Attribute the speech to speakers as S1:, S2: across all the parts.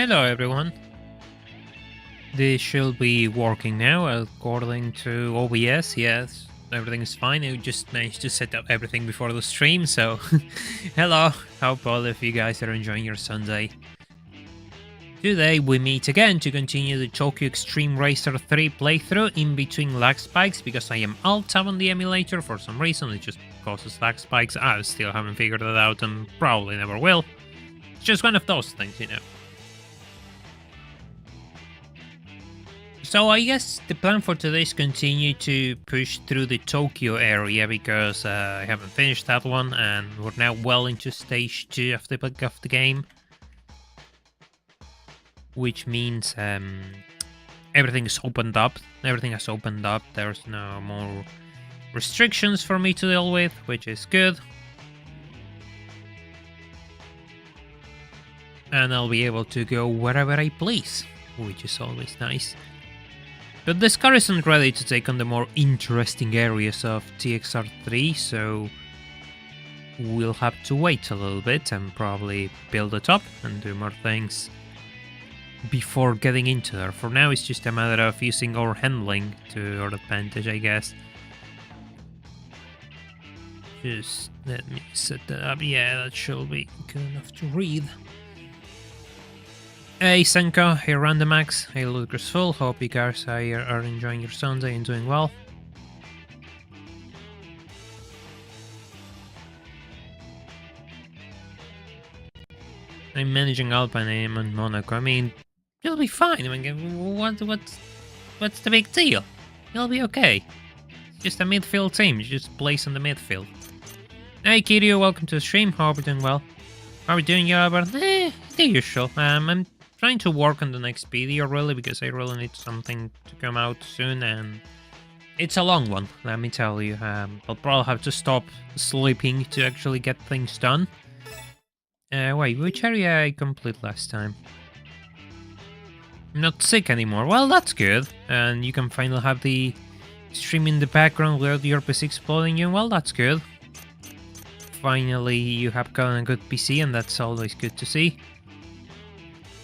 S1: Hello everyone. This should be working now according to OBS. Yes, everything is fine. I just managed to set up everything before the stream, so hello. Hope all of you guys are enjoying your Sunday. Today we meet again to continue the Tokyo Xtreme Racer 3 playthrough in between lag spikes, because I am alt-tab on the emulator for some reason. It just causes lag spikes. I still haven't figured it out and probably never will. It's just one of those things, you know. So I guess the plan for today is continue to push through the Tokyo area, because I haven't finished that one and we're now well into stage 2 of the game. Which means everything is opened up. Everything has opened up. There's no more restrictions for me to deal with, which is good. And I'll be able to go wherever I please, which is always nice. But this car isn't ready to take on the more interesting areas of TXR3, so we'll have to wait a little bit and probably build it up and do more things before getting into there. For now, it's just a matter of using our handling to our advantage, I guess. Just let me set that up. Yeah, that should be good enough to read. Hey Senko, hey Randomax, hey Ludicrous Fool, hope you guys are enjoying your Sunday and doing well. I'm managing Alpine and Monaco. I mean, you'll be fine. I mean, what's the big deal? You'll be okay. It's just a midfield team, you just place in the midfield. Hey Kiryu, welcome to the stream, hope you're doing well. How are we doing, Yellowbird? The usual. I'm trying to work on the next video, really, because I really need something to come out soon, and it's a long one, let me tell you. I'll probably have to stop sleeping to actually get things done. Wait, which area I complete last time? I'm not sick anymore. Well, that's good. And you can finally have the stream in the background without your PC exploding you. Well, that's good. Finally, you have gotten a good PC, and that's always good to see.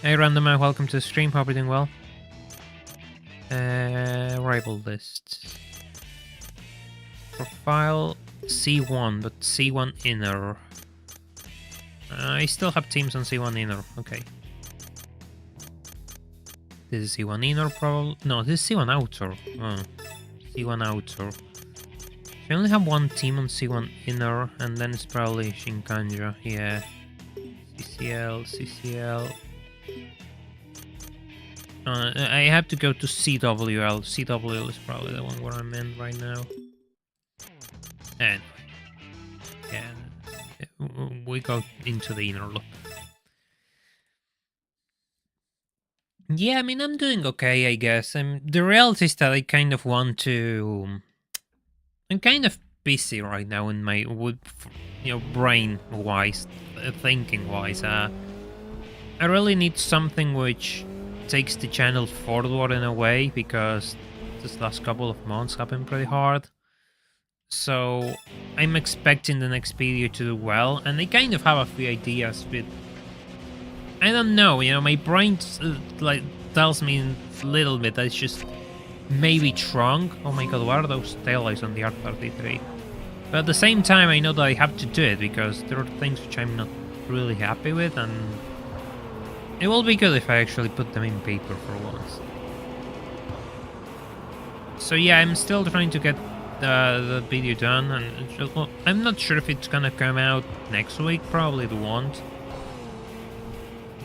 S1: Hey Randoman, welcome to the stream, hope you're doing well. Rival list. Profile C1, but C1 inner. I still have teams on C1 inner, okay. This is C1 inner, probably. No, this is C1 outer. Oh, C1 outer. I only have one team on C1 inner, and then it's probably Shinkanjo, yeah. CCL. I have to go to CWL. CWL is probably the one where I'm in right now. Anyway. Yeah. We go into the inner loop. Yeah, I mean, I'm doing okay, I guess. The reality is that I kind of want to... I'm kind of busy right now in my, brain-wise, thinking-wise. I really need something which takes the channel forward in a way, because this last couple of months have been pretty hard. So I'm expecting the next video to do well, and I kind of have a few ideas, but I don't know, my brain tells me a little bit that it's just maybe wrong. Oh my god, what are those taillights on the R33? But at the same time, I know that I have to do it, because there are things which I'm not really happy with, and it will be good if I actually put them in paper for once. So yeah, I'm still trying to get the video done, and I'm not sure if it's gonna come out next week, probably it won't.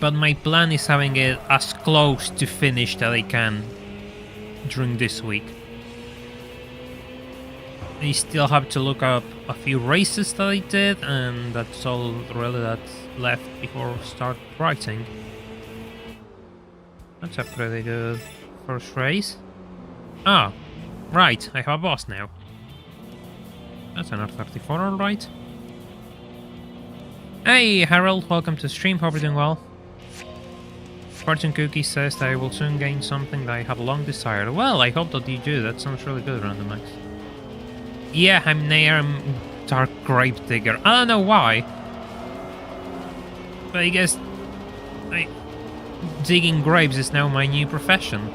S1: But my plan is having it as close to finished that I can during this week. I still have to look up a few races that I did, and that's all really that's left before start writing. That's a pretty good first race. Ah, right, I have a boss now. That's an R34, alright. Hey Harold, welcome to the stream, hope you're doing well. Fortune Cookie says that I will soon gain something that I have long desired. Well, I hope that you do, that sounds really good, Randomax. Yeah, I'm near Dark Grape Digger. I don't know why. But I guess digging graves is now my new profession.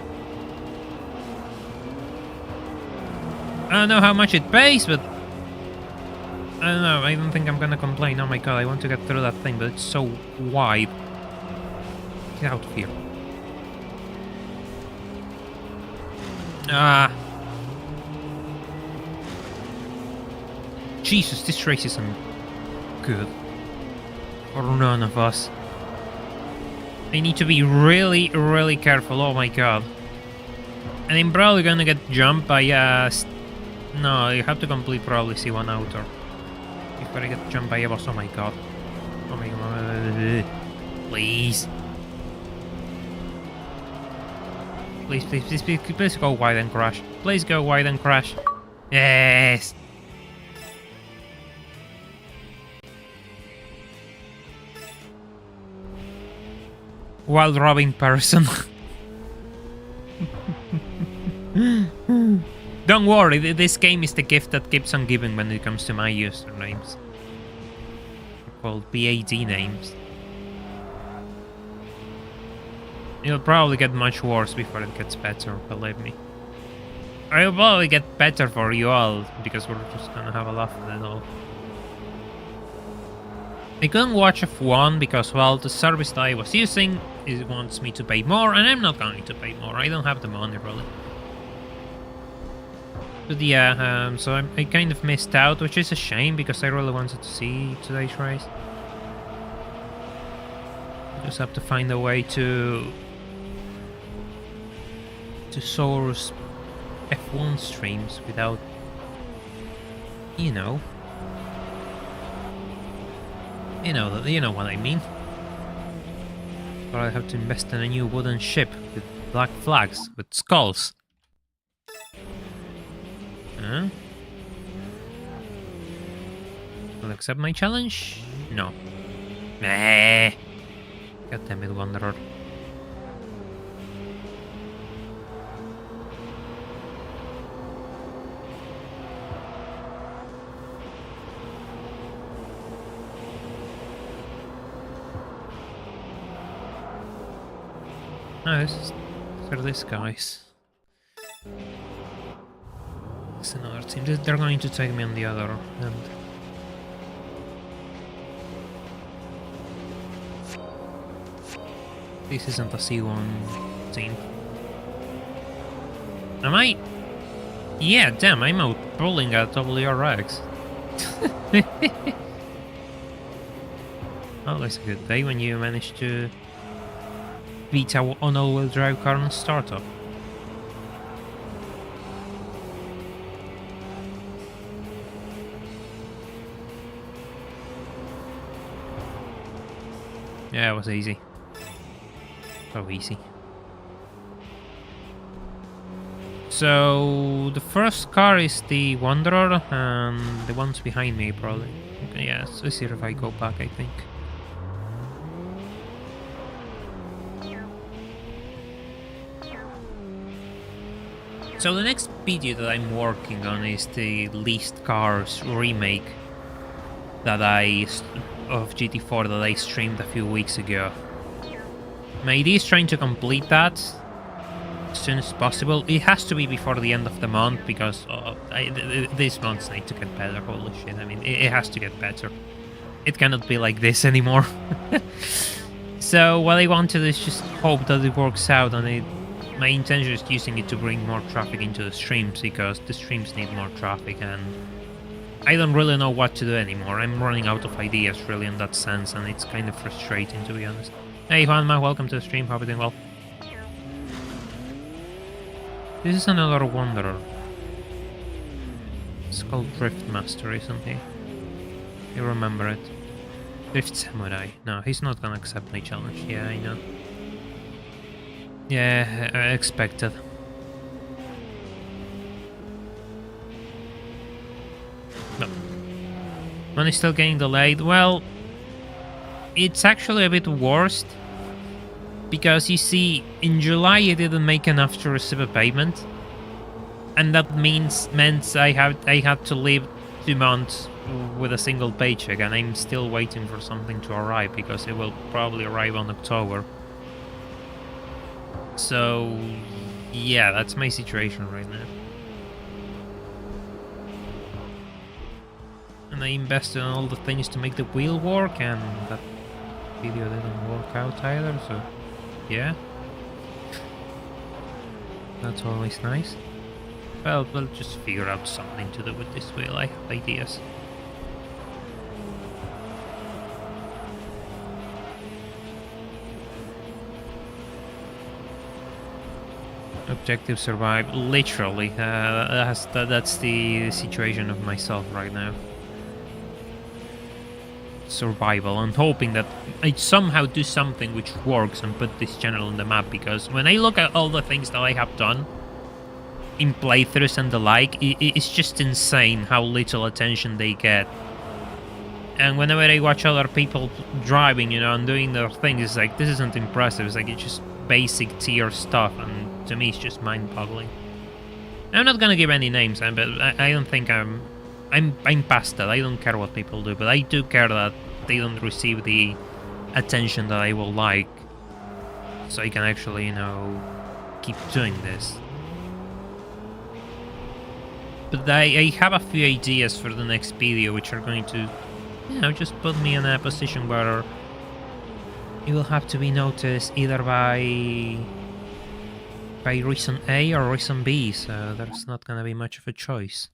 S1: I don't know how much it pays, but I don't know, I don't think I'm gonna complain. Oh my god, I want to get through that thing, but it's so wide. Get out of here. Ah. Jesus, this race isn't good. For none of us. I need to be really, really careful. Oh my god. And I'm probably gonna get jumped by no, you have to complete probably C1 outer before I get jumped by a boss. Oh my god. Oh my god. Please. Please, please, please, please, please go wide and crash. Please go wide and crash. Yes. While robbing person. Don't worry, this game is the gift that keeps on giving when it comes to my usernames. They're called BAD names. It'll probably get much worse before it gets better, believe me. It'll probably get better for you all, because we're just gonna have a laugh at it all. I couldn't watch F1 because, well, the service that I was using wants me to pay more, and I'm not going to pay more. I don't have the money, really. But yeah, so I kind of missed out, which is a shame because I really wanted to see today's race. Just have to find a way to source F1 streams without, you know what I mean. But I have to invest in a new wooden ship with black flags, with skulls. Will accept my challenge? No. Meh. God damn it, Wanderer. No, these are these guys. It's another team. They're going to take me on the other end. This isn't a C1 team. Am I? Yeah, damn, I'm out pulling at WRX. Always a good day when you manage to beat an all-wheel drive car on startup. Yeah, it was easy. So easy. So the first car is the Wanderer, and the ones behind me probably. Okay, yeah, it's easier if I go back, I think. So the next video that I'm working on is the Leased Cars remake that of GT4 that I streamed a few weeks ago. My idea is trying to complete that as soon as possible. It has to be before the end of the month because these months need to get better. Holy shit, I mean, it has to get better. It cannot be like this anymore. So what I want to do is just hope that it works out, and my intention is using it to bring more traffic into the streams because the streams need more traffic, and I don't really know what to do anymore. I'm running out of ideas really in that sense, and it's kind of frustrating, to be honest. Hey Juanma, welcome to the stream, hope you're doing well. This is another Wanderer. It's called Drift Master, isn't he? You remember it. Drift Samurai. No, he's not gonna accept my challenge. Yeah, I know. Yeah, I expected. No. Money's still getting delayed. Well, it's actually a bit worse. Because you see, in July I didn't make enough to receive a payment. And that meant I had to live 2 months with a single paycheck, and I'm still waiting for something to arrive because it will probably arrive on October. So, yeah, that's my situation right now. And I invested in all the things to make the wheel work, and that video didn't work out either, so yeah. That's always nice. Well, we'll just figure out something to do with this wheel. I have ideas. Objective survive. Literally, that's the situation of myself right now. Survival. I'm hoping that I somehow do something which works and put this channel on the map, because when I look at all the things that I have done in playthroughs and the like, it's just insane how little attention they get. And whenever I watch other people driving, you know, and doing their things, it's like, this isn't impressive. It's like, it's just basic tier stuff, and to me it's just mind-boggling. I'm not gonna give any names, but I don't think I'm past that. I don't care what people do, but I do care that they don't receive the attention that I will like, so I can actually, you know, keep doing this. But I have a few ideas for the next video which are going to, you know, just put me in a position where it will have to be noticed either by reason A or reason B, so there's not gonna be much of a choice.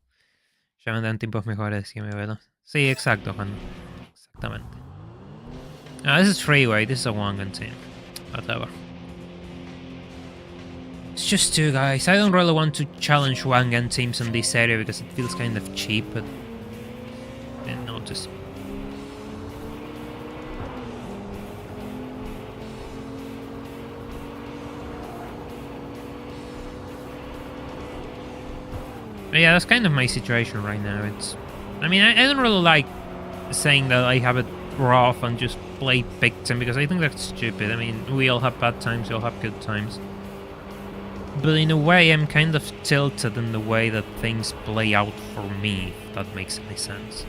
S1: Ya vendrán tiempos mejores, que me veo. Sí, exacto, Juan. Exactamente. This is freeway, this is a one-gun team. Whatever. It's just two guys. I don't really want to challenge one-gun teams in this area because it feels kind of cheap, but didn't notice. But yeah, that's kind of my situation right now. It's, I mean, I don't really like saying that I have it rough and just play victim, because I think that's stupid. I mean, we all have bad times, we all have good times. But in a way, I'm kind of tilted in the way that things play out for me, if that makes any sense.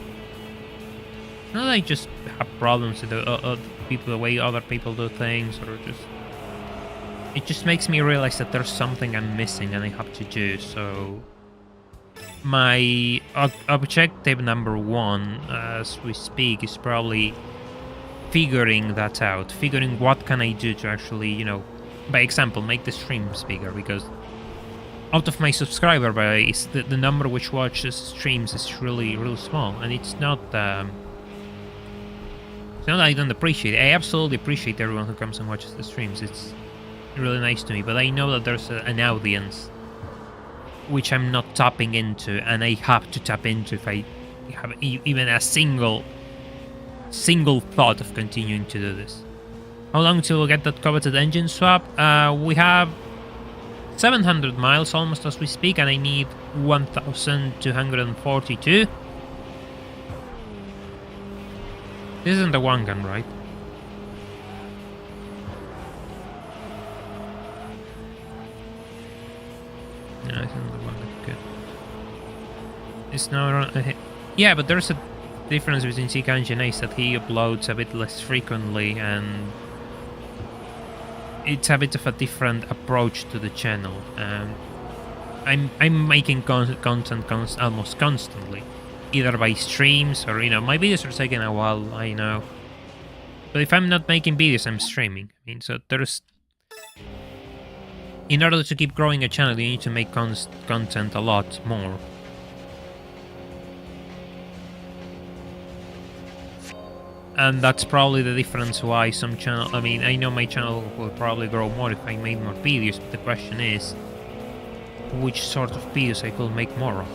S1: Not that I just have problems with the way other people do things, or just... It just makes me realize that there's something I'm missing and I have to do, so... My objective number one, as we speak, is probably figuring that out. Figuring what can I do to actually, you know, by example, make the streams bigger, because out of my subscriber base, the number which watches streams is really small, and it's not that I don't appreciate it. I absolutely appreciate everyone who comes and watches the streams. It's really nice to me, but I know that there's an audience which I'm not tapping into, and I have to tap into if I have even a single thought of continuing to do this. How long till we get that coveted engine swap? We have 700 miles almost as we speak, and I need 1,242. This isn't the one gun, right? No, it's not the one gun. Good. It's now... yeah, but there's a difference between Zika and Genace, that he uploads a bit less frequently, and it's a bit of a different approach to the channel. I'm making content almost constantly, either by streams or, you know, my videos are taking a while, I know, but if I'm not making videos, I'm streaming. I mean, so there's, in order to keep growing a channel, you need to make content a lot more. And that's probably the difference why some channel... I mean, I know my channel will probably grow more if I made more videos, but the question is which sort of videos I could make more of.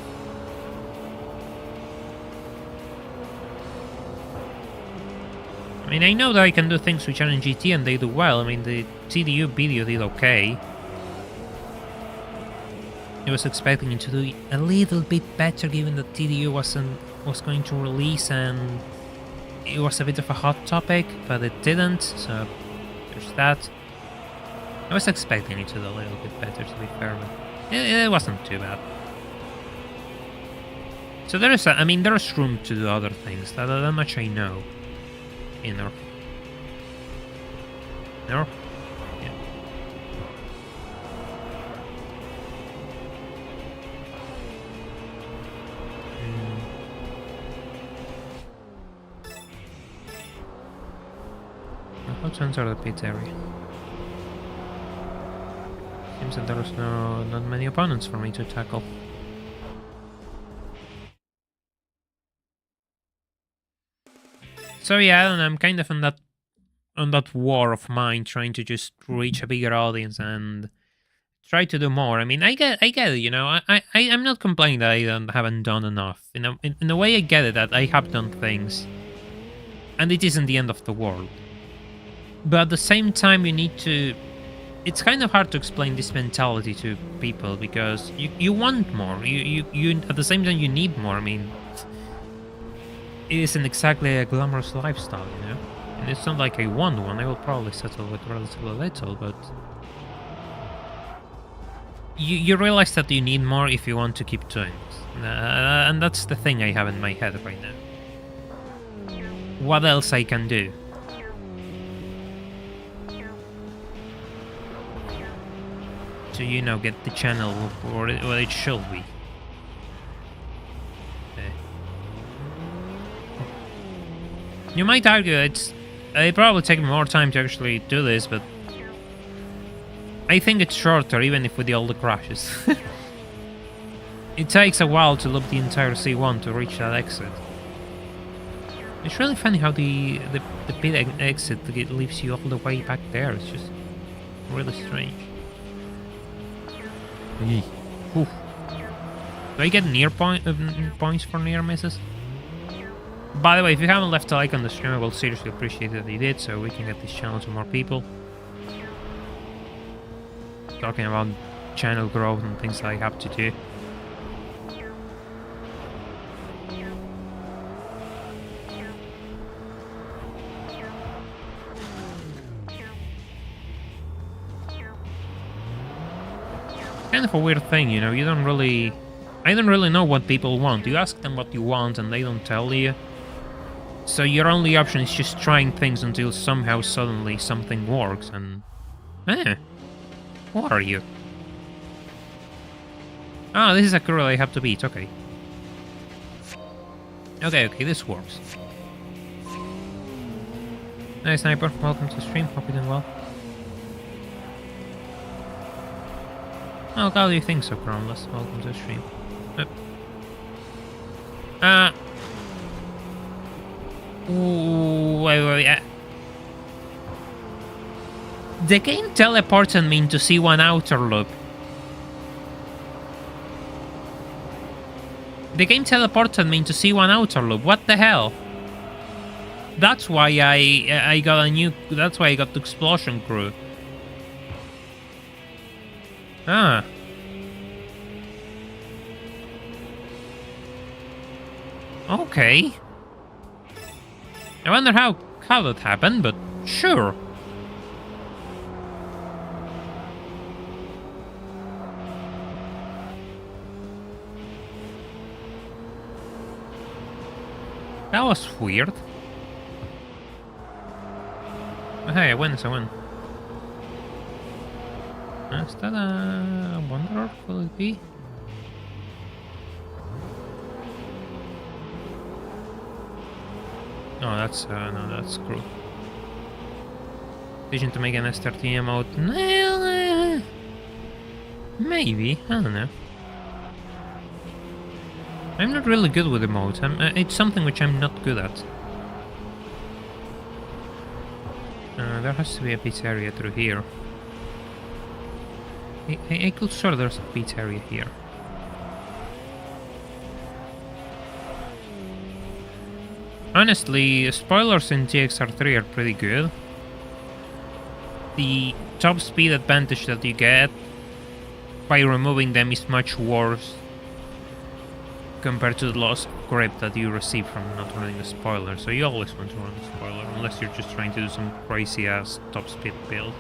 S1: I mean, I know that I can do things which are in GT and they do well. I mean, the TDU video did okay. I was expecting it to do a little bit better, given that TDU was going to release, and it was a bit of a hot topic, but it didn't, so there's that. I was expecting it to do a little bit better, to be fair, but it wasn't too bad. So there's room to do other things, that much I know. You know. No? Yeah. How to enter the pit area? Seems that there's not many opponents for me to tackle. So yeah, I don't know, I'm kind of on that war of mine, trying to just reach a bigger audience and try to do more. I mean, I get it, you know. I'm not complaining that I haven't done enough. You know, in a way, I get it that I have done things, and it isn't the end of the world. But at the same time, you need to. It's kind of hard to explain this mentality to people because you want more. You at the same time you need more. I mean, it isn't exactly a glamorous lifestyle, you know. And it's not like I want one. I will probably settle with relatively little, but you realize that you need more if you want to keep doing this. And that's the thing I have in my head right now. What else I can do? To, you know, get the channel where it should be. You might argue it probably take more time to actually do this, but I think it's shorter, even if with all the crashes. It takes a while to loop the entire C1 to reach that exit. It's really funny how the pit exit leaves you all the way back there. It's just really strange. Oof. Do I get near points for near misses? By the way, if you haven't left a like on the stream, I will seriously appreciate that you did, so we can get this channel to more people. Talking about channel growth and things that I have to do. Kind of a weird thing, you know, I don't really know what people want. You ask them what you want and they don't tell you. So your only option is just trying things until somehow suddenly something works and... What are you? Ah, this is a girl I have to beat, okay. Okay, this works. Hey Sniper, welcome to the stream, hope you're doing well. Oh, how do you think so, Cromless? Welcome to the stream. Wait. The game teleported me into C1 outer loop. The game teleported me into C1 outer loop. What the hell? That's why I got a new. That's why I got the explosion crew. Ah. Okay. I wonder how that happened, but sure. That was weird. But hey, I win, so I win. Is that a Wanderer? Will it be? No, that's Crew. Decision to make an S13 mode. Well, maybe, I don't know. I'm not really good with emotes. It's something which I'm not good at. There has to be a pit area through here. I could swear there's a pit area here. Honestly, spoilers in GXR3 are pretty good. The top speed advantage that you get by removing them is much worse compared to the loss of grip that you receive from not running a spoiler. So you always want to run a spoiler, unless you're just trying to do some crazy ass top speed build.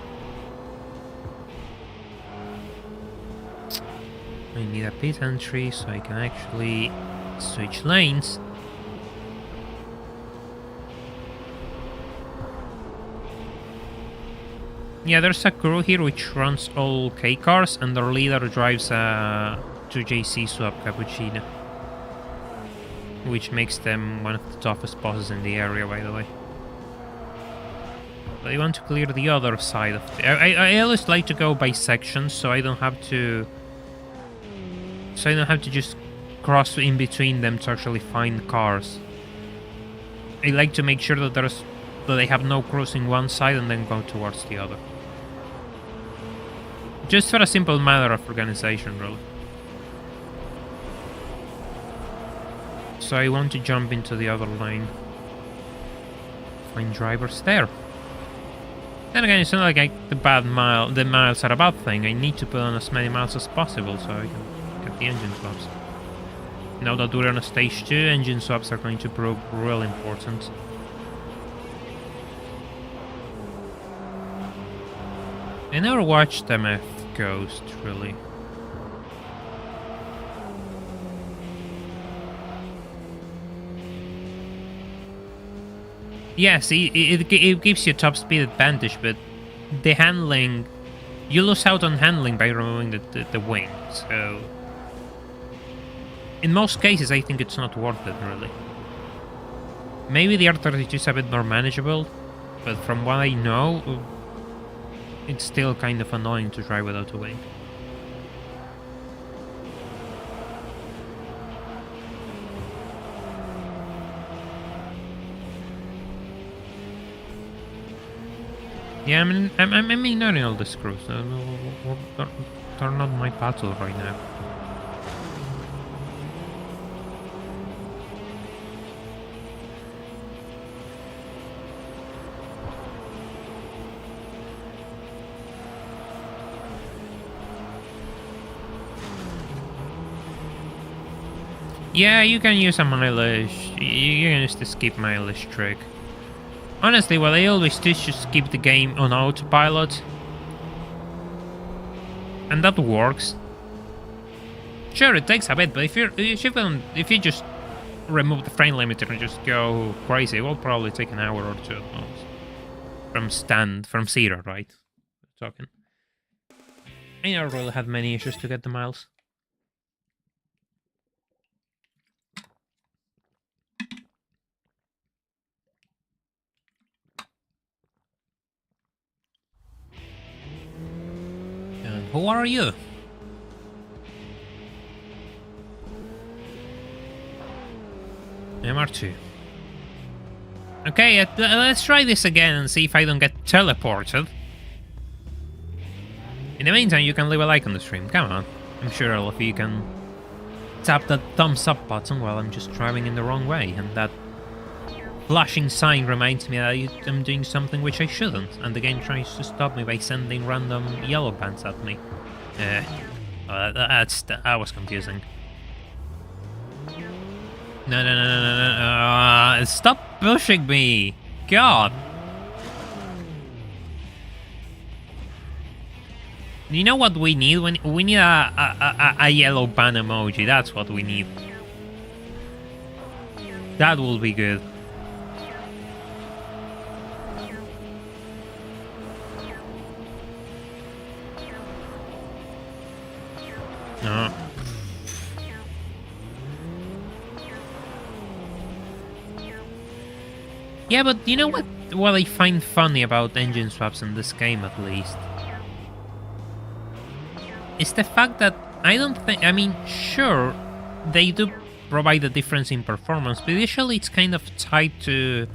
S1: I need a pit entry so I can actually switch lanes. Yeah, there's a crew here which runs all K cars, and their leader drives a 2JC swap cappuccino, which makes them one of the toughest bosses in the area, by the way. I want to clear the other side of the... I always like to go by sections, so I don't have to... So I don't have to just cross in between them to actually find cars. I like to make sure that that I have no crossing one side and then go towards the other. Just for a simple matter of organization, really. So I want to jump into the other lane. Find drivers there. Then again, it's not like the miles are a bad thing. I need to put on as many miles as possible so I can get the engine swaps. Now that we're on a stage 2, engine swaps are going to prove real important. I never watched MF Ghost, really. Yes, it gives you top speed advantage, but the handling... You lose out on handling by removing the wing, so... In most cases, I think it's not worth it, really. Maybe the R32 is a bit more manageable, but from what I know, it's still kind of annoying to drive without a wing. Yeah, I'm ignoring all the screws. They're not my battle right now. Yeah, you can use a mileage. You can use the skip mileage trick. Honestly, what I always do is just keep the game on autopilot. And that works. Sure, it takes a bit, but if you just remove the frame limiter and just go crazy, it will probably take an hour or two at most. From zero, right? Talking. I never really had many issues to get the miles. Who are you? MR2. Okay, let's try this again and see if I don't get teleported. In the meantime, you can leave a like on the stream. Come on. I'm sure all of you can tap that thumbs up button while I'm just driving in the wrong way. And that flashing sign reminds me that I'm doing something which I shouldn't, and the game tries to stop me by sending random yellow bands at me. That was confusing. No. Stop pushing me! God! You know what we need? We need a yellow band emoji. That's what we need. That will be good. No. Yeah, but you know what I find funny about engine swaps in this game, at least? It's the fact that I mean, sure, they do provide a difference in performance, but usually it's kind of tied to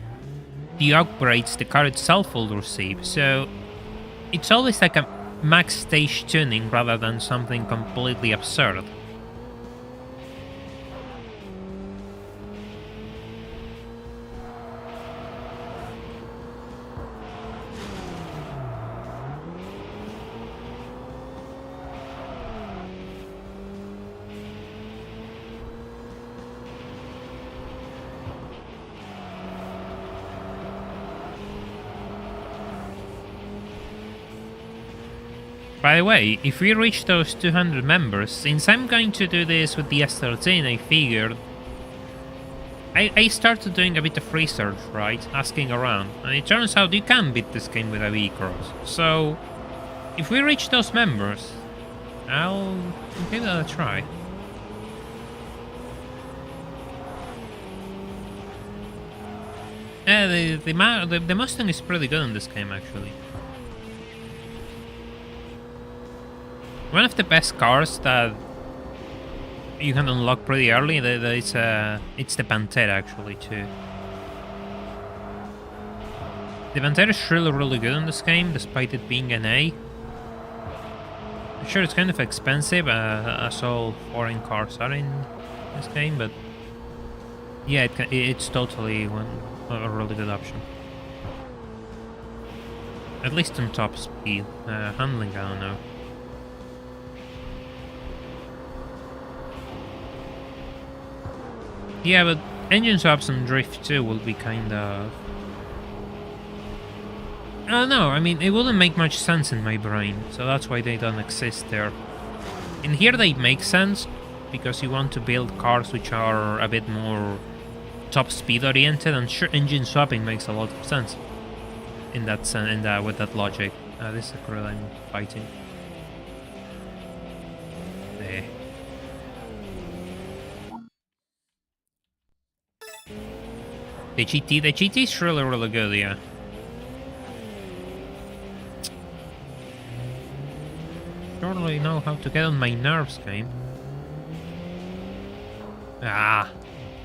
S1: the upgrades the car itself will receive, so it's always like a max stage tuning rather than something completely absurd. By the way, if we reach those 200 members, since I'm going to do this with the S13, I figured... I started doing a bit of research, right? Asking around. And it turns out you can beat this game with a V-Cross. So, if we reach those members, I'll give that a try. Yeah, the Mustang is pretty good in this game, actually. One of the best cars that you can unlock pretty early. It's the Pantera, actually, too. The Pantera is really good in this game, despite it being an A. I'm sure it's kind of expensive, as all foreign cars are in this game, but yeah, it's totally a really good option. At least on top speed. Handling, I don't know. Yeah, but engine swaps and drift too will be kind of... I don't know, I mean, it wouldn't make much sense in my brain, so that's why they don't exist there. In here they make sense, because you want to build cars which are a bit more top speed oriented, and sure, engine swapping makes a lot of sense in that sense, with that logic. This is a crew I'm fighting. There. The GT is really good, yeah. Don't really know how to get on my nerves, game. Ah,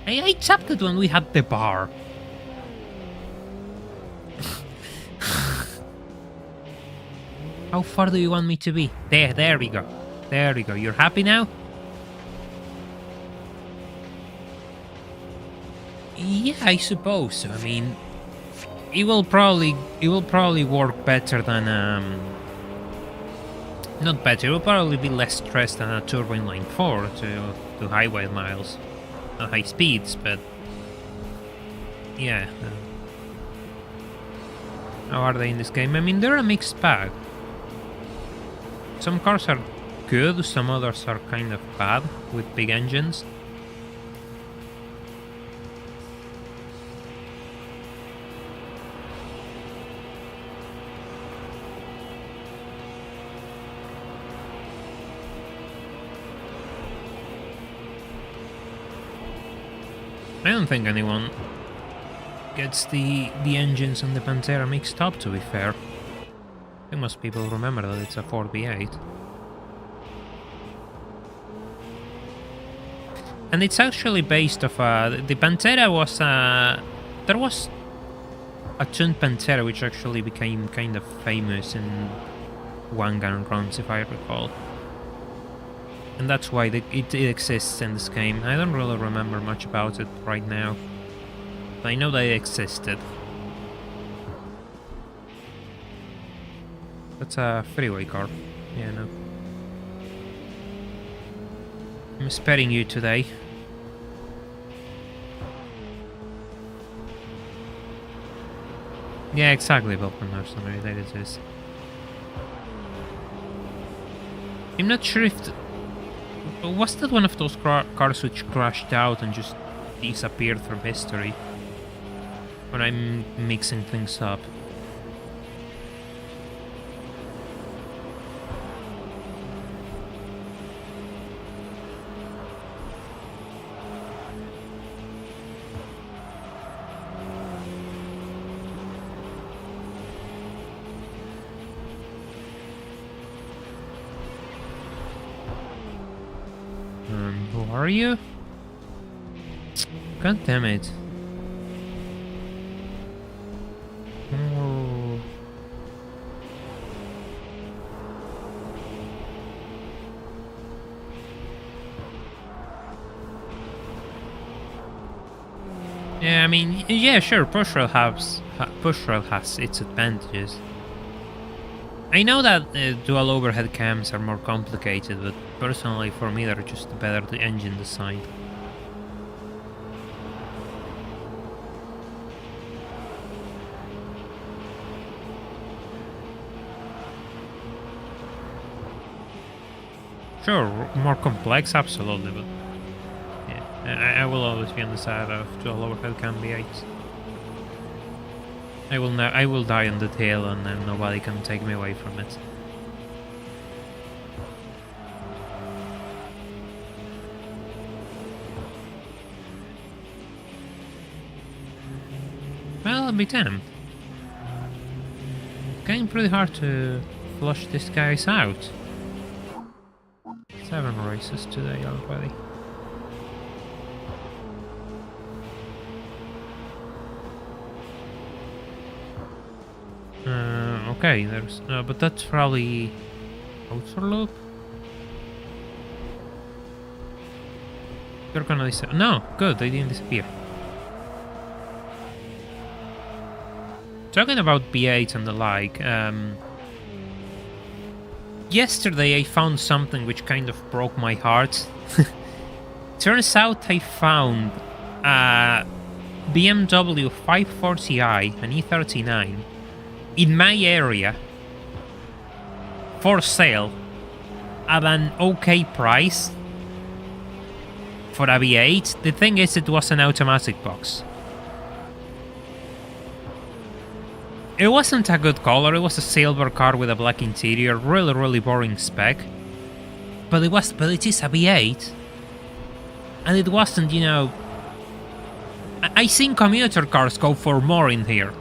S1: I tapped it when we had the bar. How far do you want me to be? There we go. There we go. You're happy now? Yeah, I suppose so. I mean, it will probably work better than not better. It will probably be less stress than a turbo inline 4 to highway miles at high speeds, but yeah. How are they in this game? I mean, they're a mixed bag. Some cars are good, some others are kind of bad with big engines. I don't think anyone gets the engines on the Pantera mixed up, to be fair. I think most people remember that it's a 4v8. And it's actually based off the Pantera was there was a tuned Pantera which actually became kind of famous in one-gun runs, if I recall. And that's why it exists in this game. I don't really remember much about it right now, but I know that it existed. That's a freeway car. Yeah, no. I'm sparing you today. Yeah, exactly, Vulcan Mercenary, that it is. I'm not sure if... Was that one of those cars which crashed out and just disappeared from history? Or I'm mixing things up? Who are you? God damn it. Oh. Yeah, I mean, yeah, sure, push rail has its advantages. I know that dual overhead cams are more complicated, but personally for me they're just better the engine design. Sure, more complex, absolutely, but yeah, I will always be on the side of dual overhead cam V8s. I will die on the tail, and then nobody can take me away from it. Well, be damned. Getting pretty hard to flush these guys out. 7 races today already. Okay, there's... but that's probably... outer loop? They're gonna disappear. No, good, they didn't disappear. Talking about B8 and the like, yesterday I found something which kind of broke my heart. Turns out I found a BMW 540i, an E39, in my area for sale at an okay price for a V8. The thing is, it was an automatic box. It wasn't a good color, it was a silver car with a black interior, really boring spec. But it is a V8. And it wasn't, you know... I seen commuter cars go for more in here.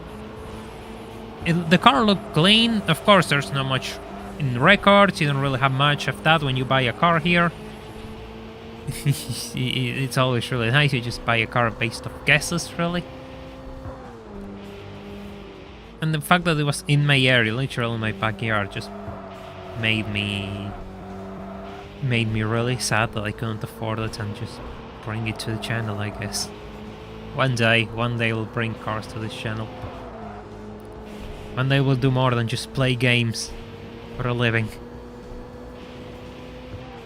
S1: The car looked clean, of course there's not much in records, you don't really have much of that when you buy a car here. It's always really nice, you just buy a car based off guesses, really. And the fact that it was in my area, literally in my backyard, just made me really sad that I couldn't afford it and just bring it to the channel, I guess. One day we'll bring cars to this channel. One day we'll do more than just play games for a living.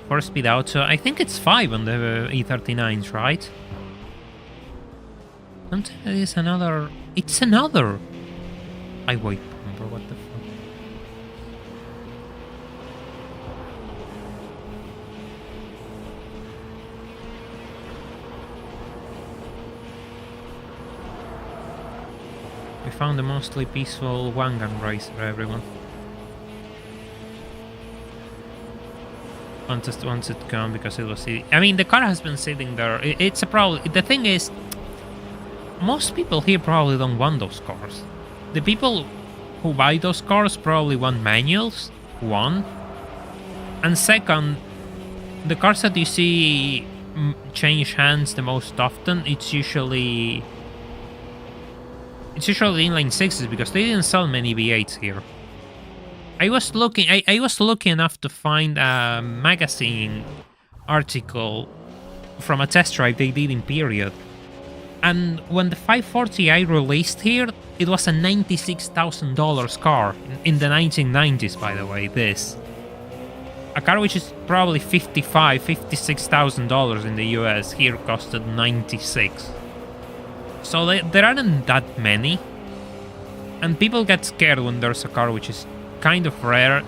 S1: 4-speed auto, I think it's 5 on the E39s, right? Sometimes it is another... It's another! I wait, remember what the fuck? We found a mostly peaceful one-gun race for everyone. Once it come because it was... I mean, the car has been sitting there. It's a problem. The thing is, most people here probably don't want those cars. The people who buy those cars probably want manuals, one. And second, the cars that you see change hands the most often, it's usually inline sixes because they didn't sell many V8s here. I was lucky enough to find a magazine article from a test drive they did in Period. And when the 540i released here, it was a $96,000 car. In the 1990s, by the way, this. A car which is probably $56,000 in the US, here costed $96,000. So there aren't that many. And people get scared when there's a car which is kind of rare.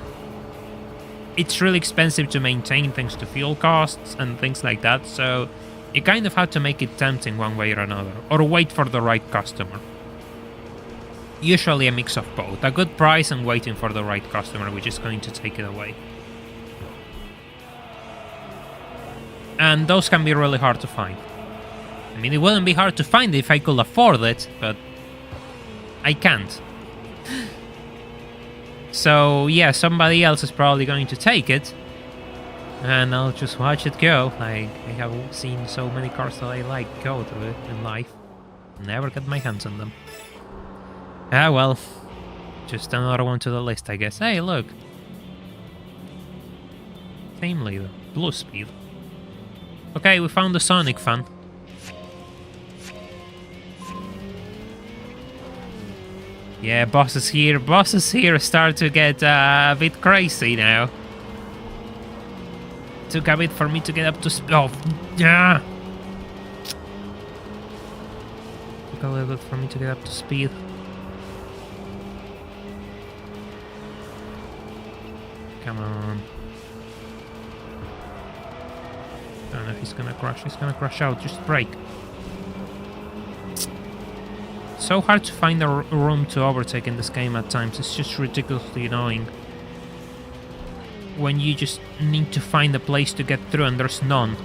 S1: It's really expensive to maintain thanks to fuel costs and things like that, so you kind of have to make it tempting one way or another, or wait for the right customer. Usually a mix of both, a good price and waiting for the right customer, which is going to take it away. And those can be really hard to find. I mean, it wouldn't be hard to find if I could afford it, but I can't. So yeah, somebody else is probably going to take it, and I'll just watch it go. Like, I have seen so many cars that I like go through it in life. Never get my hands on them. Ah well, just another one to the list, I guess. Hey, look. Same leader, blue speed. Okay, we found the Sonic fan. Yeah, bosses here start to get a bit crazy now. Took a bit for me to get up to speed. Oh, yeah. Took a little bit for me to get up to speed. Come on. I don't know if he's gonna crash. He's gonna crash out. Just brake. So hard to find a room to overtake in this game at times. It's just ridiculously annoying. When you just need to find a place to get through and there's none.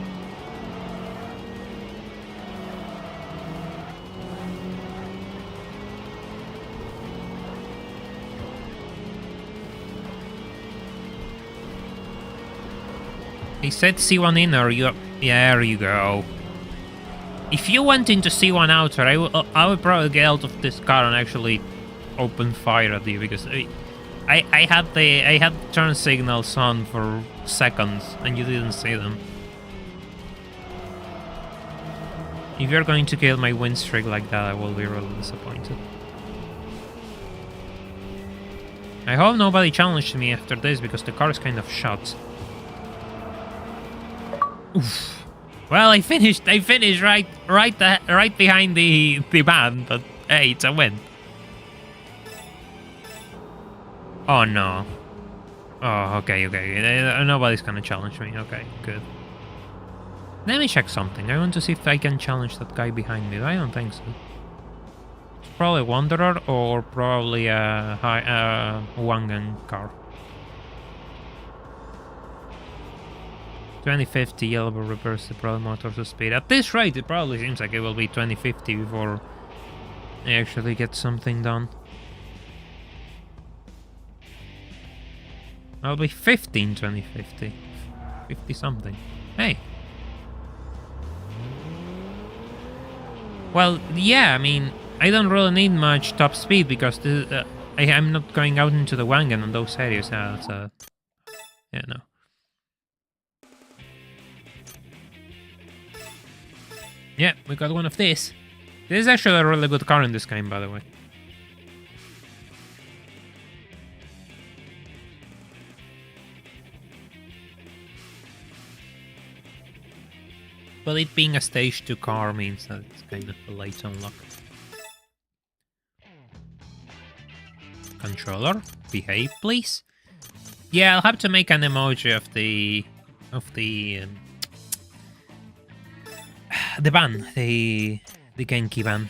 S1: He said C1 inner. Yeah, there you go. If you went into C1 outer, I would probably get out of this car and actually open fire at you, because I had turn signals on for seconds and you didn't see them. If you're going to kill my win streak like that, I will be really disappointed. I hope nobody challenged me after this, because the car is kind of shot. Oof. Well, I finished right behind the van, but hey, it's a win. Oh no. Oh, okay. Nobody's gonna challenge me. Okay, good. Let me check something. I want to see if I can challenge that guy behind me. I don't think so. It's probably a Wanderer or probably a Wangan car. 2050 Yellowbird reverse the problem motor to speed. At this rate, it probably seems like it will be 2050 before I actually get something done. I'll be 15 2050. 50 something. Hey. Well, yeah, I mean, I don't really need much top speed because I'm not going out into the Wangan on those areas. Yeah, no. Yeah, we got one of these. This is actually a really good car in this game, by the way. But it being a stage 2 car means that it's kind of a late unlock. Controller, behave please. Yeah, I'll have to make an emoji of the van, the Genki van,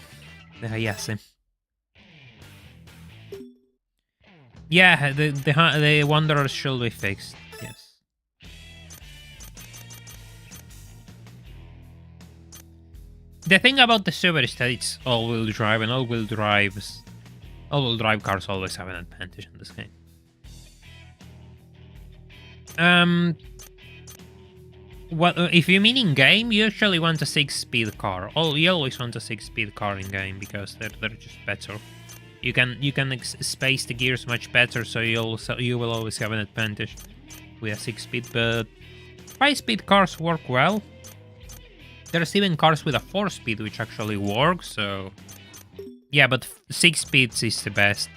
S1: the Hayase. Yeah, the Wanderers should be fixed. Yes. The thing about the Silvia is that it's all-wheel drive, and all-wheel drive cars always have an advantage in this game. Well, if you mean in game, you usually want a 6-speed car. You always want a 6-speed car in game because they're just better. You can space the gears much better, so you will always have an advantage with a 6-speed. But 5-speed cars work well. There's even cars with a 4-speed which actually work, so yeah, but 6 speeds is the best.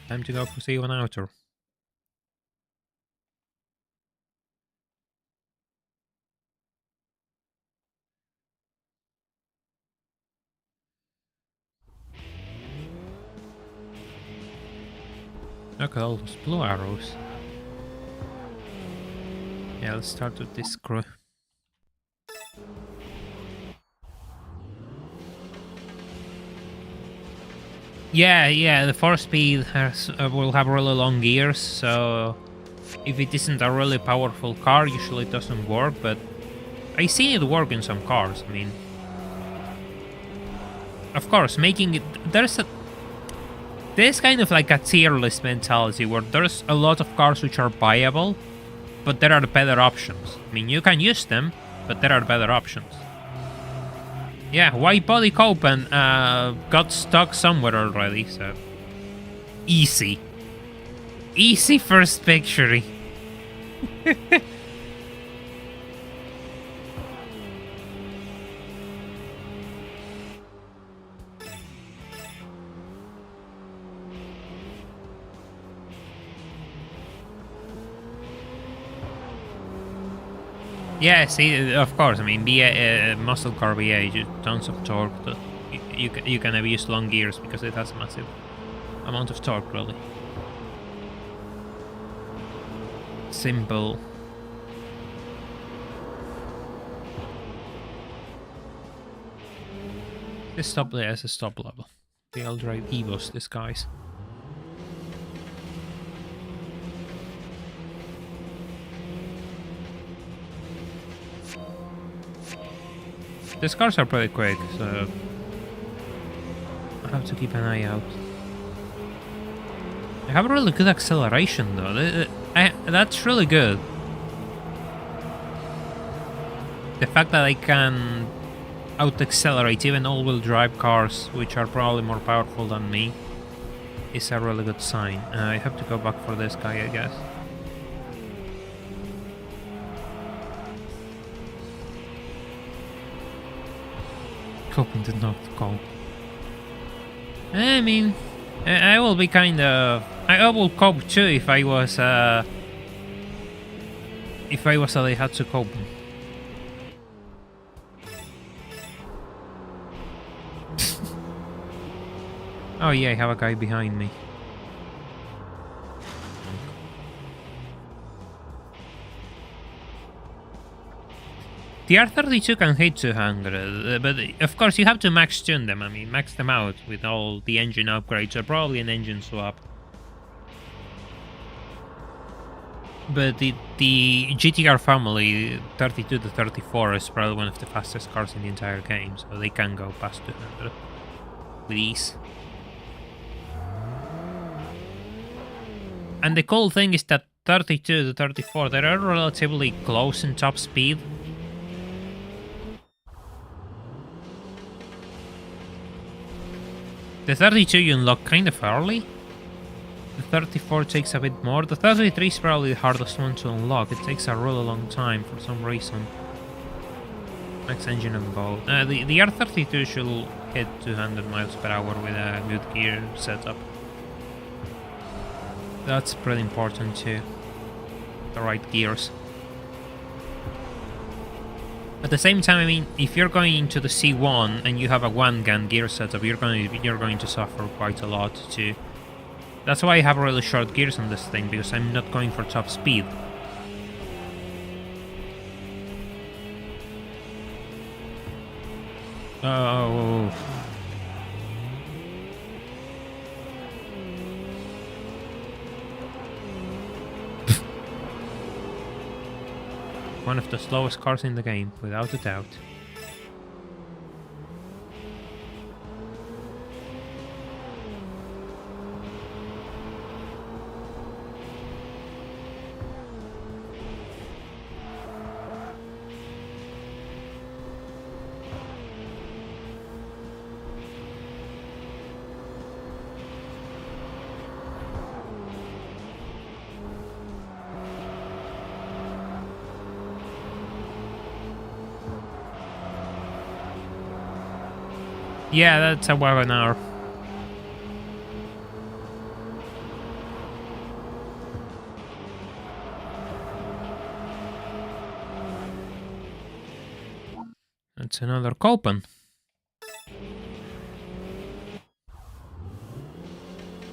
S1: Time to go for C1 outer. Look at all those blue arrows. Yeah, let's start with this crew. Yeah, the 4-speed will have really long gears, so if it isn't a really powerful car, usually it doesn't work, but I seen it work in some cars. I mean, of course, making it... There's kind of like a tier list mentality where there's a lot of cars which are buyable, but there are better options. I mean, you can use them, but there are better options. Yeah, white body Copen got stuck somewhere already, so... Easy. Easy first victory. Yeah, see, of course, I mean, muscle car V8, tons of torque. You can have used long gears because it has a massive amount of torque, really. Simple. This stop there is a stop level. They'll drive Evos, these guys. These cars are pretty quick, so I have to keep an eye out. I have really good acceleration though. That's really good. The fact that I can out-accelerate even all-wheel drive cars, which are probably more powerful than me, is a really good sign. I have to go back for this guy, I guess. Hoping to not go. I mean, I will be kind of... I will cope too if I was a Daihatsu cope. Oh yeah, I have a guy behind me. The R32 can hit 200, but of course you have to max tune them. I mean, max them out with all the engine upgrades, or probably an engine swap. But the GTR family, 32 to 34, is probably one of the fastest cars in the entire game, so they can go past 200 with ease. And the cool thing is that 32 to 34, they are relatively close in top speed. The 32 you unlock kind of early. The 34 takes a bit more. The 33 is probably the hardest one to unlock. It takes a really long time for some reason. Max engine and both. The R32 should hit 200 miles per hour with a good gear setup. That's pretty important too. The right gears. At the same time, I mean, if you're going into the C1 and you have a one-gun gear setup, you're going to suffer quite a lot too. That's why I have really short gears on this thing, because I'm not going for top speed. Oh. One of the slowest cars in the game, without a doubt. Yeah, that's a webinar. That's another coupon.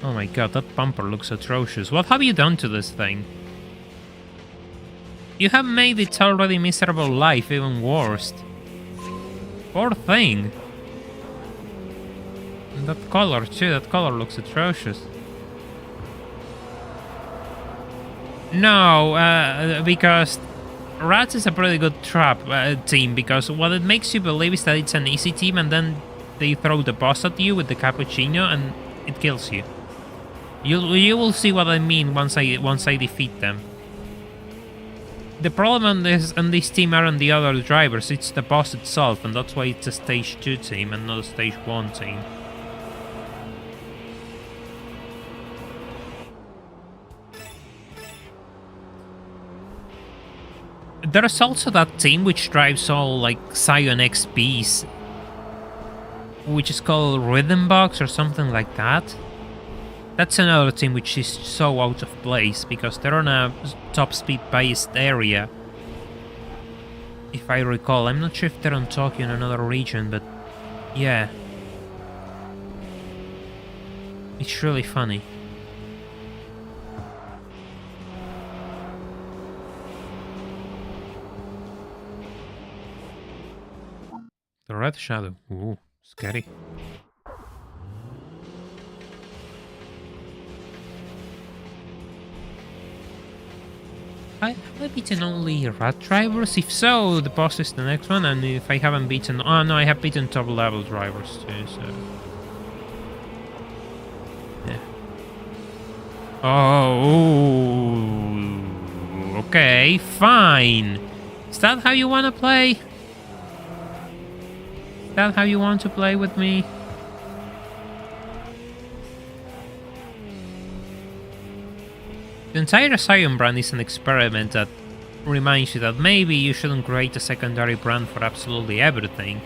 S1: Oh my god, that bumper looks atrocious. What have you done to this thing? You have made its already miserable life even worse. Poor thing. And that color too, that color looks atrocious. No, because Rats is a pretty good trap team, because what it makes you believe is that it's an easy team, and then they throw the boss at you with the cappuccino and it kills you. You will see what I mean once I defeat them. The problem on this team aren't the other drivers, it's the boss itself, and that's why it's a stage 2 team and not a stage 1 team. There's also that team which drives all like Scion XPs, which is called Rhythm Box or something like that. That's another team which is so out of place, because they're on a top speed based area. If I recall, I'm not sure if they're on Tokyo in another region, but yeah. It's really funny. The Red Shadow. Ooh, scary. Have I beaten only rat drivers? If so, the boss is the next one, and if I haven't beaten... Oh no, I have beaten top level drivers too, so... Yeah. Oh, okay, fine. Is that how you want to play? Is that how you want to play with me? The entire Scion brand is an experiment that reminds you that maybe you shouldn't create a secondary brand for absolutely everything.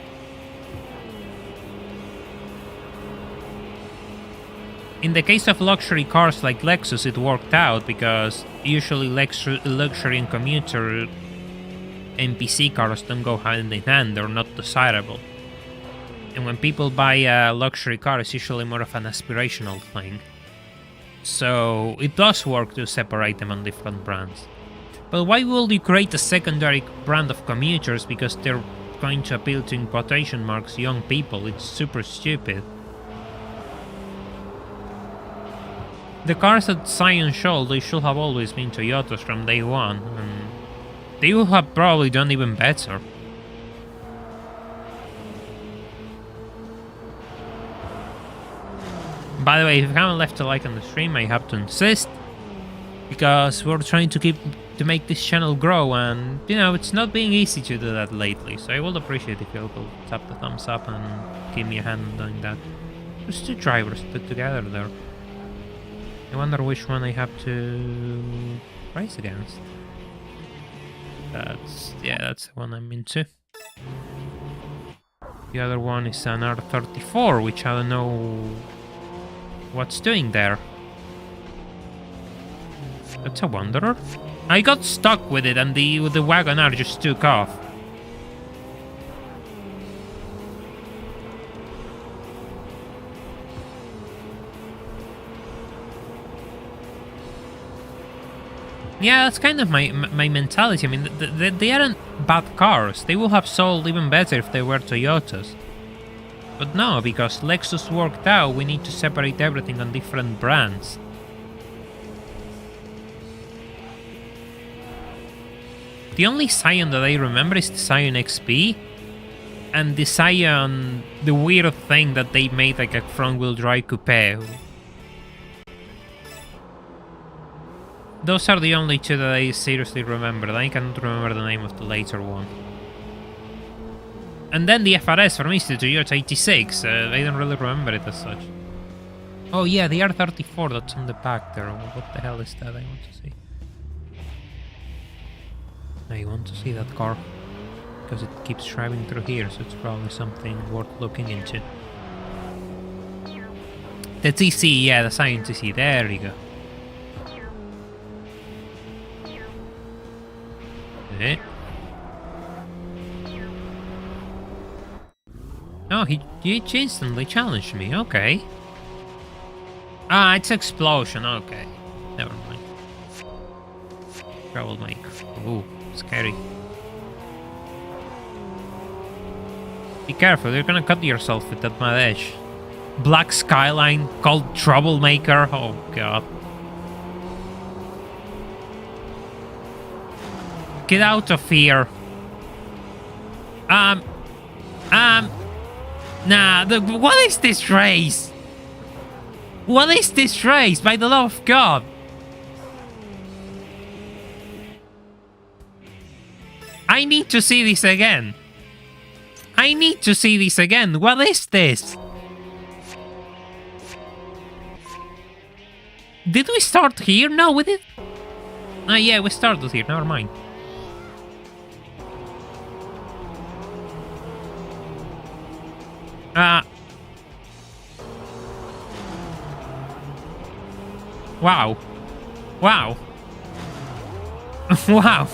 S1: In the case of luxury cars like Lexus, it worked out because usually luxury and commuter NPC cars don't go hand in hand, they're not desirable. And when people buy a luxury car, it's usually more of an aspirational thing. So it does work to separate them on different brands. But why will you create a secondary brand of commuters because they're going to appeal to, in quotation marks, young people? It's super stupid. The cars that Scion showed, they should have always been Toyotas from day one, and they would have probably done even better. By the way, if you haven't left a like on the stream, I have to insist, because we're trying to make this channel grow, and you know, it's not being easy to do that lately, so I would appreciate if you could tap the thumbs up and give me a hand on doing that. There's two drivers put together there. I wonder which one I have to race against. That's the one I'm into. The other one is an R34, which I don't know what's doing there. That's a Wanderer. I got stuck with it and the Wagoner just took off. Yeah, that's kind of my mentality. I mean, they aren't bad cars. They would have sold even better if they were Toyotas. But no, because Lexus worked out, we need to separate everything on different brands. The only Scion that I remember is the Scion XP. And the Scion, the weird thing that they made like a front-wheel drive coupe. Those are the only two that I seriously remember. I cannot remember the name of the later one. And then the FRS for me is the Toyota 86. I don't really remember it as such. Oh yeah, the R34 that's on the back there. What the hell is that? I want to see. I want to see that car. Because it keeps driving through here, so it's probably something worth looking into. The TC, yeah, the Scion TC. There you go. Oh, he instantly challenged me, okay. Ah, it's explosion, okay. Never mind. Troublemaker. Ooh, scary. Be careful, you're gonna cut yourself with that mad edge. Black skyline called Troublemaker, oh god. Get out of here. Nah, what is this race? What is this race, by the love of God? I need to see this again. I need to see this again. What is this? Did we start here? No, we did. Ah, yeah, we started here. Never mind. Wow. Wow. Wow.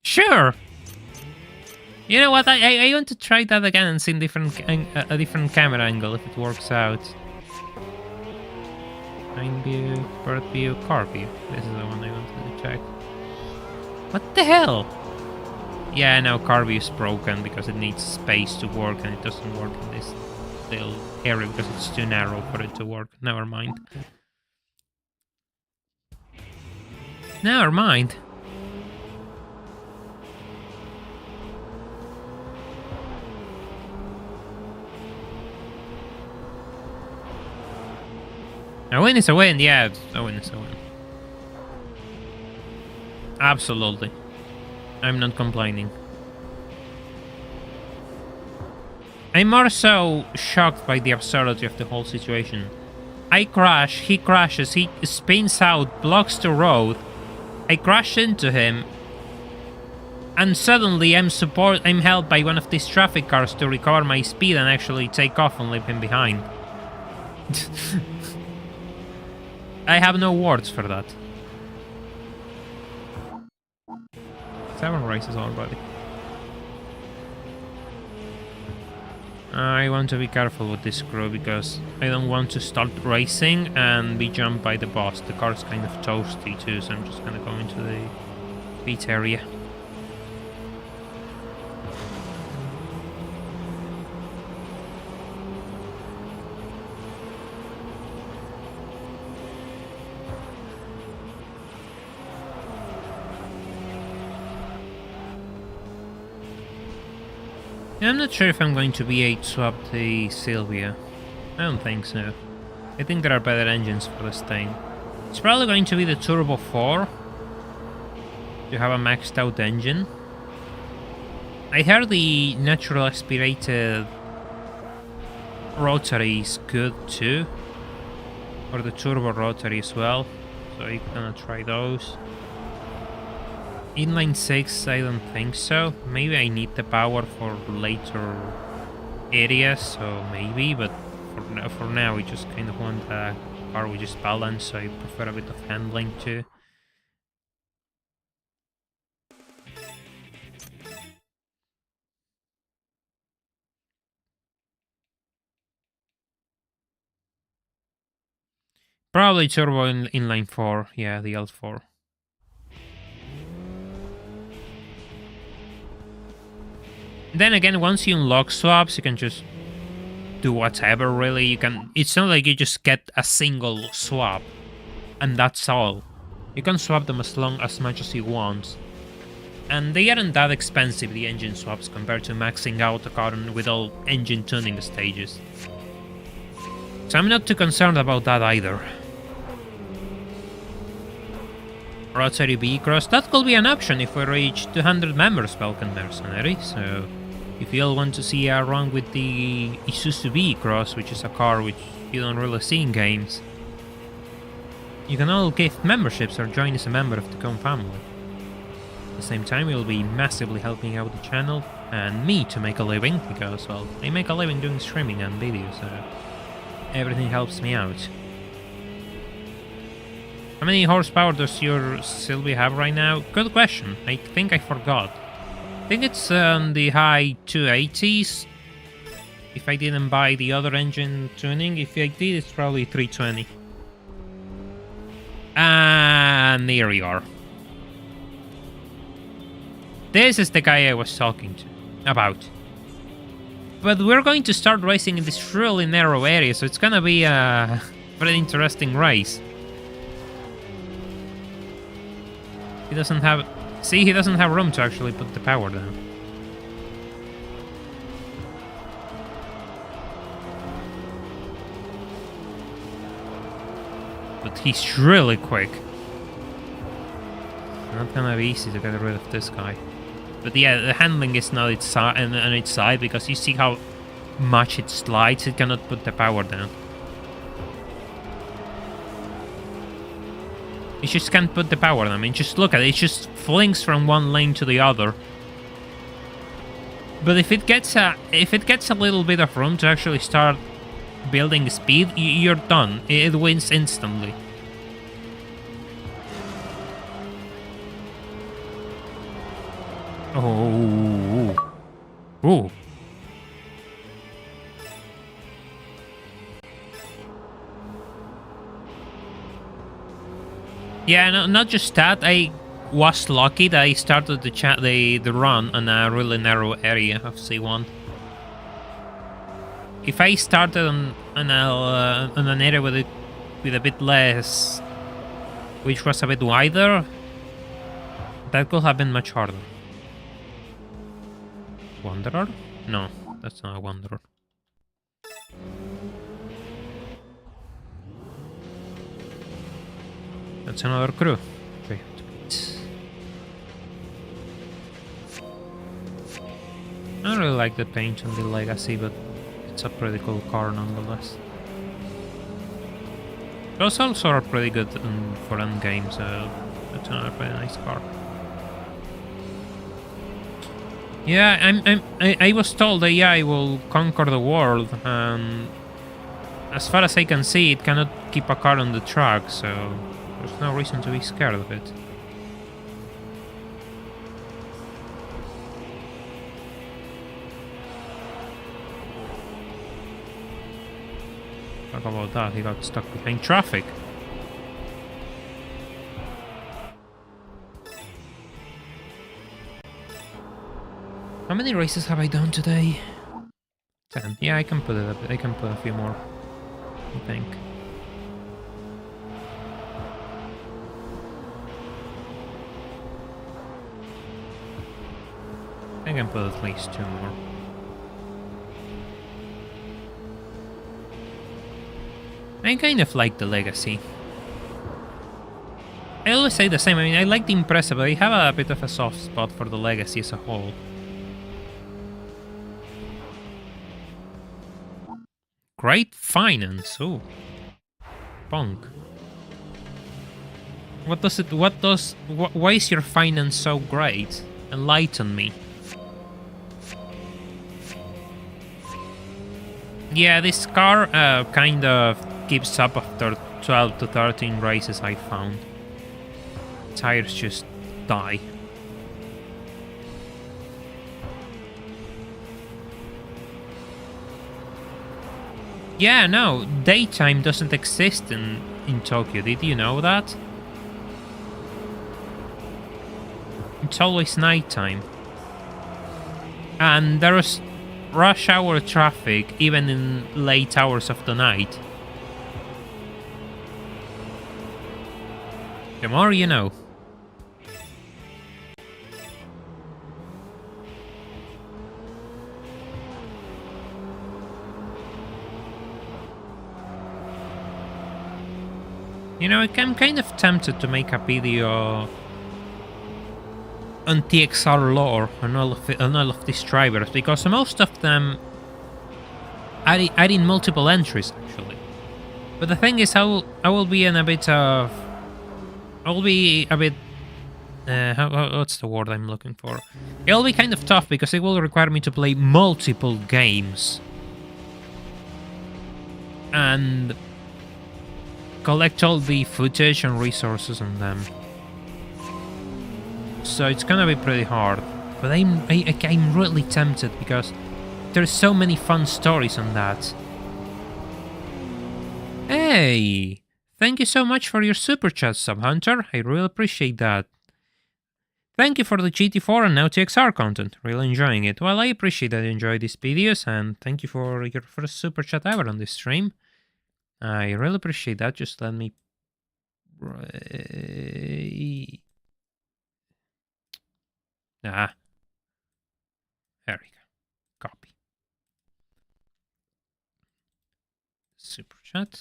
S1: Sure. You know what? I want to try that again and see a different camera angle if it works out. Main view, bird view, car view. This is the one I wanted to check. What the hell? Yeah, now car view is broken because it needs space to work and it doesn't work in this little area because it's too narrow for it to work. Never mind. Never mind. A win is a win, yeah, a win is a win. Absolutely. I'm not complaining. I'm more so shocked by the absurdity of the whole situation. I crash, he crashes, he spins out, blocks the road. I crash into him. And suddenly I'm helped by one of these traffic cars to recover my speed and actually take off and leave him behind. I have no words for that. 7 races already. I want to be careful with this crew because I don't want to start racing and be jumped by the boss. The car's kind of toasty too, so I'm just gonna go into the pit area. I'm not sure if I'm going to V8 swap the Silvia. I don't think so. I think there are better engines for this thing. It's probably going to be the Turbo 4 to have a maxed out engine. I heard the natural aspirated rotary is good too, or the turbo rotary as well, so I'm gonna try those. Inline 6, I don't think so. Maybe I need the power for later areas, so maybe, but for now we just kind of want a car which is balanced, so I prefer a bit of handling too. Probably turbo inline 4, yeah, the L4. Then again, once you unlock swaps, you can just do whatever, really. You can. It's not like you just get a single swap, and that's all. You can swap them as much as you want. And they aren't that expensive, the engine swaps, compared to maxing out a car with all engine tuning stages. So I'm not too concerned about that either. Rotary B-Cross, that could be an option if we reach 200 members, Welcome Mercenary, so if you all want to see a run with the Isuzu B-Cross, which is a car which you don't really see in games, you can all give memberships or join as a member of the Com family. At the same time, you'll be massively helping out the channel and me to make a living, because, well, I make a living doing streaming and videos, so everything helps me out. How many horsepower does your Silvia have right now? Good question. I think I forgot. I think it's the high 280s. If I didn't buy the other engine tuning, if I did, it's probably 320. And there we are. This is the guy I was talking about. But we're going to start racing in this really narrow area, so it's gonna be a very interesting race. He doesn't have... See, he doesn't have room to actually put the power down. But he's really quick. Not gonna be easy to get rid of this guy. But yeah, the handling is not on its side, because you see how much it slides, it cannot put the power down. It just can't put the power down. I mean, just look at it. It just flings from one lane to the other. But if it gets a little bit of room to actually start building speed, you're done. It wins instantly. Oh. Ooh. Yeah, no, not just that. I was lucky that I started the run on a really narrow area of C1. If I started on an area with a bit less, which was a bit wider, that could have been much harder. Wanderer? No, that's not a Wanderer. That's another crew. Okay. I don't really like the paint on the Legacy, but it's a pretty cool car nonetheless. Those also are pretty good for endgame, so that's another pretty nice car. Yeah, I was told the AI will conquer the world, and as far as I can see, it cannot keep a car on the track, so there's no reason to be scared of it. Talk about that, he got stuck behind traffic. How many races have I done today? 10. Yeah, I can put it up. I can put a few more, I think. I can put at least 2 more. I kind of like the Legacy. I always say the same. I mean, I like the Impreza, but I have a bit of a soft spot for the Legacy as a whole. Great finance. Ooh. Punk. Why is your finance so great? Enlighten me. Yeah, this car kind of keeps up after 12 to 13 races, I found. Tires just die. Yeah, no, daytime doesn't exist in Tokyo. Did you know that? It's always nighttime. And there's rush hour traffic even in late hours of the night. The more you know. You know, I'm kind of tempted to make a video on TXR lore on all of these drivers, because most of them are in multiple entries actually. But the thing is, I will be in a bit of... I'll be a bit... what's the word I'm looking for? It'll be kind of tough because it will require me to play multiple games. And collect all the footage and resources on them. So it's gonna be pretty hard. But I'm really tempted because there's so many fun stories on that. Hey! Thank you so much for your super chat, Subhunter. I really appreciate that. Thank you for the GT4 and now TXR content. Really enjoying it. Well, I appreciate that you enjoy these videos, and thank you for your first super chat ever on this stream. I really appreciate that. Just let me... There we go. Copy. Super chat.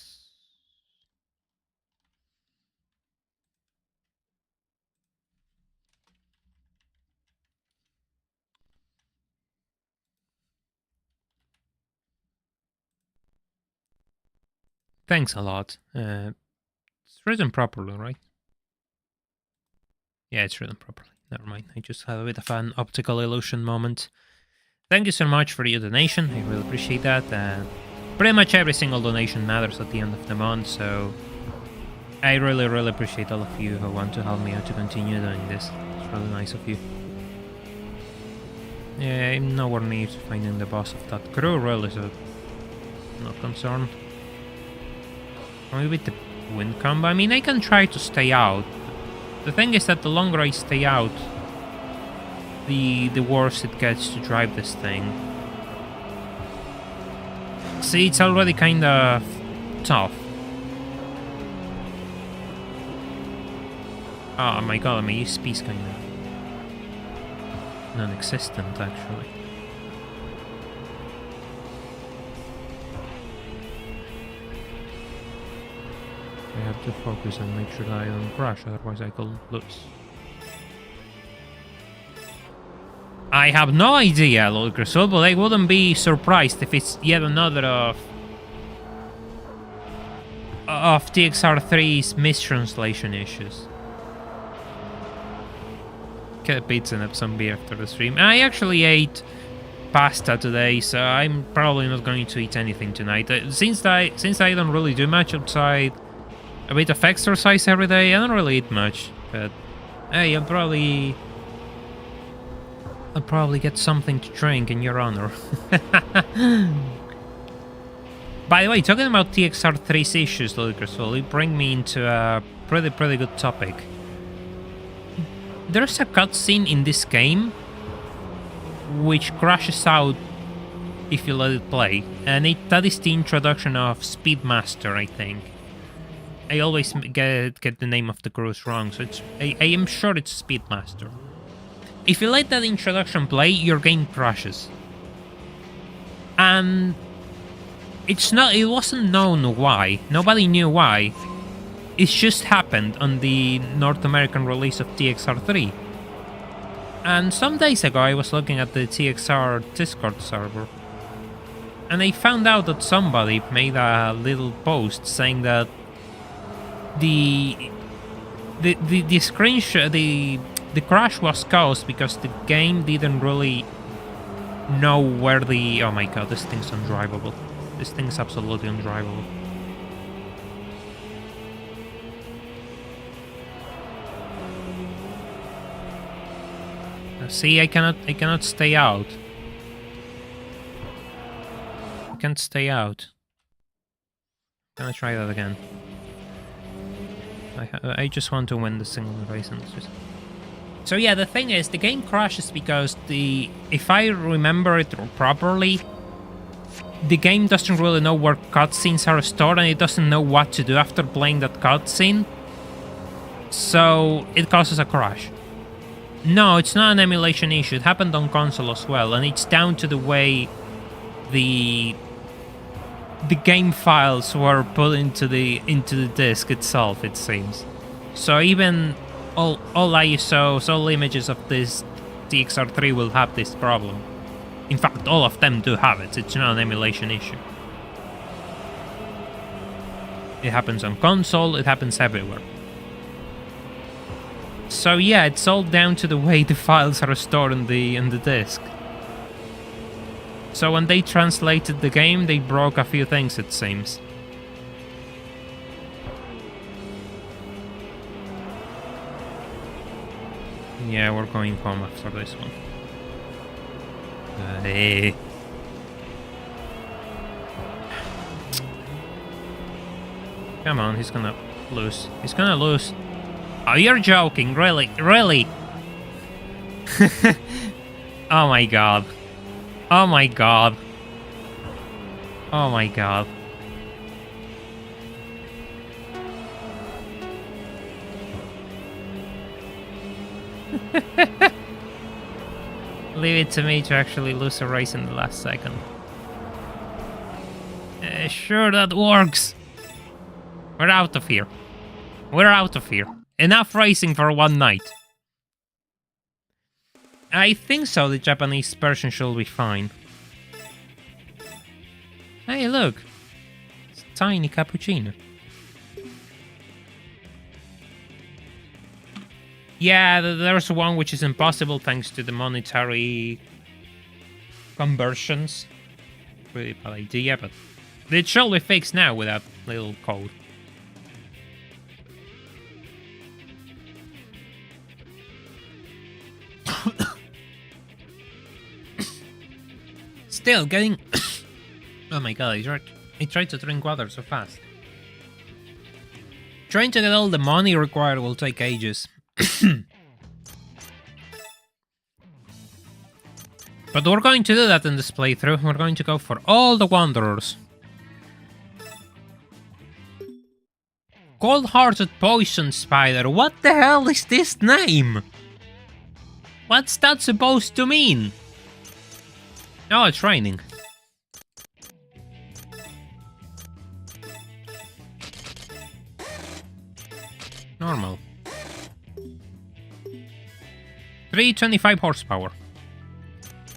S1: Thanks a lot. It's written properly, right? Yeah, it's written properly. Never mind. I just had a bit of an optical illusion moment. Thank you so much for your donation. I really appreciate that. Pretty much every single donation matters at the end of the month, so I really, really appreciate all of you who want to help me out to continue doing this. It's really nice of you. Yeah, I'm nowhere near finding the boss of that crew, really, so not concerned. Maybe the wind combo. I mean, I can try to stay out. The thing is that the longer I stay out, the worse it gets to drive this thing. See, it's already kind of tough. Oh my god, my ESP is kind of non-existent, actually. I have to focus and make sure that I don't crash, otherwise I could lose. I have no idea, Lord Griswold, but I wouldn't be surprised if it's yet another of TXR3's mistranslation issues. Get a pizza and have some beer after the stream. I actually ate pasta today, so I'm probably not going to eat anything tonight. Since I don't really do much outside, a bit of exercise every day, I don't really eat much. But hey, I'll probably get something to drink in your honor. By the way, talking about TXR3's issues, Lucas, will it bring me into a pretty good topic. There's a cutscene in this game which crashes out if you let it play, and that is the introduction of Speedmaster, I think. I always get the name of the cruise wrong, so I am sure it's Speedmaster. If you let that introduction play, your game crashes. And it wasn't known why. Nobody knew why. It just happened on the North American release of TXR3. And some days ago I was looking at the TXR Discord server, and I found out that somebody made a little post saying that the screenshot, the crash was caused because the game didn't really know where the... Oh my god, this thing's undrivable. This thing's absolutely undrivable. See, I cannot stay out. I can't stay out. Gonna try that again. I just want to win the single race and just... So yeah, the thing is, the game crashes because if I remember it properly, the game doesn't really know where cutscenes are stored, and it doesn't know what to do after playing that cutscene. So it causes a crash. No, it's not an emulation issue. It happened on console as well, and it's down to the way the game files were put into the disc itself, it seems. So even all ISOs, all images of this TXR3 will have this problem. In fact, all of them do have it. It's not an emulation issue. It happens on console, it happens everywhere. So yeah, it's all down to the way the files are stored in the disc. So when they translated the game, they broke a few things, it seems. Yeah, we're going home after this one. Hey. Come on, he's gonna lose. He's gonna lose. Oh, you're joking, really? Really? Oh my god. Oh my god. Oh my god. Leave it to me to actually lose a race in the last second. Sure, that works. We're out of here. We're out of here. Enough racing for one night. I think so, the Japanese version should be fine. Hey, look. It's a tiny cappuccino. Yeah, there's one which is impossible thanks to the monetary conversions. Really bad idea, but it shall be fixed now with that little code. Still getting... Oh my god, I tried to drink water so fast. Trying to get all the money required will take ages. But we're going to do that in this playthrough. We're going to go for all the Wanderers. Cold-hearted poison spider. What the hell is this name? What's that supposed to mean? Oh, it's raining. 325 horsepower.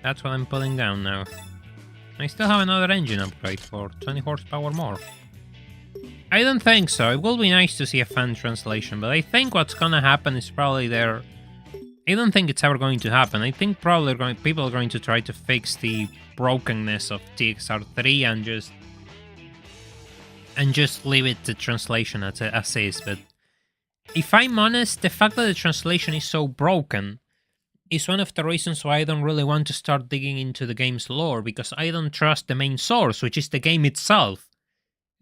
S1: That's what I'm putting down now. I still have another engine upgrade for 20 horsepower more. I don't think so. It will be nice to see a fan translation, but I think what's gonna happen is probably there. I don't think it's ever going to happen. I think probably people are going to try to fix the brokenness of TXR3 and just leave it to translation as is. But if I'm honest, the fact that the translation is so broken is one of the reasons why I don't really want to start digging into the game's lore, because I don't trust the main source, which is the game itself.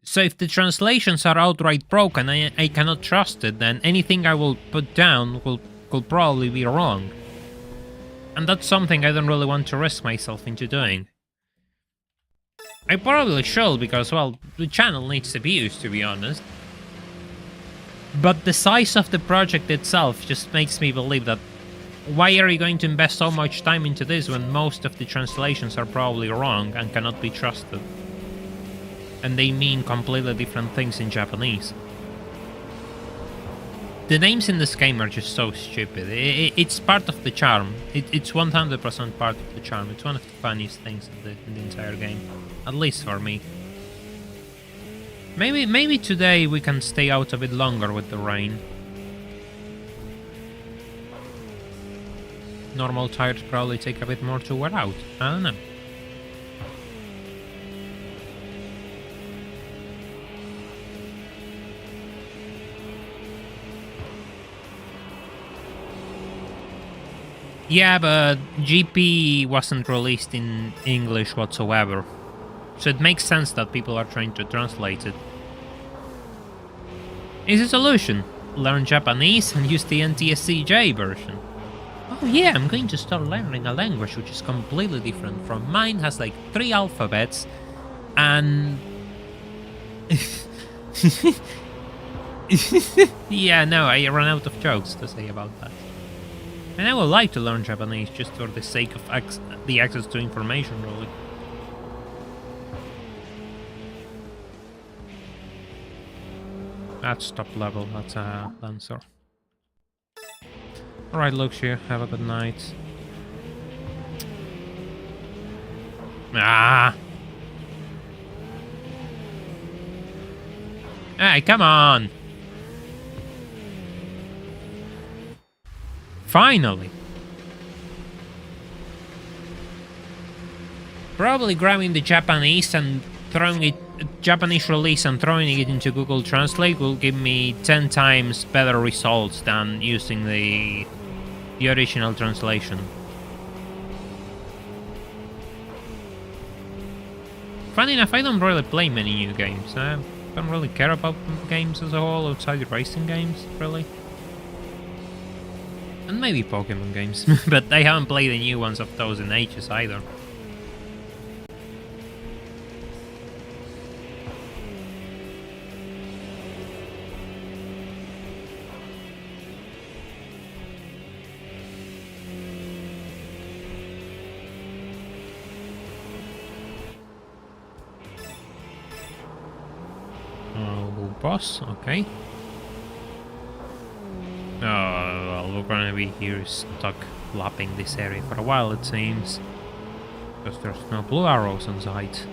S1: So if the translations are outright broken, I cannot trust it, then anything I will put down will probably be wrong. And that's something I don't really want to risk myself into doing. I probably should, because, well, the channel needs views, to be honest. But the size of the project itself just makes me believe that why are you going to invest so much time into this when most of the translations are probably wrong and cannot be trusted? And they mean completely different things in Japanese. The names in this game are just so stupid. It's part of the charm. It's 100% part of the charm. It's one of the funniest things in the entire game. At least for me. Maybe today we can stay out a bit longer with the rain. Normal tires probably take a bit more to wear out. I don't know. Yeah, but GP wasn't released in English whatsoever. So it makes sense that people are trying to translate it. Is a solution. Learn Japanese and use the NTSCJ version. Oh yeah, I'm going to start learning a language which is completely different from mine, has like 3 alphabets, and... yeah, no, I ran out of jokes to say about that. And I would like to learn Japanese just for the sake of the access to information, really. That's top level, that's a Lancer. Alright, Luxia, have a good night. Ah! Hey, come on! Finally! Probably grabbing the Japanese and throwing it, Japanese release and throwing it into Google Translate will give me 10 times better results than using the original translation. Funny enough, I don't really play many new games. I don't really care about games as a whole outside the racing games, really. And maybe Pokemon games, but I haven't played the new ones of those in ages either. Boss, okay. Oh, well, we're gonna be here stuck lapping this area for a while, it seems. Because there's no blue arrows on sight.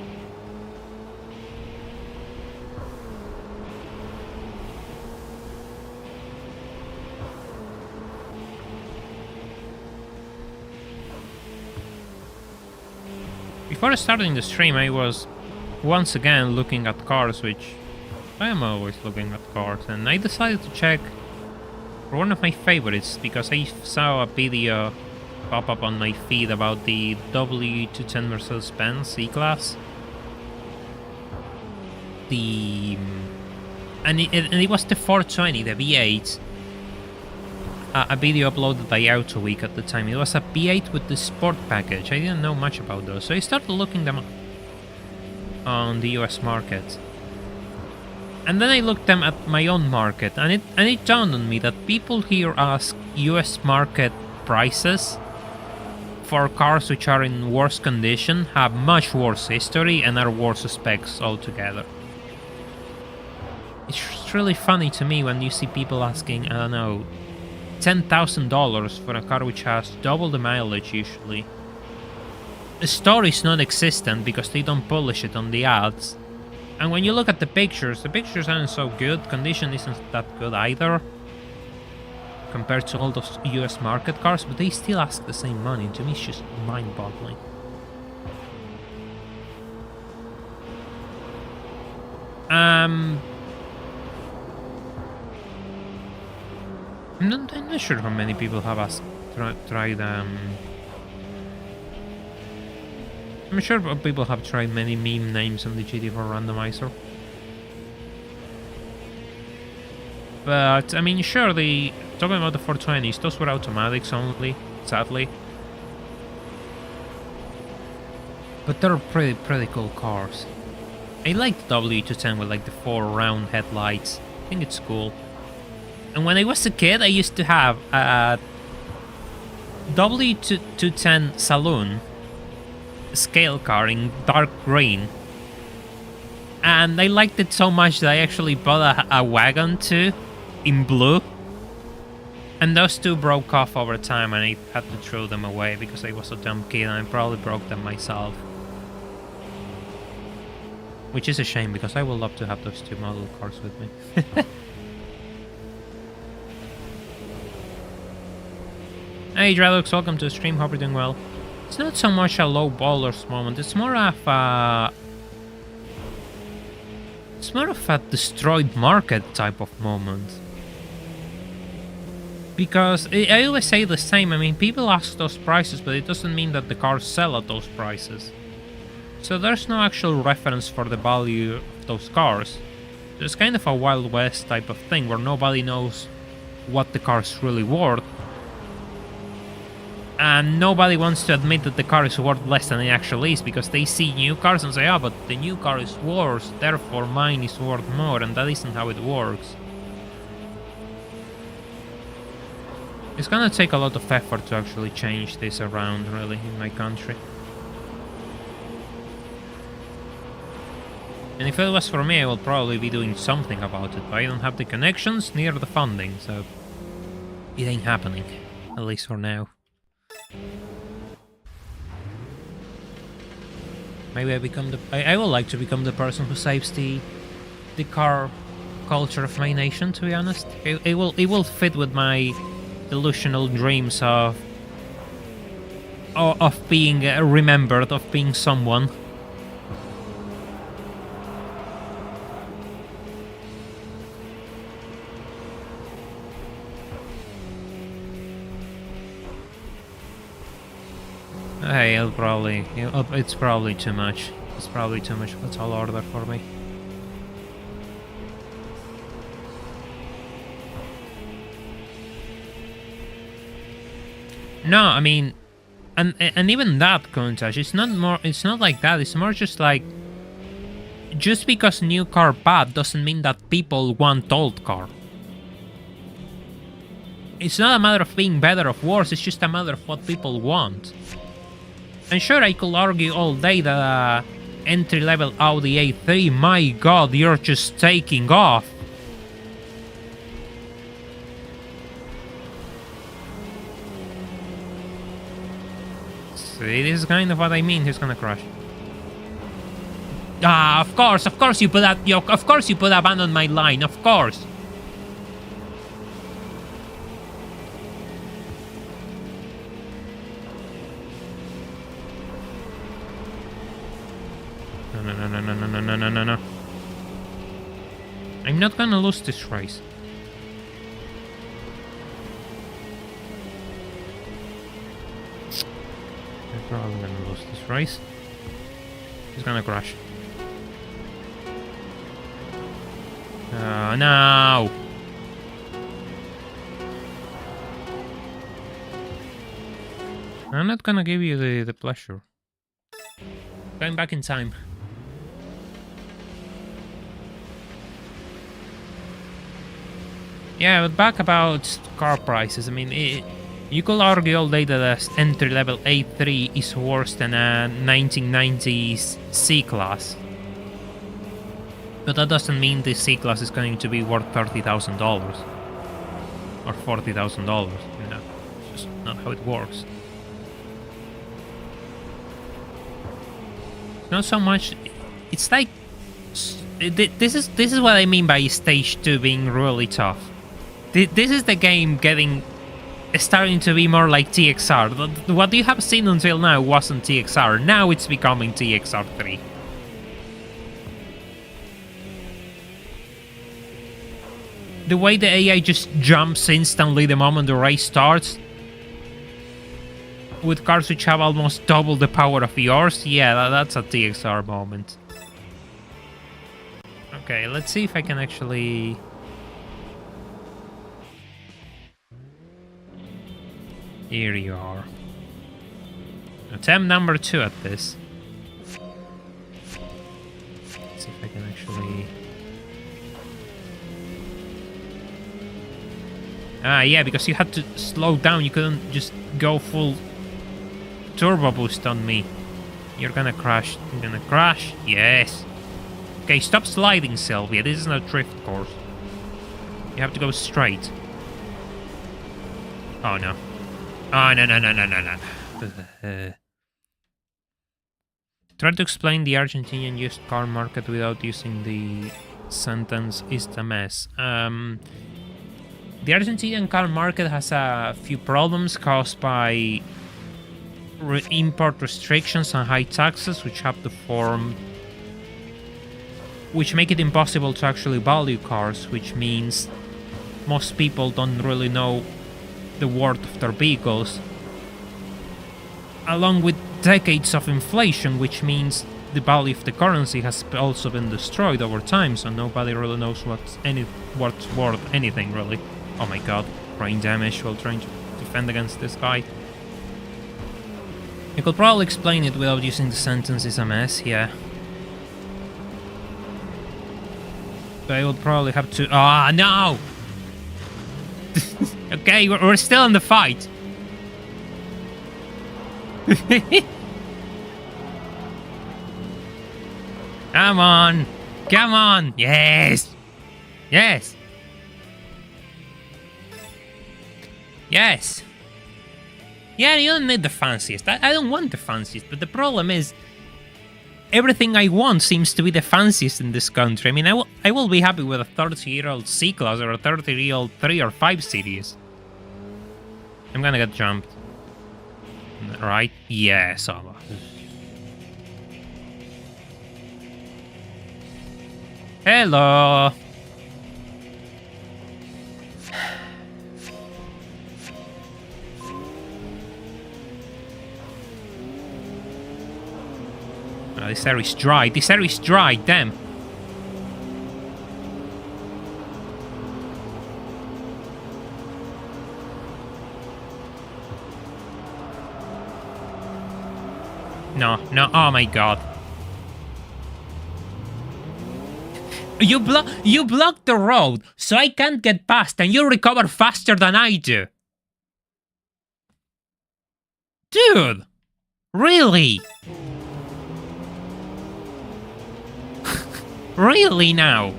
S1: Before starting the stream, I was once again looking at cars, which I am always looking at cars, and I decided to check for one of my favorites because I saw a video pop up on my feed about the W210 Mercedes-Benz C-Class. And it was the 420, the V8. A video uploaded by AutoWeek at the time. It was a V8 with the Sport package. I didn't know much about those, so I started looking them up on the US market. And then I looked them at my own market, and it dawned on me that people here ask US market prices for cars which are in worse condition, have much worse history, and are worse specs altogether. It's really funny to me when you see people asking, I don't know, $10,000 for a car which has double the mileage usually. The store is non-existent because they don't publish it on the ads. And when you look at the pictures aren't so good. Condition isn't that good either, compared to all those US market cars, but they still ask the same money. To me, it's just mind-boggling. I'm not sure how many people have tried. I'm sure people have tried many meme names on the GT4 randomizer. But, I mean, sure, talking about the 420s, those were automatics only, sadly. But they're pretty cool cars. I like the W210 with like the 4 round headlights. I think it's cool. And when I was a kid, I used to have a W210 Saloon scale car in dark green. And I liked it so much that I actually bought a wagon too, in blue. And those two broke off over time and I had to throw them away because I was a dumb kid and I probably broke them myself. Which is a shame because I would love to have those two model cars with me. Hey Drelux, welcome to the stream, hope you're doing well. It's not so much a low ballers moment, it's more of a destroyed market type of moment. Because I always say the same, I mean, people ask those prices, but it doesn't mean that the cars sell at those prices. So there's no actual reference for the value of those cars. It's kind of a Wild West type of thing where nobody knows what the car's really worth. And nobody wants to admit that the car is worth less than it actually is because they see new cars and say, oh, but the new car is worse, therefore mine is worth more, and that isn't how it works. It's gonna take a lot of effort to actually change this around, really, in my country. And if it was for me, I would probably be doing something about it, but I don't have the connections, neither the funding, so it ain't happening, at least for now. Maybe I would like to become the person who saves the car culture of my nation, to be honest. It will fit with my delusional dreams of being remembered, of being someone. Hey, it's probably too much. It's probably too much of a tall order for me. No, I mean, and even that, Countach, it's not like that. It's more just like, just because new car bad doesn't mean that people want old car. It's not a matter of being better or worse. It's just a matter of what people want. And sure, I could argue all day that entry-level Audi A3, my god, you're just taking off. See, this is kind of what I mean. He's gonna crash. Ah, of course you put that. Of course you put a ban on my line. Of course. No. I'm not gonna lose this race. I'm probably gonna lose this race. He's gonna crash. No! I'm not gonna give you the pleasure. Going back in time. Yeah, but back about car prices, I mean, you could argue all day that an entry-level A3 is worse than a 1990s C-Class. But that doesn't mean the C-Class is going to be worth $30,000. or $40,000. You know, it's just not how it works. Not so much. It's like this is what I mean by stage 2 being really tough. This is the game starting to be more like TXR. What you have seen until now wasn't TXR. Now it's becoming TXR3. The way the AI just jumps instantly the moment the race starts, with cars which have almost double the power of yours, yeah, that's a TXR moment. Okay, let's see if I can actually... Here you are. Attempt number 2 at this. Let's see if I can actually... Ah, yeah, because you had to slow down. You couldn't just go full turbo boost on me. You're gonna crash. You're gonna crash. Yes. Okay, stop sliding, Silvia. This is not a drift course. You have to go straight. Oh, no. Oh, no. Try to explain the Argentinian used car market without using the sentence "is a mess." The Argentinian car market has a few problems caused by import restrictions and high taxes, which make it impossible to actually value cars, which means most people don't really know the worth of their vehicles, along with decades of inflation, which means the value of the currency has also been destroyed over time, so nobody really knows what's worth anything, really. Oh my god, brain damage while trying to defend against this guy. You could probably explain it without using the sentence "is a mess," yeah. But I would probably have to... Ah, no! Okay, we're still in the fight. Come on! Come on! Yes! Yes! Yes! Yeah, you don't need the fanciest. I don't want the fanciest, but the problem is everything I want seems to be the fanciest in this country. I mean, I will be happy with a 30-year-old C-Class or a 30-year-old 3 or 5 Series. I'm gonna get jumped. Right? Yes. Oh. Hello! Oh, this area is dry. This area is dry, damn. No, oh my god. You blocked the road, so I can't get past, and you recover faster than I do. Dude! Really? Really now?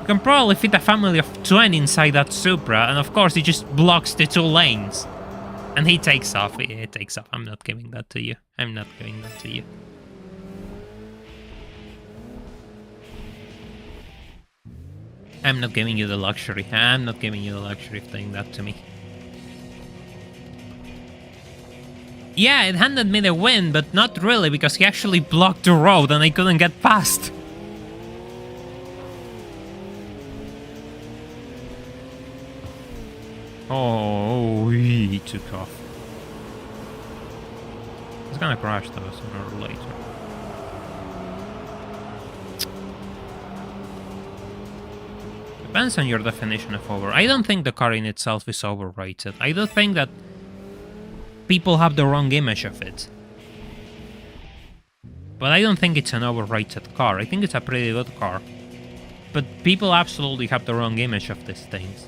S1: You can probably fit a family of 20 inside that Supra, and of course he just blocks the 2 lanes. And he takes off. He takes off. I'm not giving that to you. I'm not giving that to you. I'm not giving you the luxury. I'm not giving you the luxury of doing that to me. Yeah, it handed me the win, but not really, because he actually blocked the road and I couldn't get past. Oh, he took off. It's gonna crash though, sooner or later. Depends on your definition of over. I don't think the car in itself is overrated. I do think that people have the wrong image of it. But I don't think it's an overrated car. I think it's a pretty good car. But people absolutely have the wrong image of these things.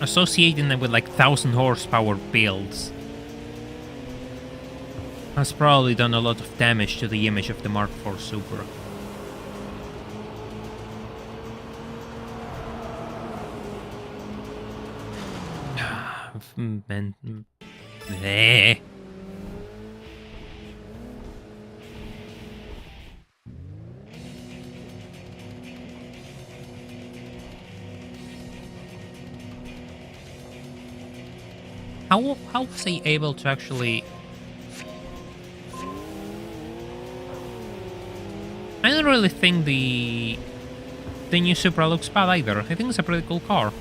S1: Associating them with like 1000 horsepower builds. has probably done a lot of damage to the image of the Mark IV Supra. Man. Eh. How was he able to actually... I don't really think the new Supra looks bad either. I think it's a pretty cool car.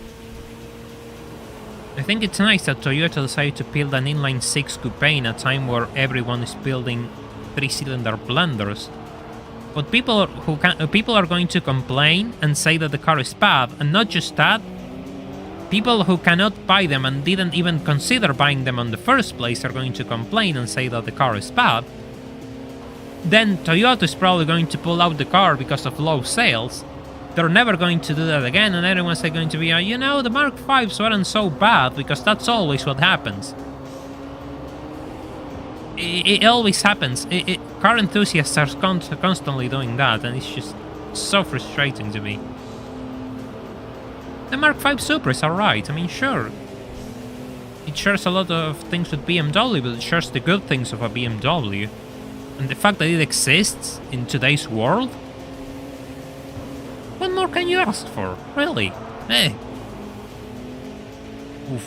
S1: I think it's nice that Toyota decided to build an inline-six coupe in a time where everyone is building three-cylinder blenders. But people are going to complain and say that the car is bad, and not just that. People who cannot buy them and didn't even consider buying them in the first place are going to complain and say that the car is bad. Then Toyota is probably going to pull out the car because of low sales. They're never going to do that again, and everyone's going to be, you know, the Mark Vs weren't so bad, because that's always what happens. It always happens. Car enthusiasts are constantly doing that, and it's just so frustrating to me. The Mark V Supra is alright, I mean, sure. It shares a lot of things with BMW, but it shares the good things of a BMW. And the fact that it exists in today's world? What more can you ask for? Really? Eh. Oof.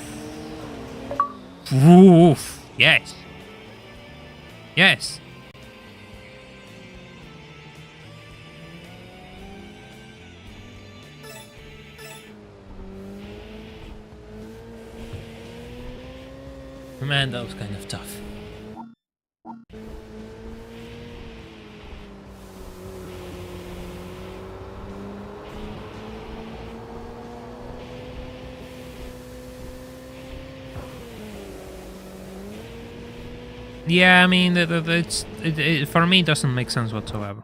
S1: Oof. Yes. Yes. Man, that was kind of tough. Yeah, I mean, for me, it doesn't make sense whatsoever.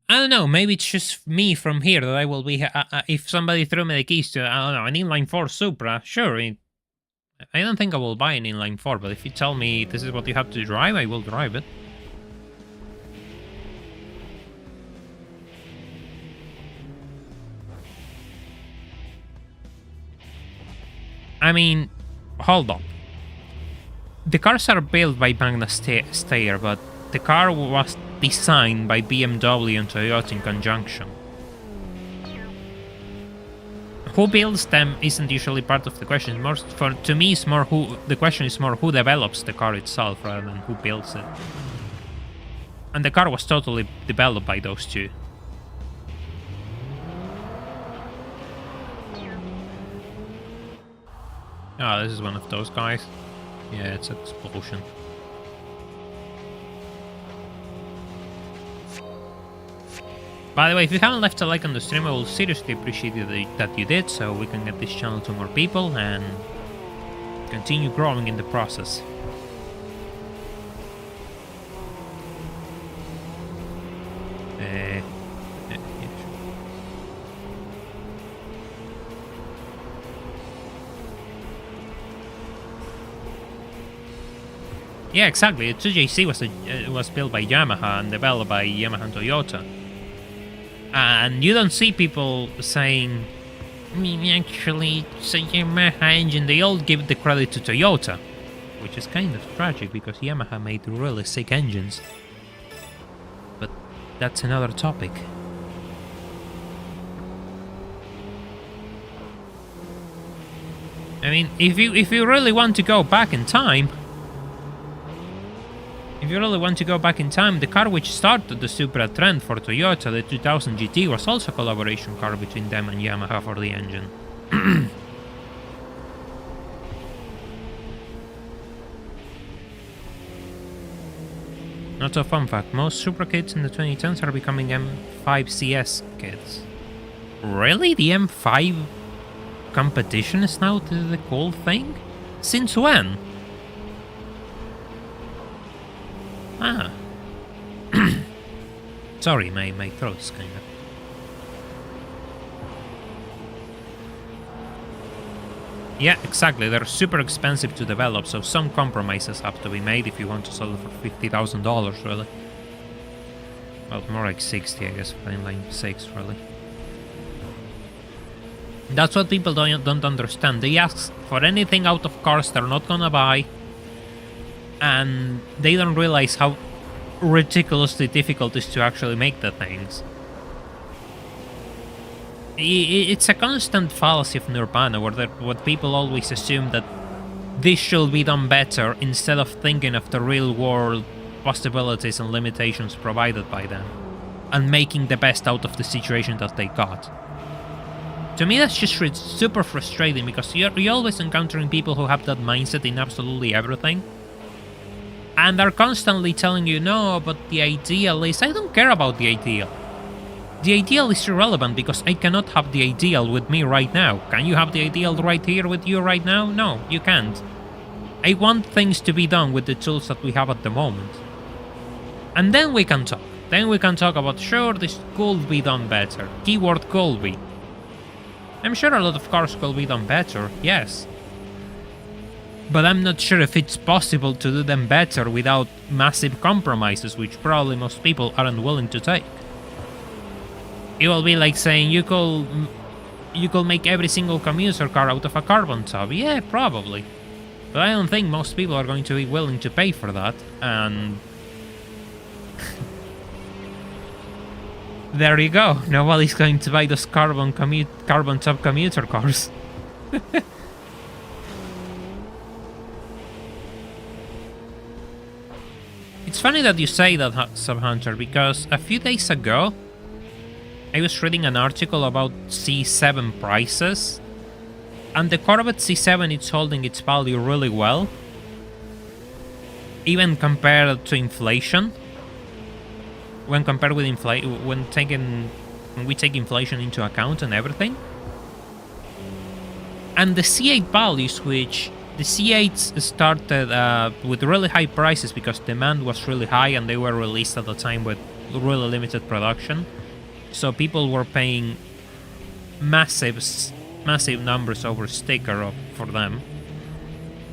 S1: I don't know, maybe it's just me from here that I will be... if somebody threw me the keys to, I don't know, an inline-4 Supra, sure, I don't think I will buy an inline-4, but if you tell me this is what you have to drive, I will drive it. I mean, hold up. The cars are built by Magna Steyr, but the car was designed by BMW and Toyota in conjunction. Who builds them isn't usually part of the question. To me, it's more the question is more who develops the car itself rather than who builds it. And the car was totally developed by those two. Oh, this is one of those guys. Yeah, it's an explosion. By the way, if you haven't left a like on the stream, I will seriously appreciate that you did, so we can get this channel to more people and continue growing in the process. Yeah, exactly. The 2JZ was built by Yamaha and developed by Yamaha and Toyota. And you don't see people saying, actually, it's a Yamaha engine. They all give the credit to Toyota, which is kind of tragic because Yamaha made really sick engines. But that's another topic. I mean, if you really want to go back in time, the car which started the Supra trend for Toyota, the 2000 GT, was also a collaboration car between them and Yamaha for the engine. Not a fun fact, most Supra kids in the 2010s are becoming M5 CS kids. Really? The M5 competition is now the cool thing? Since when? Ah. Sorry, my throat's kind of... Yeah, exactly. They're super expensive to develop, so some compromises have to be made if you want to sell it for $50,000, really. Well, more like 60, I guess, for inline 6, really. That's what people don't understand. They ask for anything out of cars they're not gonna buy, and they don't realize how ridiculously difficult it is to actually make the things. It's a constant fallacy of Nirvana, where what people always assume that this should be done better instead of thinking of the real world possibilities and limitations provided by them, and making the best out of the situation that they got. To me, that's just super frustrating, because you're always encountering people who have that mindset in absolutely everything. And they're constantly telling you, no, but the ideal is... I don't care about the ideal. The ideal is irrelevant, because I cannot have the ideal with me right now. Can you have the ideal right here with you right now? No, you can't. I want things to be done with the tools that we have at the moment. And then we can talk. Then we can talk about, sure, this could be done better. Keyword could be. I'm sure a lot of cars could be done better, yes. But I'm not sure if it's possible to do them better without massive compromises, which probably most people aren't willing to take. It will be like saying you could make every single commuter car out of a carbon tub. Yeah, probably. But I don't think most people are going to be willing to pay for that, and... there you go. Nobody's going to buy those carbon tub commuter cars. It's funny that you say that, Subhunter, because a few days ago I was reading an article about C7 prices, and the Corvette C7 is holding its value really well, even compared to inflation. When compared with when we take inflation into account and everything. And the C8 values, which the C8s started with really high prices because demand was really high and they were released at a time with really limited production. So people were paying massive numbers over sticker for them.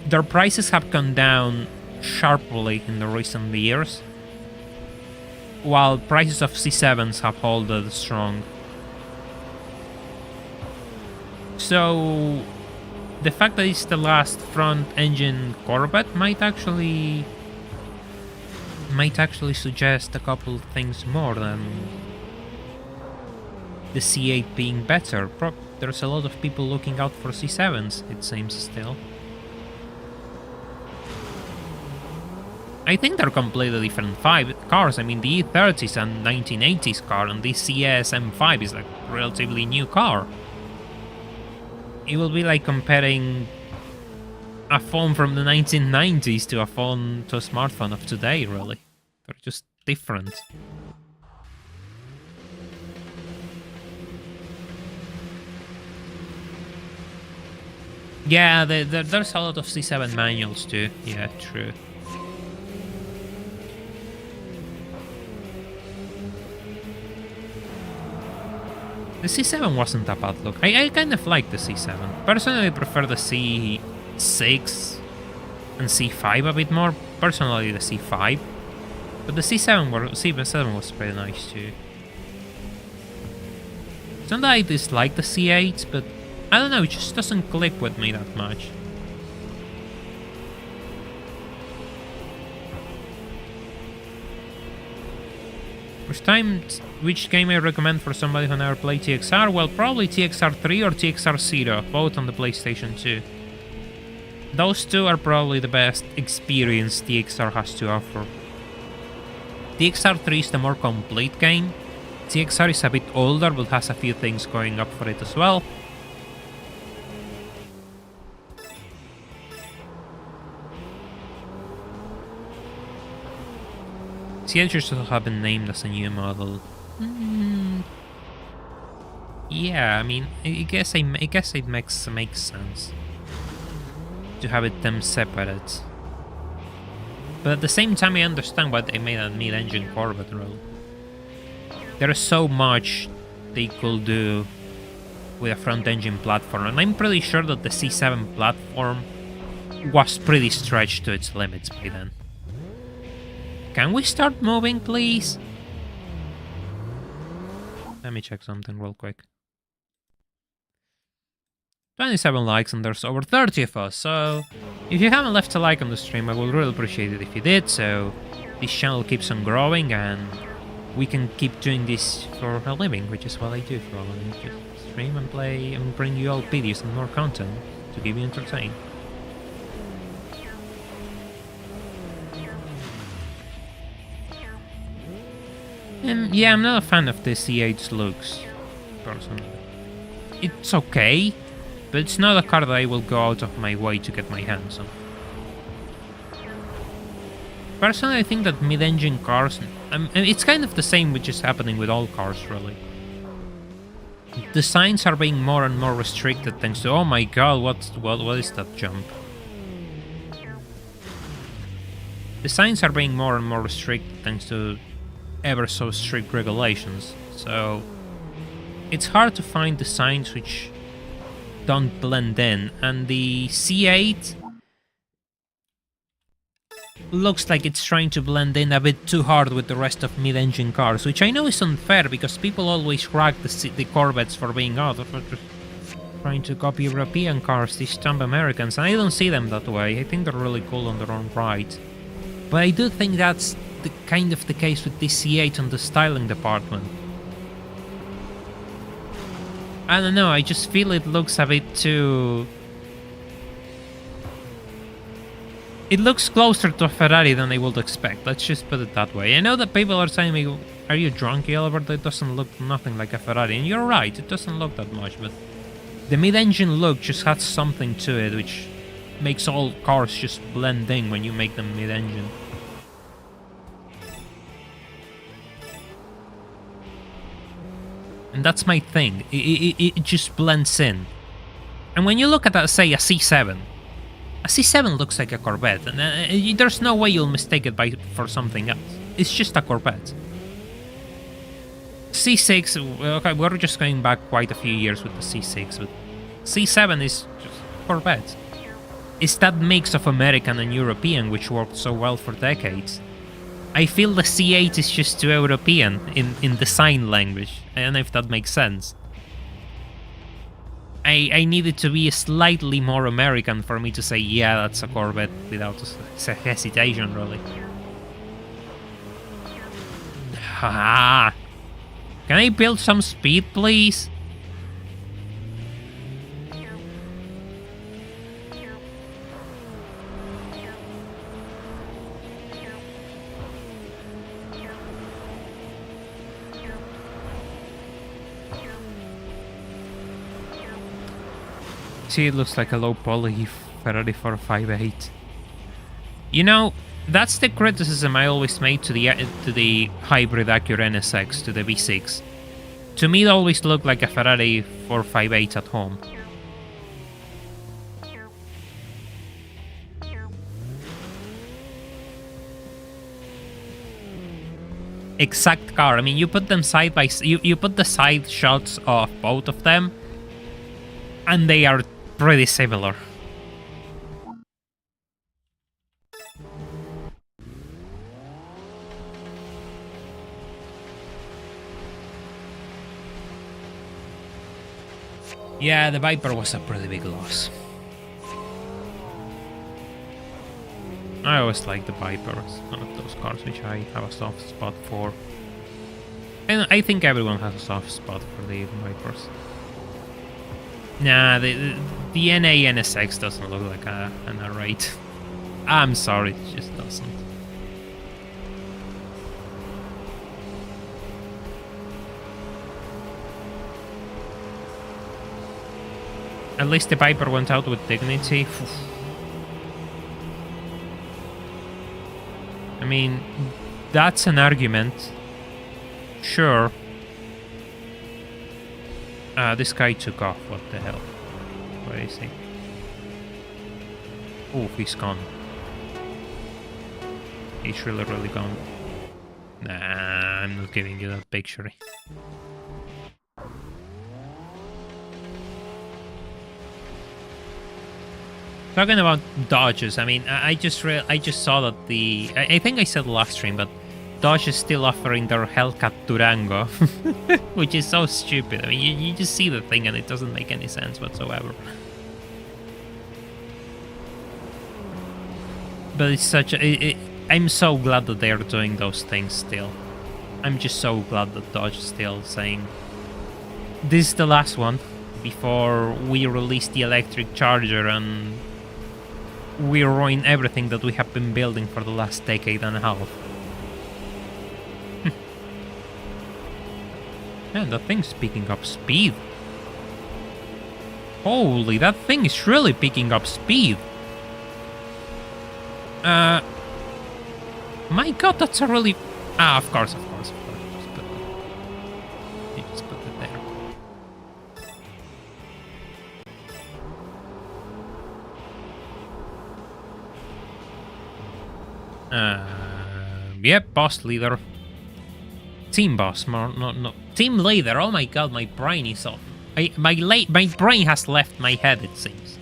S1: Their prices have gone down sharply in the recent years, while prices of C7s have held strong. So the fact that it's the last front-engine Corvette might actually suggest a couple things more than the C8 being better. There's a lot of people looking out for C7s, it seems still. I think they're completely different cars. I mean, the E30 is a 1980s car, and the CS M5 is a relatively new car. It will be like comparing a phone from the 1990s to a smartphone of today, really. They're just different. Yeah, there's a lot of C7 manuals too. Yeah, true. The C7 wasn't a bad look. I kind of like the C7. Personally, I prefer the C6 and C5 a bit more. Personally, the C5. But the C7 was pretty nice too. It's not that I dislike the C8, but I don't know, it just doesn't click with me that much. Which game I recommend for somebody who never played TXR? Well, probably TXR 3 or TXR 0, both on the PlayStation 2. Those two are probably the best experience TXR has to offer. TXR 3 is the more complete game. TXR is a bit older, but has a few things going up for it as well. CH should have been named as a new model. Yeah, I mean, I guess it makes sense to have them separate. But at the same time, I understand why they made a mid-engine Corvette role. There is so much they could do with a front-engine platform, and I'm pretty sure that the C7 platform was pretty stretched to its limits by then. Can we start moving, please? Let me check something real quick. 27 likes and there's over 30 of us, so if you haven't left a like on the stream, I would really appreciate it if you did, so this channel keeps on growing and we can keep doing this for a living, which is what I do for a living. Just stream and play and bring you all videos and more content to keep you entertained. And yeah, I'm not a fan of the C8's looks, personally. It's okay, but it's not a car that I will go out of my way to get my hands on. Personally, I think that mid-engine cars, and it's kind of the same which is happening with all cars, really. The signs are being more and more restricted thanks to, oh my god, what is that jump? The signs are being more and more restricted thanks to ever so strict regulations, so it's hard to find the signs which don't blend in, and the C8 looks like it's trying to blend in a bit too hard with the rest of mid-engine cars, which I know is unfair because people always rag the Corvettes for being out of just trying to copy European cars, these dumb Americans, and I don't see them that way. I think they're really cool on their own right. But I do think that's kind of the case with this C8 on the styling department. I don't know, I just feel it looks a bit too... It looks closer to a Ferrari than I would expect, let's just put it that way. I know that people are saying me, are you drunk, Yellowbird? It doesn't look nothing like a Ferrari, and you're right, it doesn't look that much, but the mid-engine look just has something to it which makes all cars just blend in when you make them mid-engine. And that's my thing, it just blends in. And when you look at, say, a C7 looks like a Corvette, and there's no way you'll mistake it for something else. It's just a Corvette. C6, okay, we're just going back quite a few years with the C6, but C7 is just Corvette. It's that mix of American and European which worked so well for decades. I feel the C8 is just too European in design language, I don't know if that makes sense. I need it to be slightly more American for me to say, yeah, that's a Corvette without hesitation, really. Haha! Can I build some speed, please? See, it looks like a low poly Ferrari 458. You know, that's the criticism I always made to the hybrid Acura NSX, to the V6. To me, it always looked like a Ferrari 458 at home. Exact car. I mean, you put them side by side. You put the side shots of both of them, and they are pretty similar. Yeah, the Viper was a pretty big loss. I always like the Viper. It's one of those cars which I have a soft spot for. And I think everyone has a soft spot for the Vipers. Nah, the NA NSX doesn't look like an R8. I'm sorry, it just doesn't. At least the Viper went out with dignity. I mean, that's an argument. Sure. This guy took off. What the hell? Where is he? Oh, he's gone. He's really, really gone. Nah, I'm not giving you that picture. Talking about Dodges, I mean, I just saw that I think I said last stream, but Dodge is still offering their Hellcat Durango, which is so stupid. I mean, you just see the thing and it doesn't make any sense whatsoever. But it's such a... I'm so glad that they are doing those things still. I'm just so glad that Dodge is still saying, this is the last one before we release the electric charger and we ruin everything that we have been building for the last decade and a half. Man, that thing's picking up speed. Holy, that thing is really picking up speed. My god, that's a really... Ah, of course. Just put it there. Yep, boss leader. Team boss, no. Team leader, oh my god, my brain is off. My brain has left my head, it seems.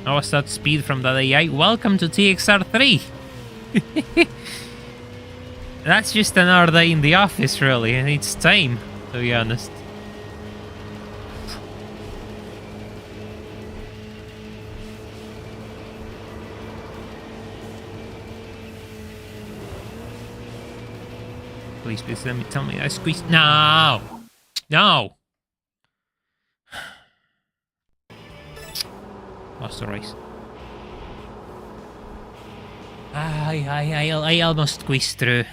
S1: How was that speed from that AI? Welcome to TXR3! That's just another day in the office, really, and it's tame, to be honest. Please, let me tell me I squeezed. No! Lost the race. I almost squeezed through.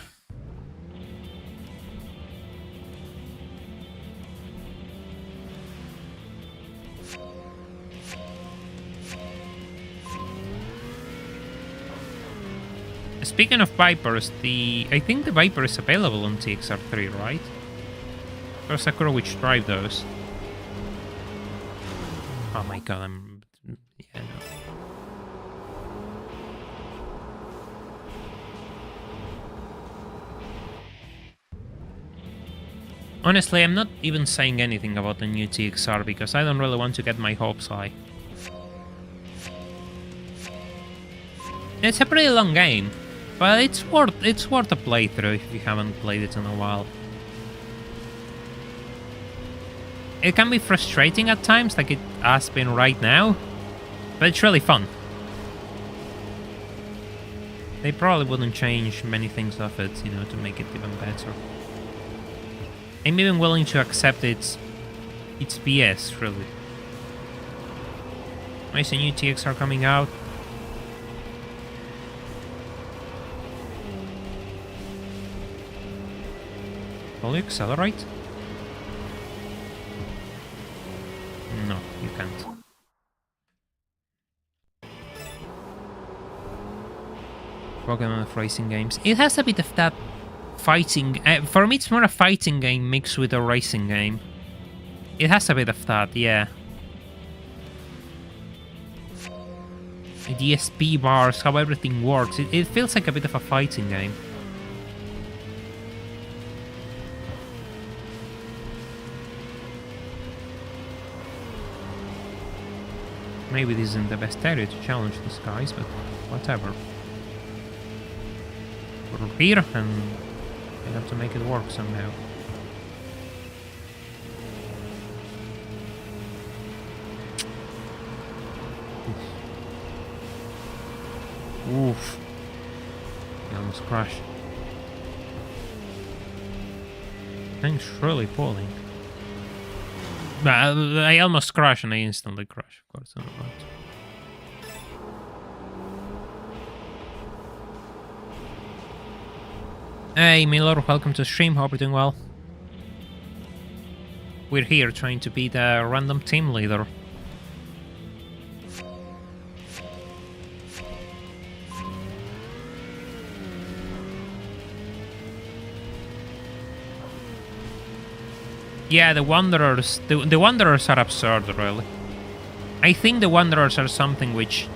S1: Speaking of Vipers, I think the Viper is available on TXR3, right? Or Sakura which drive those. Oh my god, yeah, no. Honestly, I'm not even saying anything about the new TXR because I don't really want to get my hopes high. It's a pretty long game. But it's worth a playthrough if you haven't played it in a while. It can be frustrating at times, like it has been right now, but it's really fun. They probably wouldn't change many things of it, you know, to make it even better. I'm even willing to accept its BS, really. Nice, a new TXR coming out. Will you accelerate? No, you can't. Pokemon of racing games. It has a bit of that fighting... for me, it's more a fighting game mixed with a racing game. It has a bit of that, yeah. The SP bars, how everything works. It feels like a bit of a fighting game. Maybe this isn't the best area to challenge these guys, but whatever. We're here and we have to make it work somehow. Oof. I almost crashed. Thing's really pulling. I almost crashed and I instantly crashed, of course. Hey Miller, welcome to the stream, hope you're doing well. We're here trying to be the random team leader. Yeah, the Wanderers... The Wanderers are absurd, really. I think the Wanderers are something which...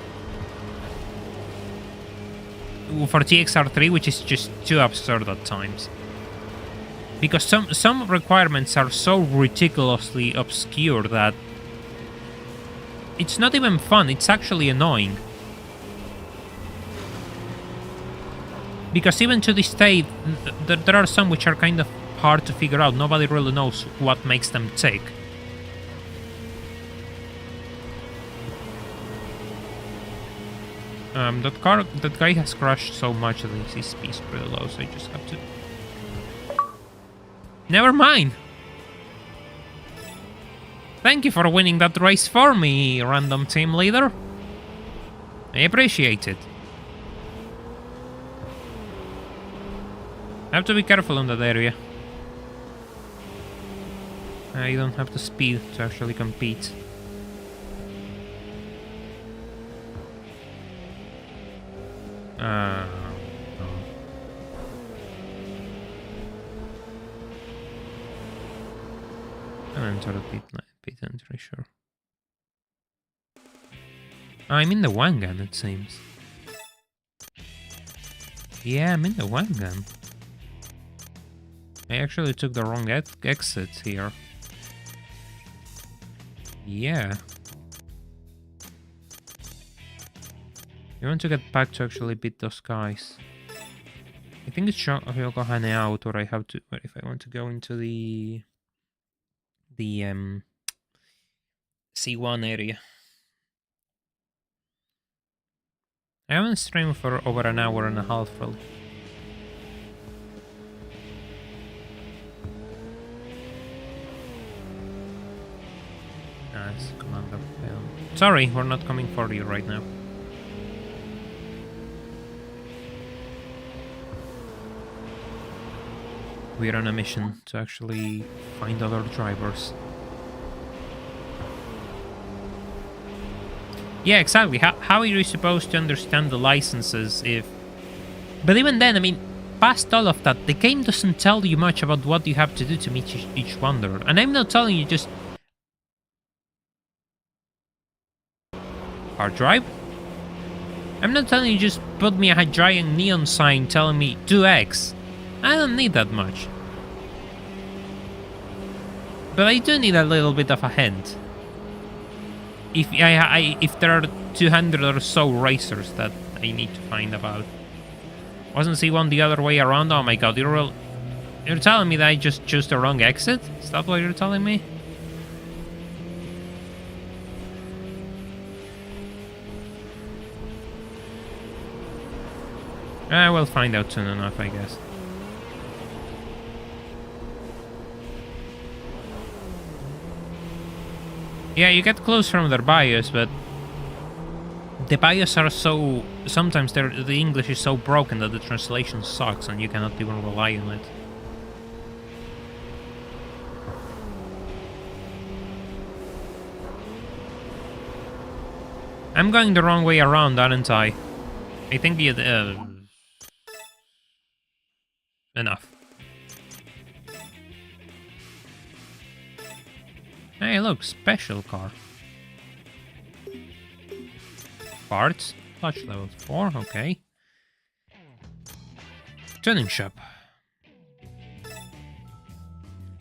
S1: for TXR3, which is just too absurd at times. Because some requirements are so ridiculously obscure that it's not even fun, it's actually annoying. Because even to this day, there are some which are kind of hard to figure out. Nobody really knows what makes them tick. That guy has crashed so much that his speed is pretty low, so I just have to... Never mind! Thank you for winning that race for me, random team leader. I appreciate it. I have to be careful in that area. I don't have the speed to actually compete. No. I'll enter the pit entry, sure. I'm in the Wangan, it seems. Yeah, I'm in the Wangan. I actually took the wrong exit here. Yeah. You want to get back to actually beat those guys. I think it's Yokohama out, or I have to... If I want to go into the C1 area. I haven't streamed for over an hour and a half, really. Nice, Commander. Sorry, we're not coming for you right now. We're on a mission to actually find other drivers. Yeah, exactly. How are you supposed to understand the licenses if... But even then, I mean, past all of that, the game doesn't tell you much about what you have to do to meet each wanderer. And I'm not telling you just... Hard drive? I'm not telling you just put me a giant neon sign telling me 2x. I don't need that much. But I do need a little bit of a hint. If there are 200 or so racers that I need to find about. Wasn't C1 the other way around? Oh my god, you're telling me that I just chose the wrong exit? Is that what you're telling me? I will find out soon enough, I guess. Yeah, you get close from their bios, but the bios are so... Sometimes the English is so broken that the translation sucks and you cannot even rely on it. I'm going the wrong way around, aren't I? I think enough. Hey, look, special car. Parts, touch level 4, okay. Tuning shop.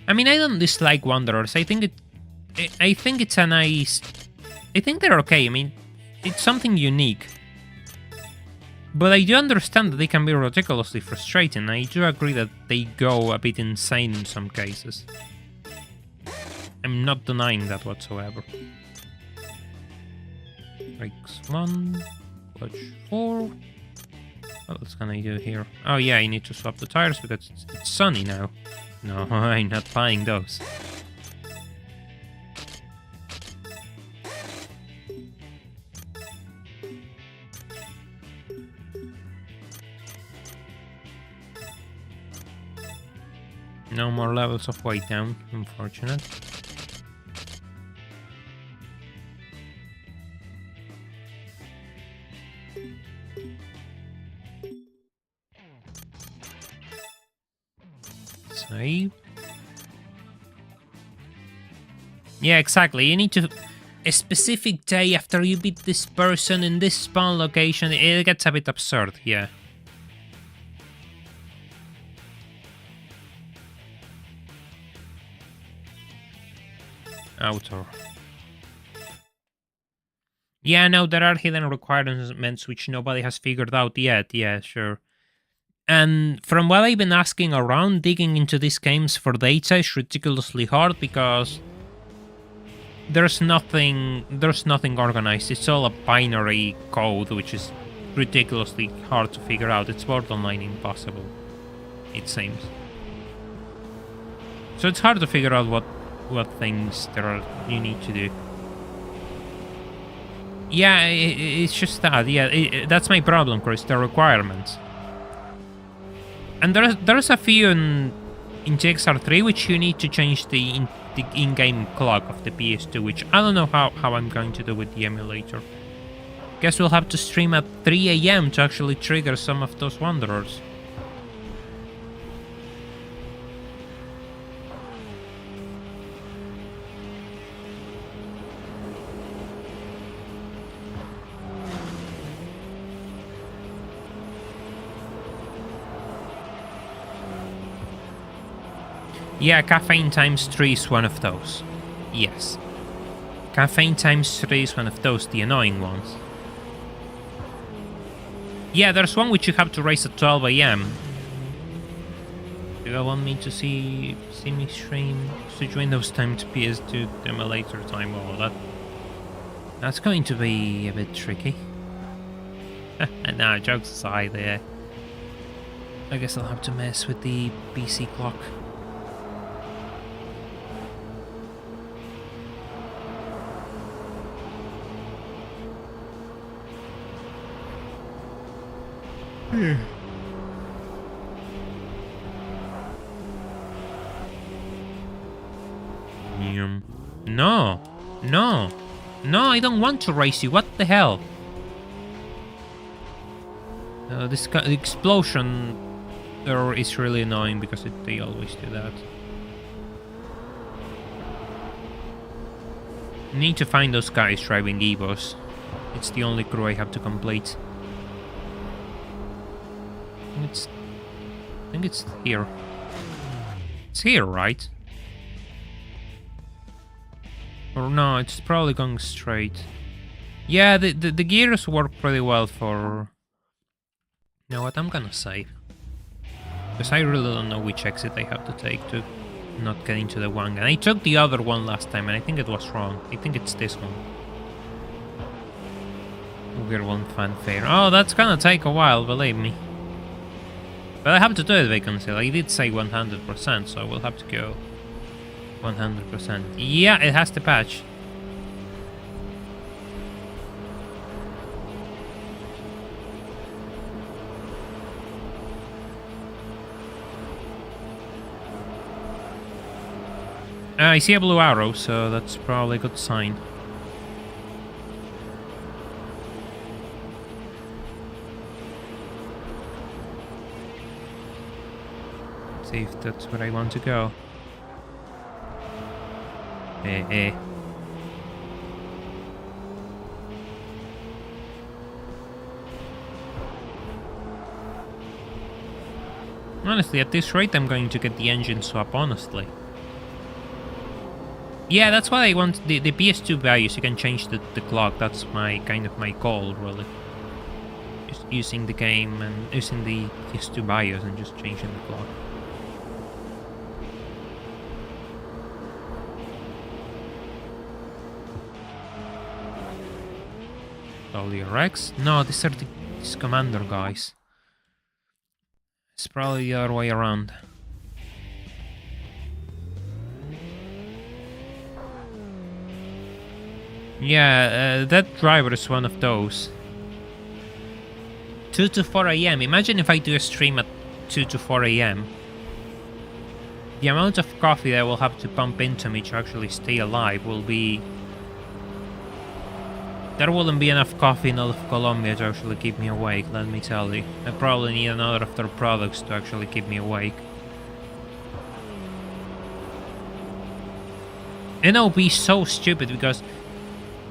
S1: I mean, I don't dislike Wanderers. I think it's a nice... I think they're okay. I mean, it's something unique. But I do understand that they can be ridiculously frustrating. I do agree that they go a bit insane in some cases. I'm not denying that whatsoever. Brakes 1, clutch 4. What else can I do here? Oh yeah, I need to swap the tires because it's sunny now. No, I'm not buying those. No more levels of weight down, unfortunate. Save. Yeah, exactly. You need to... A specific day after you beat this person in this spawn location, it gets a bit absurd, yeah. Outdoor. Yeah, no, there are hidden requirements which nobody has figured out yet. Yeah, sure. And from what I've been asking around, digging into these games for data is ridiculously hard because there's nothing organized. It's all a binary code, which is ridiculously hard to figure out. It's borderline impossible, it seems. So it's hard to figure out what things there are you need to do. Yeah, it's just that. Yeah, that's my problem, Chris. The requirements. And there's a few in GXR3 which you need to change the in-game clock of the PS2, which I don't know how I'm going to do with the emulator. Guess we'll have to stream at 3 AM to actually trigger some of those wanderers. Yeah, caffeine times 3 is one of those. Yes. Caffeine times 3 is one of those, the annoying ones. Yeah, there's one which you have to race at 12 AM. Do you want me to see me stream Switch Windows timed PS2 emulator time? Oh, that's going to be a bit tricky. Nah, jokes aside there. I guess I'll have to mess with the PC clock. No, no, no, I don't want to race you. What the hell? This explosion error is really annoying because they always do that. Need to find those guys driving Evos. It's the only crew I have to complete. I think it's here. It's here, right? Or no, it's probably going straight. Yeah, the gears work pretty well for... You know what, I'm gonna save. Because I really don't know which exit I have to take to not get into the one. And I took the other one last time and I think it was wrong. I think it's this one. Gear 1 fanfare. Oh, that's gonna take a while, believe me. But I have to do it vacancy. I did say 100%, so I will have to go 100%. Yeah, it has to patch. I see a blue arrow, so that's probably a good sign. See if that's where I want to go. Honestly, at this rate I'm going to get the engine swap, honestly. Yeah, that's why I want the PS2 values. You can change the clock. That's my kind of my goal, really. Just using the game and using the PS2 BIOS and just changing the clock. WRX? No, these are these commander guys. It's probably the other way around. Yeah, that driver is one of those. 2 to 4 AM. Imagine if I do a stream at 2 to 4 AM. The amount of coffee that I will have to pump into me to actually stay alive will be... There wouldn't be enough coffee in all of Colombia to actually keep me awake, let me tell you. I probably need another of their products to actually keep me awake. NOB is so stupid because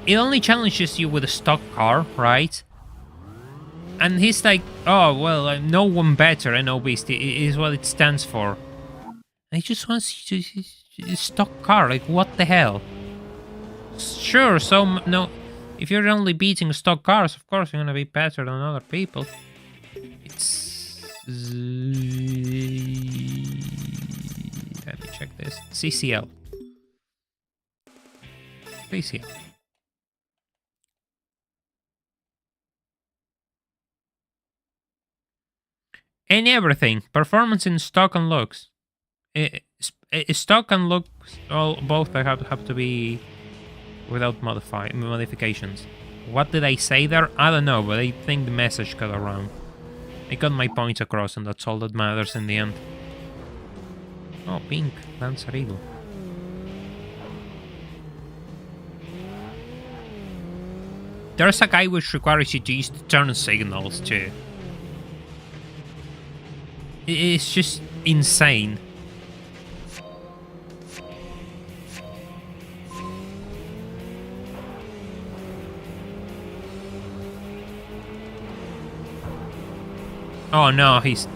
S1: it only challenges you with a stock car, right? And he's like, oh, well, no one better, NOB is what it stands for. And he just wants you to stock car, like, what the hell? Sure, so, no... If you're only beating stock cars, of course you're gonna be better than other people. It's... Let me check this. CCL. CCL. In everything, performance in stock and looks. Stock and looks, both have to be without modifications. What did I say there? I don't know, but I think the message got around. I got my points across, and that's all that matters in the end. Oh, pink. Lancer Eagle. There's a guy which requires you to use the turn signals too. It's just insane. Oh no, he's...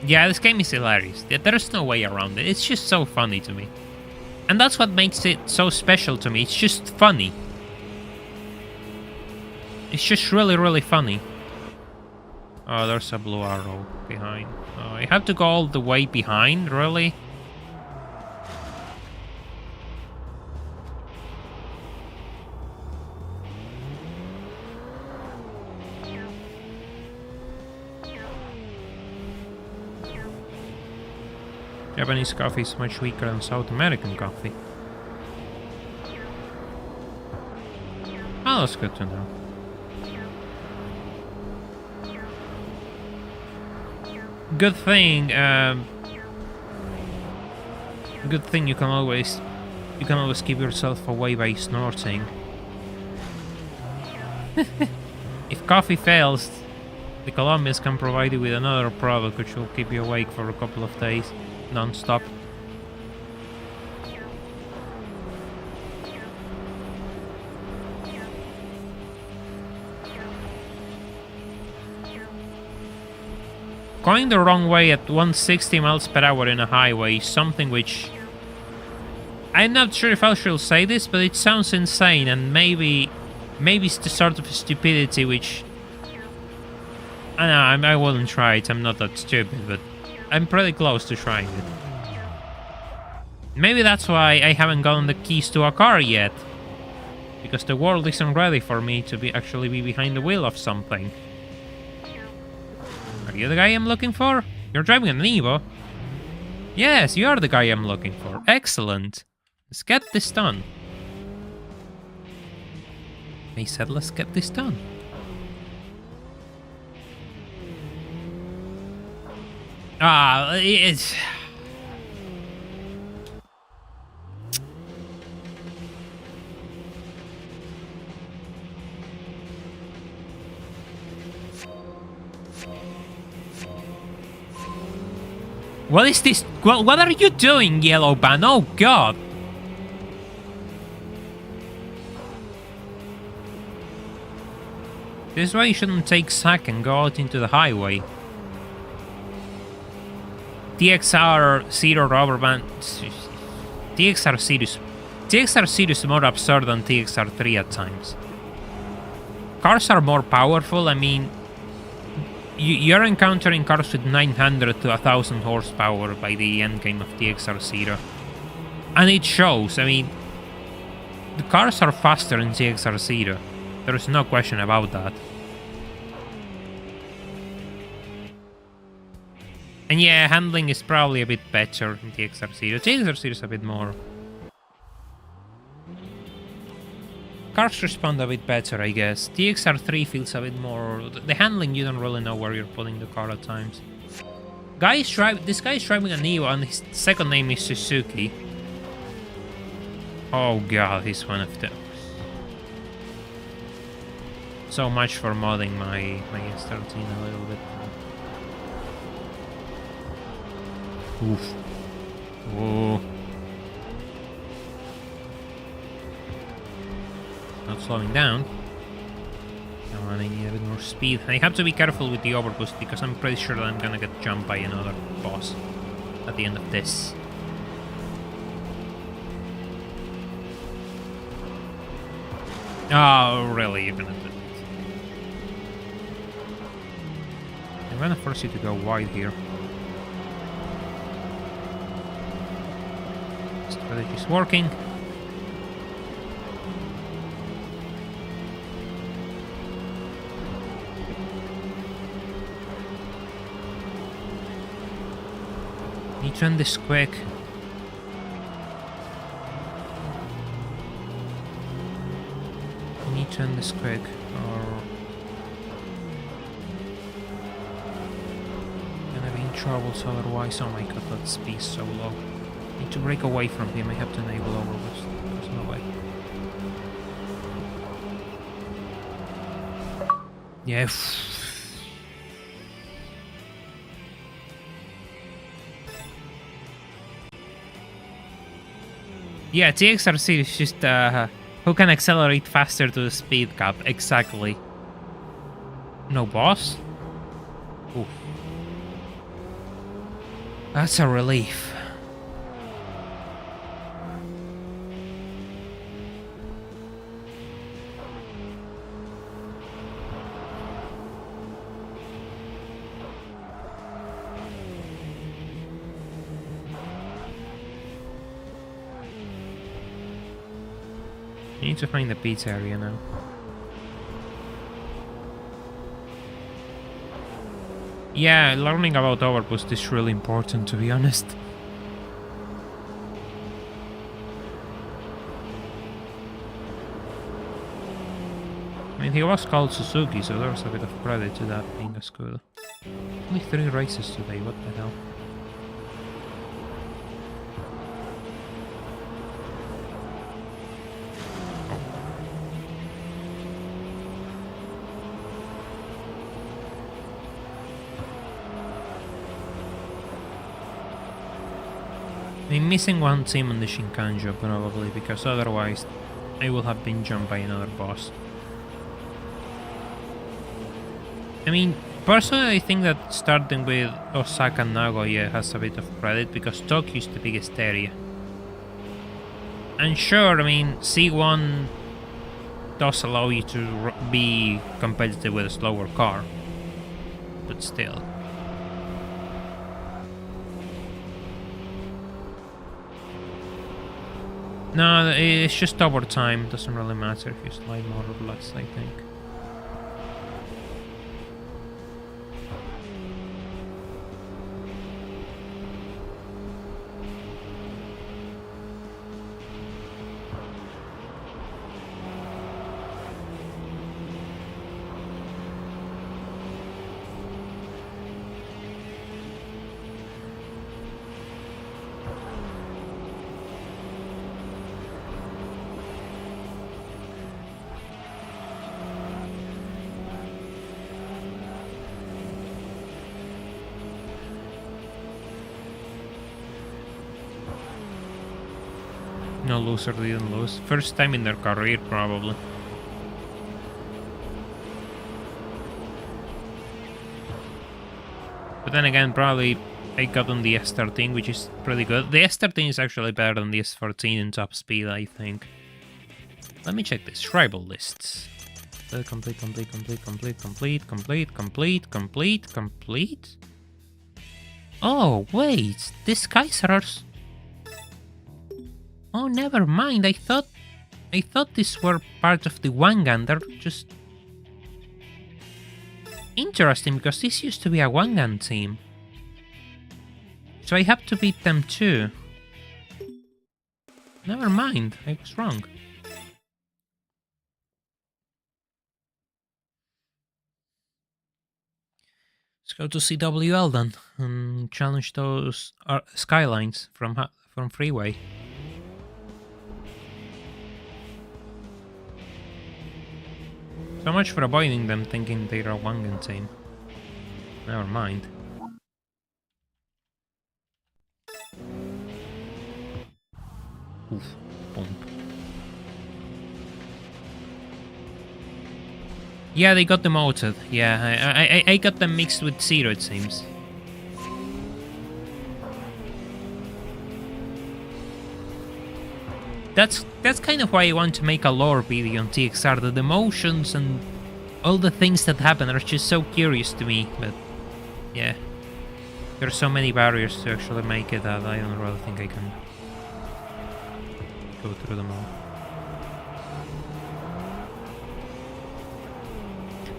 S1: Yeah, this game is hilarious. There's no way around it. It's just so funny to me. And that's what makes it so special to me. It's just funny. It's just really, really funny. Oh, there's a blue arrow behind. Oh, I have to go all the way behind, really? Japanese coffee is much weaker than South American coffee. Oh, that's good to know. Good thing you can always keep yourself away by snorting. If coffee fails, the Colombians can provide you with another product which will keep you awake for a couple of days. Non-stop. Going the wrong way at 160 miles per hour in a highway is something which... I'm not sure if I should say this, but it sounds insane, and maybe it's the sort of stupidity which... I know, I wouldn't try it, I'm not that stupid, but... I'm pretty close to trying it. Maybe that's why I haven't gotten the keys to a car yet. Because the world isn't ready for me to actually be behind the wheel of something. Are you the guy I'm looking for? You're driving an Evo? Yes, you are the guy I'm looking for. Excellent. Let's get this done. I said let's get this done. Ah, it's... What is this? What are you doing, Yellowbird? Oh god! This is why you shouldn't take sack and go out into the highway. TXR Zero rubber band. TXR Zero is more absurd than TXR 3 at times. Cars are more powerful. I mean, you're encountering cars with 900 to 1000 horsepower by the end game of TXR Zero, and it shows. I mean, the cars are faster in TXR Zero. There is no question about that. And yeah, handling is probably a bit better in TXR Zero. TXR Zero is a bit more... Cars respond a bit better, I guess. TXR 3 feels a bit more... The handling, you don't really know where you're putting the car at times. This guy is driving an Evo, and his second name is Suzuki. Oh god, he's one of them. So much for modding my S13 a little bit. Oof. Oh. Not slowing down. Come on, I need a bit more speed. I have to be careful with the overboost because I'm pretty sure that I'm gonna get jumped by another boss at the end of this. Oh, really? You're gonna do it. I'm gonna force you to go wide here. Strategy's working. Need to end this quick. Need to end this quick, or gonna be in troubles otherwise. Oh my god, that speed's so low. Need to break away from him. I have to enable overboost. There's no way. Yeah. Yeah, TXRC is just who can accelerate faster to the speed cap. Exactly. No boss? Oof. That's a relief. I need to find the pizza area now. Yeah, learning about overboost is really important, to be honest. I mean, he was called Suzuki, so there's a bit of credit to that being a scooter. Only 3 races today, what the hell? I'm missing one team on the Shinkanjo probably, because otherwise I will have been jumped by another boss. I mean, personally I think that starting with Osaka and Nagoya has a bit of credit, because Tokyo is the biggest area. And sure, I mean, C1 does allow you to be competitive with a slower car, but still. No, it's just over time. Doesn't really matter if you slide more or less, I think. No loser didn't lose. First time in their career, probably. But then again, probably I got on the S13, which is pretty good. The S13 is actually better than the S14 in top speed, I think. Let me check this. Tribal lists. Complete. Oh, wait. These guys are... Oh, never mind. I thought these were part of the Wangan. They're just interesting, because this used to be a Wangan team. So I have to beat them too. Never mind. I was wrong. Let's go to CWL then and challenge those skylines from Freeway. So much for avoiding them, thinking they're a Wangan team. Never mind. Oof, bump. Yeah, they got demoted. Yeah, I got them mixed with Zero, it seems. That's kind of why I want to make a lore video on TXR. The emotions and all the things that happen are just so curious to me. But yeah, there are so many barriers to actually make it that I don't really think I can go through them all.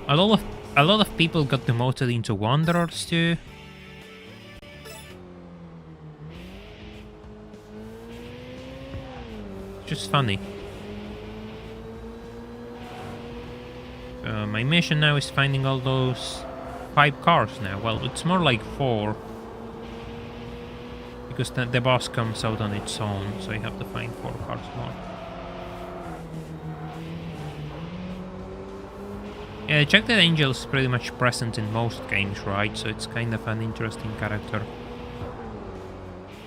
S1: A lot of people got demoted into Wanderers too. Just funny. My mission now is finding all those 5 cars now. Well, it's more like 4. Because the boss comes out on its own, so you have to find 4 cars more. Yeah, Jack the Angel is pretty much present in most games, right? So it's kind of an interesting character.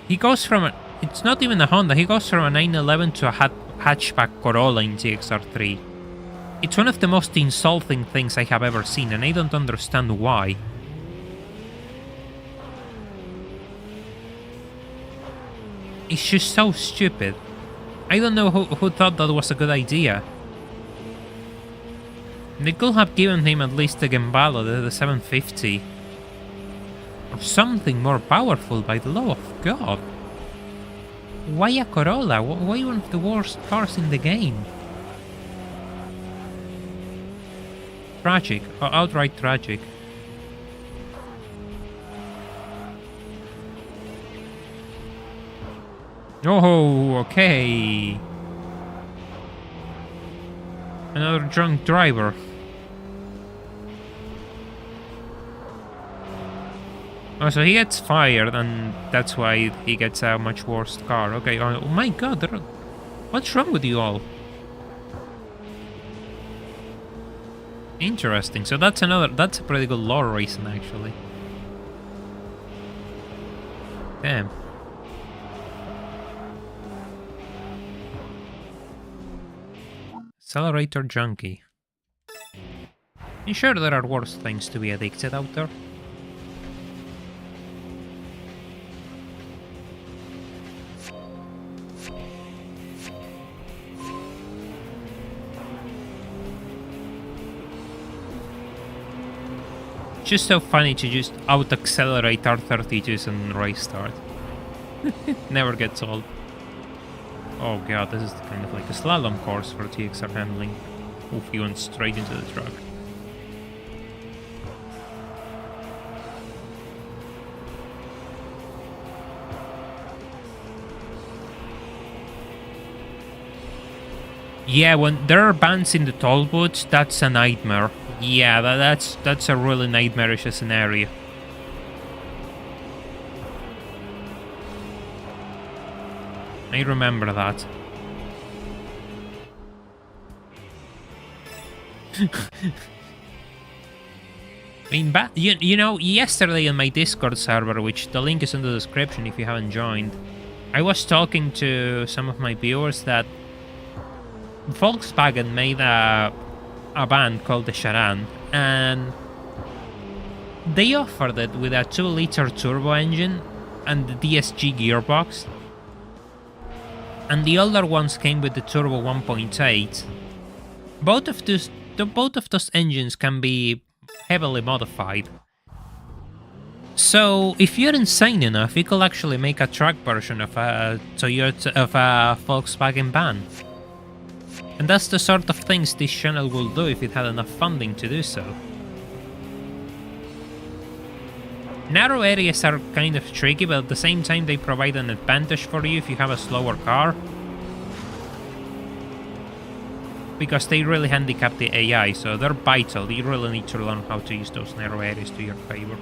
S1: He goes from a... It's not even a Honda, he goes from a 911 to a hatchback Corolla in TXR3. It's one of the most insulting things I have ever seen, and I don't understand why. It's just so stupid. I don't know who thought that was a good idea. They could have given him at least the Gembalo, the 750. Or something more powerful, by the law of God. Why a Corolla? Why one of the worst cars in the game? Tragic. Outright tragic. Oh, okay. Another drunk driver. Oh, so he gets fired, and that's why he gets a much worse car. Okay, oh my god, what's wrong with you all? Interesting, so that's a pretty good lore reason, actually. Damn. Accelerator junkie. I'm sure there are worse things to be addicted out there. Just so funny to just out-accelerate R32s and race start. Never gets old. Oh god, this is kind of like a slalom course for TXR handling. Oof, he went straight into the truck. Yeah, when there are bans in the toll booths, that's a nightmare. Yeah, that's a really nightmarish scenario. I remember that. I mean, you know, yesterday on my Discord server, which the link is in the description if you haven't joined, I was talking to some of my viewers that Volkswagen made a band called the Charan, and they offered it with a 2-liter turbo engine and the DSG gearbox, and the older ones came with the turbo 1.8. Both of those engines can be heavily modified. So if you're insane enough, you could actually make a track version of a Volkswagen van. And that's the sort of things this channel will do if it had enough funding to do so. Narrow areas are kind of tricky, but at the same time they provide an advantage for you if you have a slower car. Because they really handicap the AI, so they're vital. You really need to learn how to use those narrow areas to your favor.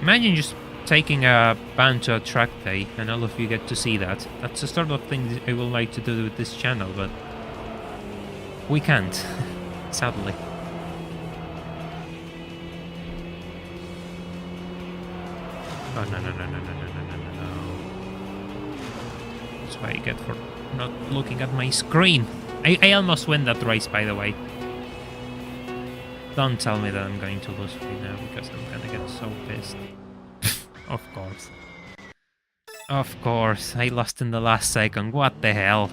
S1: Imagine just taking a band to a track day and all of you get to see that. That's the sort of thing I would like to do with this channel, but we can't, sadly. Oh, no, no, no, no, no, no, no, no, no, no. That's what I get for not looking at my screen. I almost win that race, by the way. Don't tell me that I'm going to lose right now, because I'm gonna get so pissed. Of course. Of course, I lost in the last second. What the hell?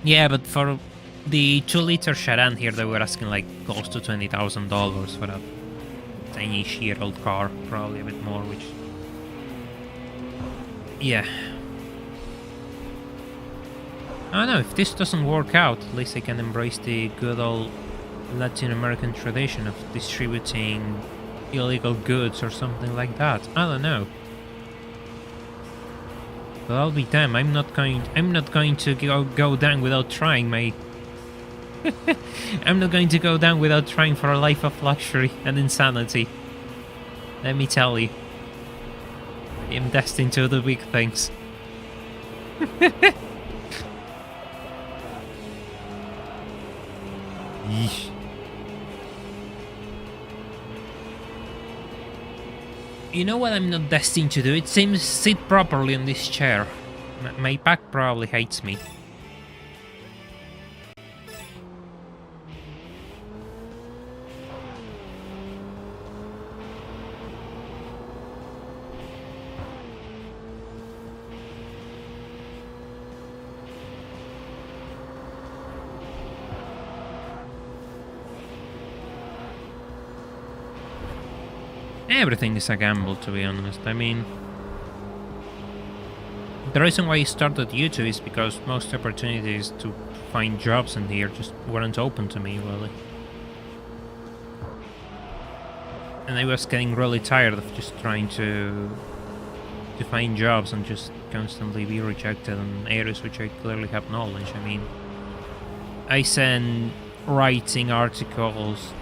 S1: Yeah, but for the 2-liter sedan here, they were asking like close to $20,000 for a 10-ish-year-old car. Probably a bit more, which... yeah. I don't know, if this doesn't work out, at least I can embrace the good old Latin American tradition of distributing illegal goods or something like that. I don't know. But I'll be damned, I'm not going to go down without trying, mate. I'm not going to go down without trying for a life of luxury and insanity. Let me tell you. I am destined to the big things. Yeesh. You know what I'm not destined to do? It seems sit properly on this chair. My back probably hates me. Everything is a gamble, to be honest. I mean, the reason why I started YouTube is because most opportunities to find jobs in here just weren't open to me, really. And I was getting really tired of just trying to find jobs and just constantly be rejected in areas which I clearly have knowledge. I mean, I send writing articles,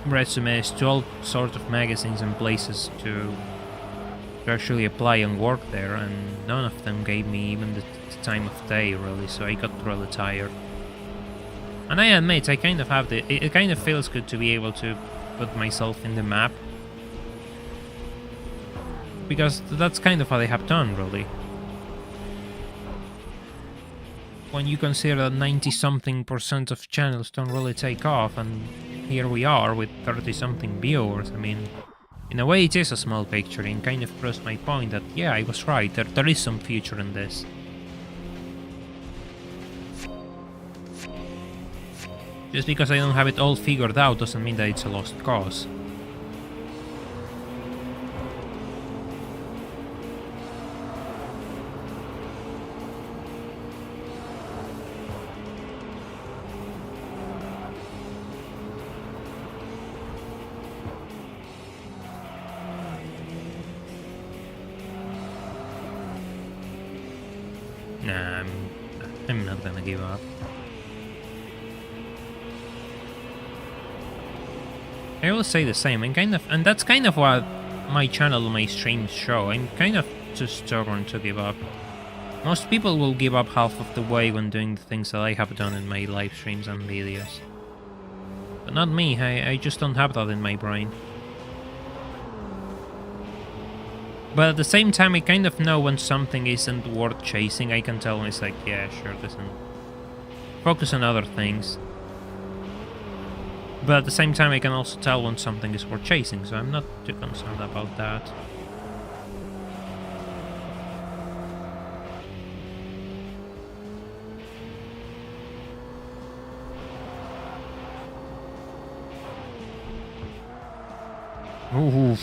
S1: resumes to all sorts of magazines and places to actually apply and work there, and none of them gave me even the time of day, really, so I got really tired. And I admit, I kind of have it kind of feels good to be able to put myself in the map, because that's kind of what I have done, really. When you consider that 90-something% of channels don't really take off, and here we are with 30-something viewers, I mean, in a way it is a small picture, and kind of proves my point that, yeah, I was right, there is some future in this. Just because I don't have it all figured out doesn't mean that it's a lost cause. Nah, I'm not gonna give up. I always say the same, and that's kind of what my channel, my streams show. I'm kind of too stubborn to give up. Most people will give up half of the way when doing the things that I have done in my live streams and videos. But not me, I just don't have that in my brain. But at the same time, I kind of know when something isn't worth chasing. I can tell when it's like, yeah, sure, listen. Focus on other things. But at the same time, I can also tell when something is worth chasing, so I'm not too concerned about that. Ooh.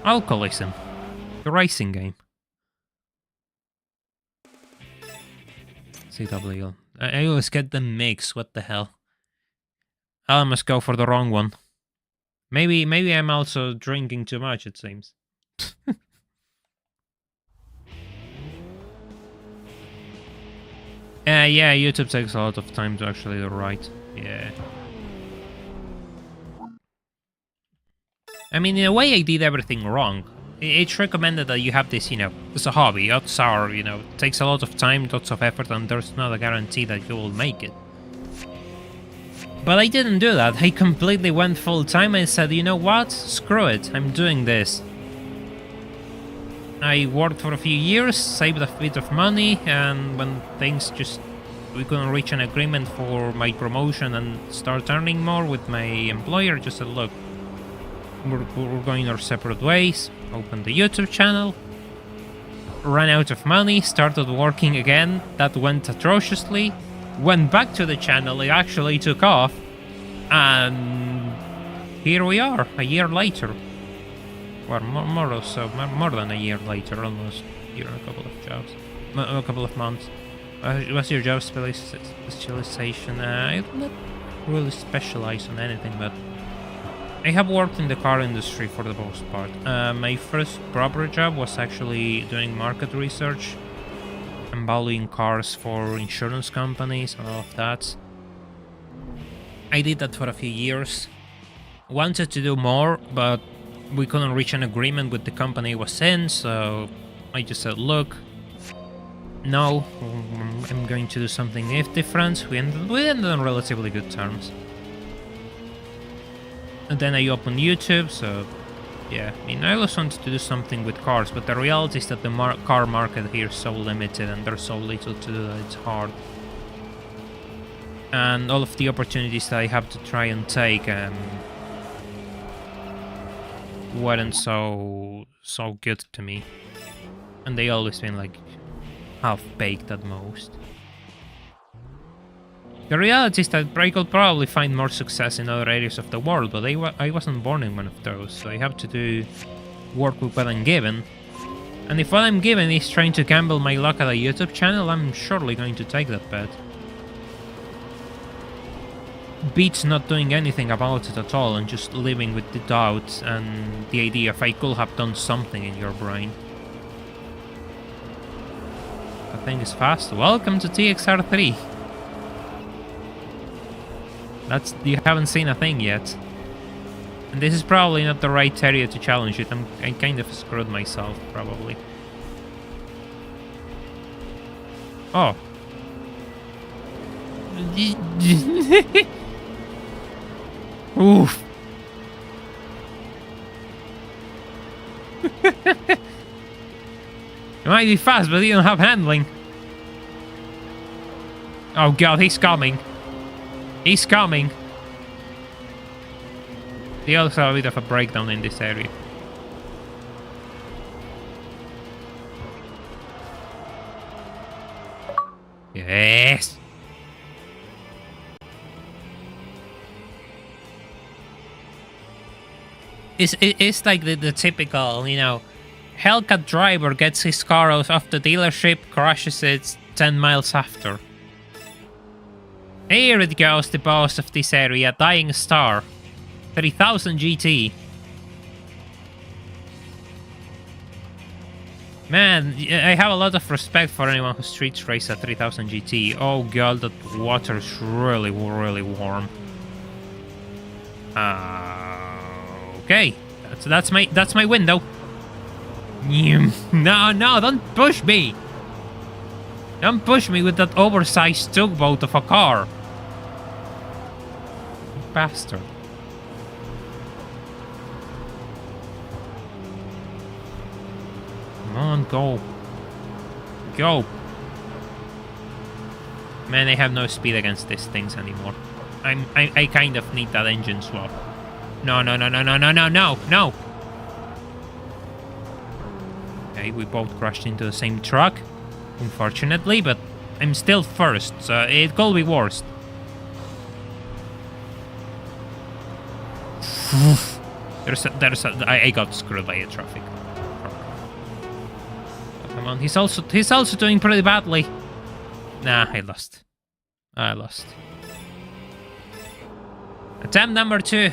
S1: Alcoholism. The racing game. CWL. I always get them mixed, what the hell. I must go for the wrong one. Maybe I'm also drinking too much, it seems. Yeah, YouTube takes a lot of time to actually write. Yeah. I mean, in a way, I did everything wrong. It's recommended that you have this, as a hobby. Odds are, it takes a lot of time, lots of effort, and there's not a guarantee that you will make it. But I didn't do that. I completely went full time and said, you know what? Screw it. I'm doing this. I worked for a few years, saved a bit of money, and when things just... we couldn't reach an agreement for my promotion and start earning more with my employer, just said, look, we're going our separate ways. Opened the YouTube channel. Ran out of money, started working again. That went atrociously. Went back to the channel, it actually took off. And here we are, a year later. Well, more or so, more than a year later, almost. Year and a couple of jobs. A couple of months. What's your job specialization? I'm not really specialized on anything, but I have worked in the car industry for the most part. My first proper job was actually doing market research and valuing cars for insurance companies and all of that. I did that for a few years. Wanted to do more, but we couldn't reach an agreement with the company I was in, so I just said, look, no, I'm going to do something different. We ended on relatively good terms. And then I opened YouTube, so yeah, I mean, I always wanted to do something with cars, but the reality is that the car market here is so limited and there's so little to do that it's hard. And all of the opportunities that I have to try and take weren't so good to me. And they always been like half-baked at most. The reality is that I could probably find more success in other areas of the world, but I wasn't born in one of those, so I have to do work with what I'm given. And if what I'm given is trying to gamble my luck at a YouTube channel, I'm surely going to take that bet. Beats not doing anything about it at all and just living with the doubt and the idea if I could have done something in your brain. That thing is fast. Welcome to TXR3. You haven't seen a thing yet. And this is probably not the right area to challenge it. I kind of screwed myself, probably. Oh. Oof. You might be fast, but you don't have handling. Oh god, he's coming. He's coming. They also have a bit of a breakdown in this area. Yes. It's like the typical, you know, Hellcat driver gets his car out of the dealership, crashes it 10 miles after. Here it goes, the boss of this area, Dying Star. 3000 GT. Man, I have a lot of respect for anyone who street races at 3000 GT. Oh god, that water is really, really warm. Okay, that's my window. No, don't push me. Don't push me with that oversized tugboat of a car. Bastard. Come on, go. Go. Man, I have no speed against these things anymore. I kind of need that engine swap. No. Okay, we both crashed into the same truck, unfortunately, but I'm still first, so it could be worse. I got screwed by a traffic. Oh, come on, he's also doing pretty badly. Nah, I lost. Attempt number 2.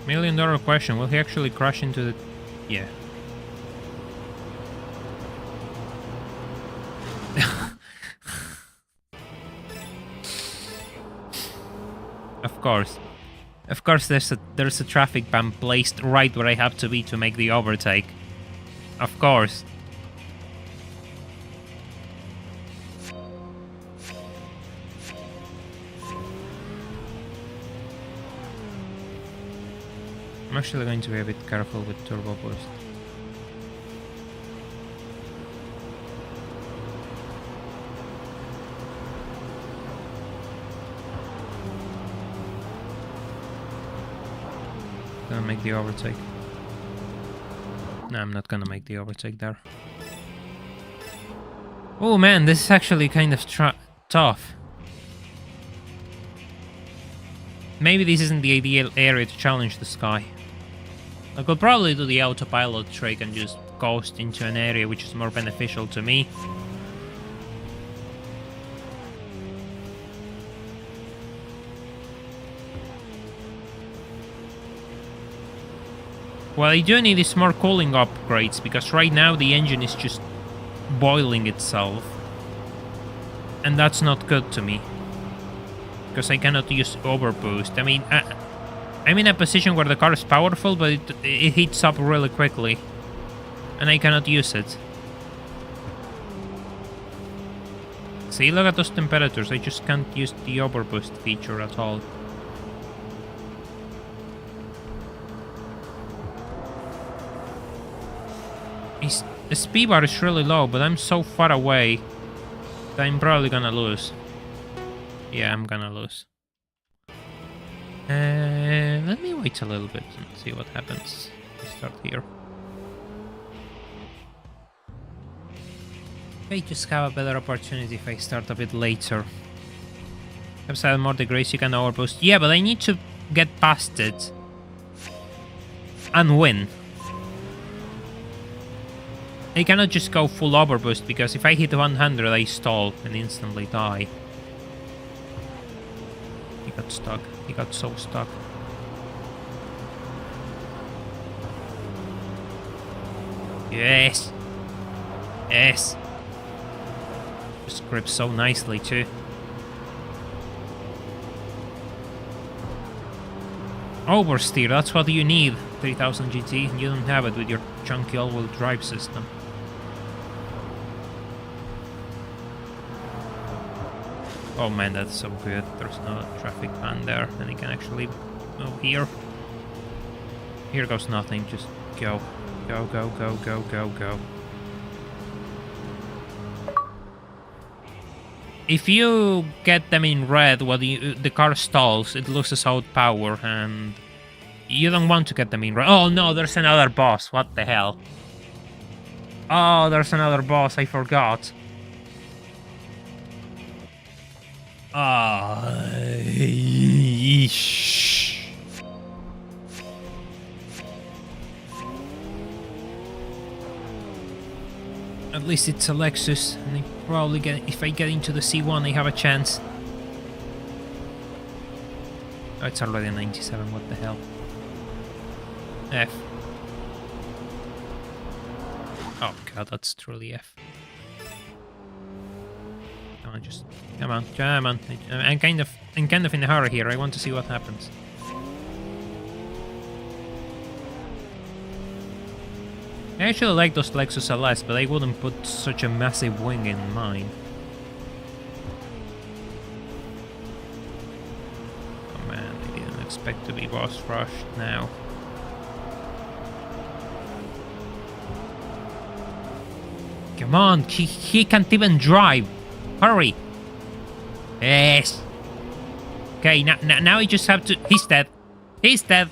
S1: $1 million question, will he actually crash into the... Yeah. Of course. Of course, there's a traffic bump placed right where I have to be to make the overtake. Of course. I'm actually going to be a bit careful with turbo boost. Gonna make the overtake. No, I'm not gonna make the overtake there. Oh man, this is actually kind of tough. Maybe this isn't the ideal area to challenge this guy. I could probably do the autopilot trick and just coast into an area which is more beneficial to me. What I do need is more cooling upgrades, because right now the engine is just boiling itself. And that's not good to me. Because I cannot use overboost. I mean, I'm in a position where the car is powerful, but it heats up really quickly. And I cannot use it. See, look at those temperatures. I just can't use the overboost feature at all. The speed bar is really low, but I'm so far away that I'm probably gonna lose. Yeah, I'm gonna lose. Let me wait a little bit and see what happens. Let's start here. I just have a better opportunity if I start a bit later. Have 7 more degrees, you can overboost. Yeah, but I need to get past it and win. I cannot just go full overboost, because if I hit 100 I stall and instantly die. He got stuck. He got so stuck. Yes! Yes! Just grips so nicely too. Oversteer, that's what you need. 3000 GT, you don't have it with your chunky all-wheel drive system. Oh man, that's so good. There's no traffic ban there, and you can actually move here. Here goes nothing, just go. Go, go, go, go, go, go. If you get them in red while the car stalls, it loses out power, and you don't want to get them in red. Oh no, there's another boss. What the hell? Oh, there's another boss. I forgot. Yeesh. At least it's a Lexus, and I probably get, if I get into the C1, I have a chance. Oh, it's already a 97, what the hell? F. Oh god, that's truly F. Come on, just come on, come on. I'm kind of in a hurry here. I want to see what happens. I actually like those Lexus LS, but I wouldn't put such a massive wing in mine. Oh man, I didn't expect to be boss rushed now. Come on, he can't even drive. Hurry! Yes. Okay, now we just have to. He's dead. He's dead.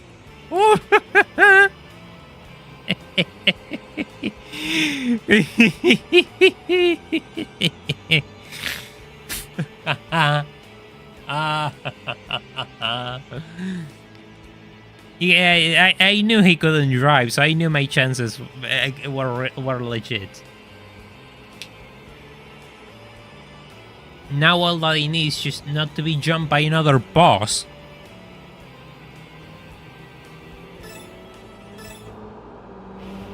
S1: Yeah, I knew he couldn't drive, so I knew my chances were legit. Now all that he needs is just not to be jumped by another boss.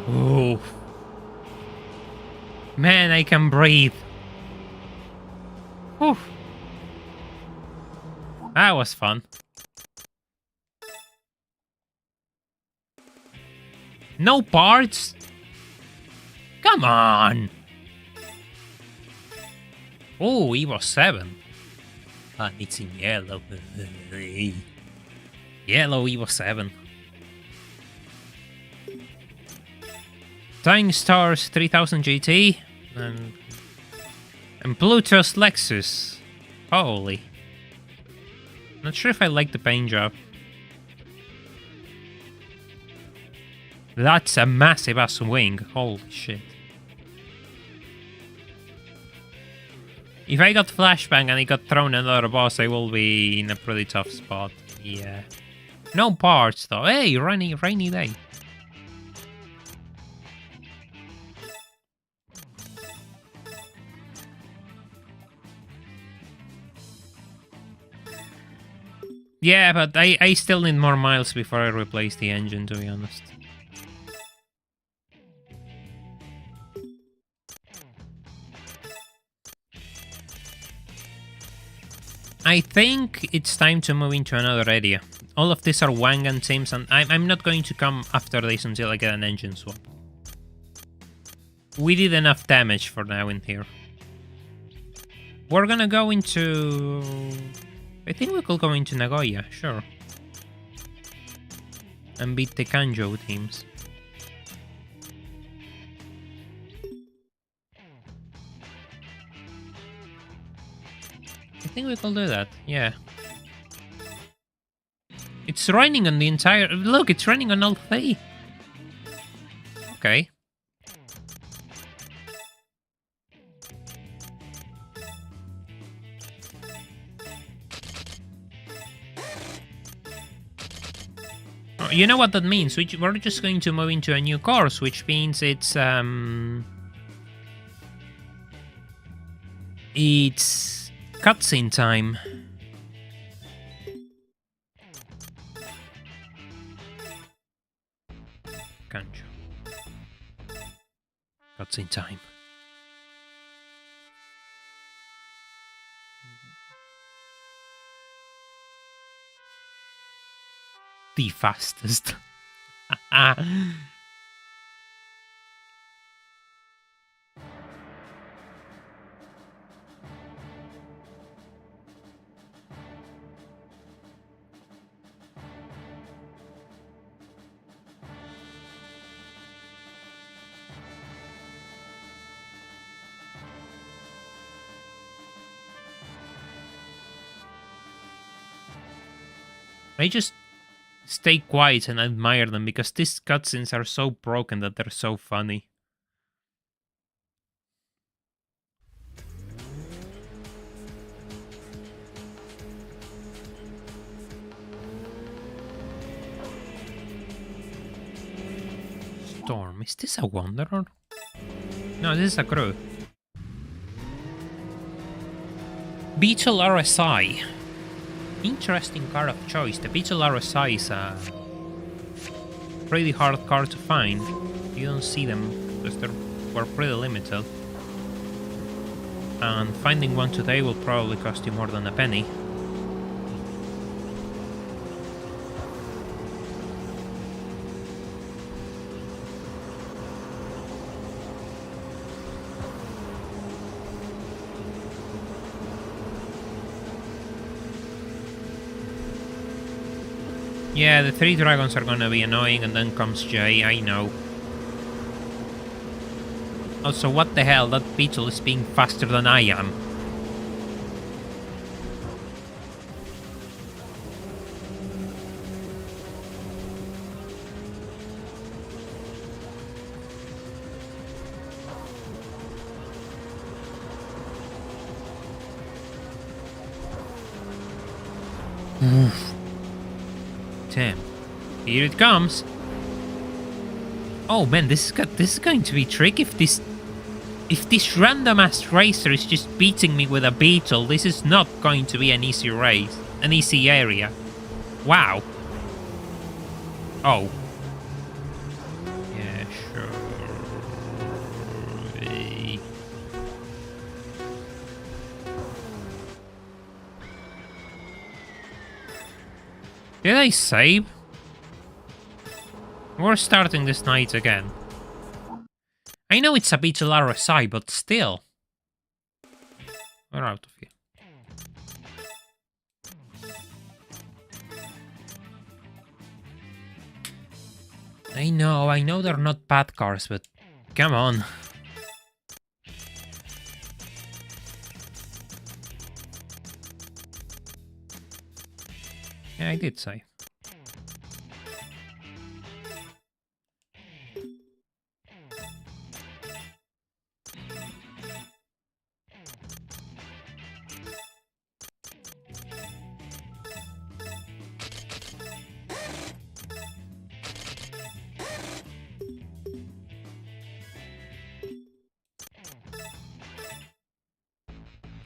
S1: Oh. Man, I can breathe. Whew. That was fun. No parts? Come on! Oh, Evo 7. Ah, it's in yellow. Yellow Evo 7. Dying Stars 3000 GT. And Bluetooth Lexus. Holy. Not sure if I like the paint job. That's a massive ass wing. Holy shit. If I got flashbang and I got thrown another boss, I will be in a pretty tough spot. Yeah. No parts though. Hey, rainy day. Yeah, but I still need more miles before I replace the engine, to be honest. I think it's time to move into another area. All of these are Wangan teams, and I'm not going to come after this until I get an engine swap. We did enough damage for now in here. We're gonna go into... I think we could go into Nagoya, sure. And beat the Kanjo teams. I think we could do that, yeah. It's raining on the entire... Look, it's raining on all three. Okay. Oh, you know what that means? We're just going to move into a new course, which means it's... It's... cutscene time. Kanjo. Cutscene time. The fastest. I just stay quiet and admire them because these cutscenes are so broken that they're so funny. Storm, is this a Wanderer? No, this is a crew. Beetle RSI. Interesting car of choice. The Beetle RSI is a pretty hard car to find. You don't see them because we're pretty limited. And finding one today will probably cost you more than a penny. Yeah, the 3 dragons are gonna be annoying, and then comes Jay, I know. Also, what the hell, that Beetle is being faster than I am. Damn. Here it comes. Oh man, this is going to be tricky if this random ass racer is just beating me with a Beetle. This is not going to be an easy race, an easy area. Wow. Oh. Yeah, sure. Did I save? We're starting this night again. I know it's a Beetle RSI, but still. We're out of here. I know they're not bad cars, but come on. Yeah, I did say.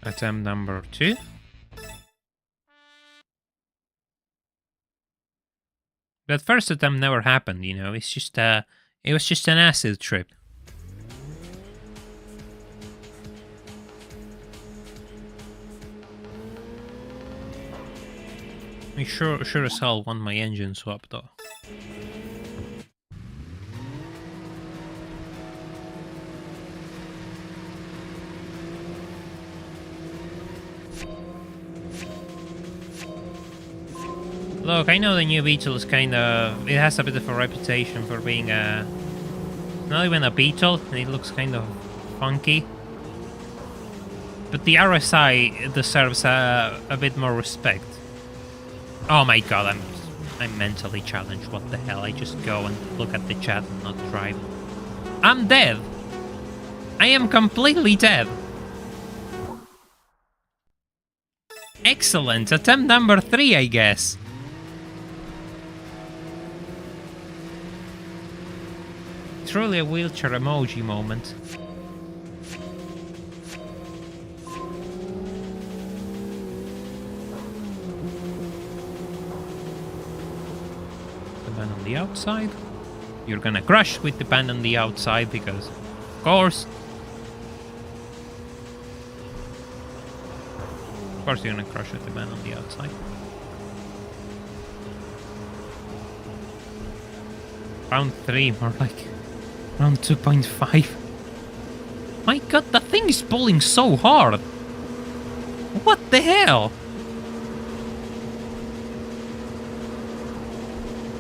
S1: Attempt number 2. That first attempt never happened, you know. It's just it was just an acid trip. I sure as hell want my engine swap though. Look, I know the new Beetle is it has a bit of a reputation for being not even a Beetle, and it looks kind of funky. But the RSI deserves a bit more respect. Oh my god, I'm mentally challenged. What the hell? I just go and look at the chat and not drive. I'm dead. I am completely dead. Excellent. Attempt number 3, I guess. Truly a wheelchair emoji moment. The band on the outside. You're gonna crush with the band on the outside because, of course. Of course you're gonna crush with the band on the outside. Round 3, more like round 2.5. My god, that thing is pulling so hard. What the hell?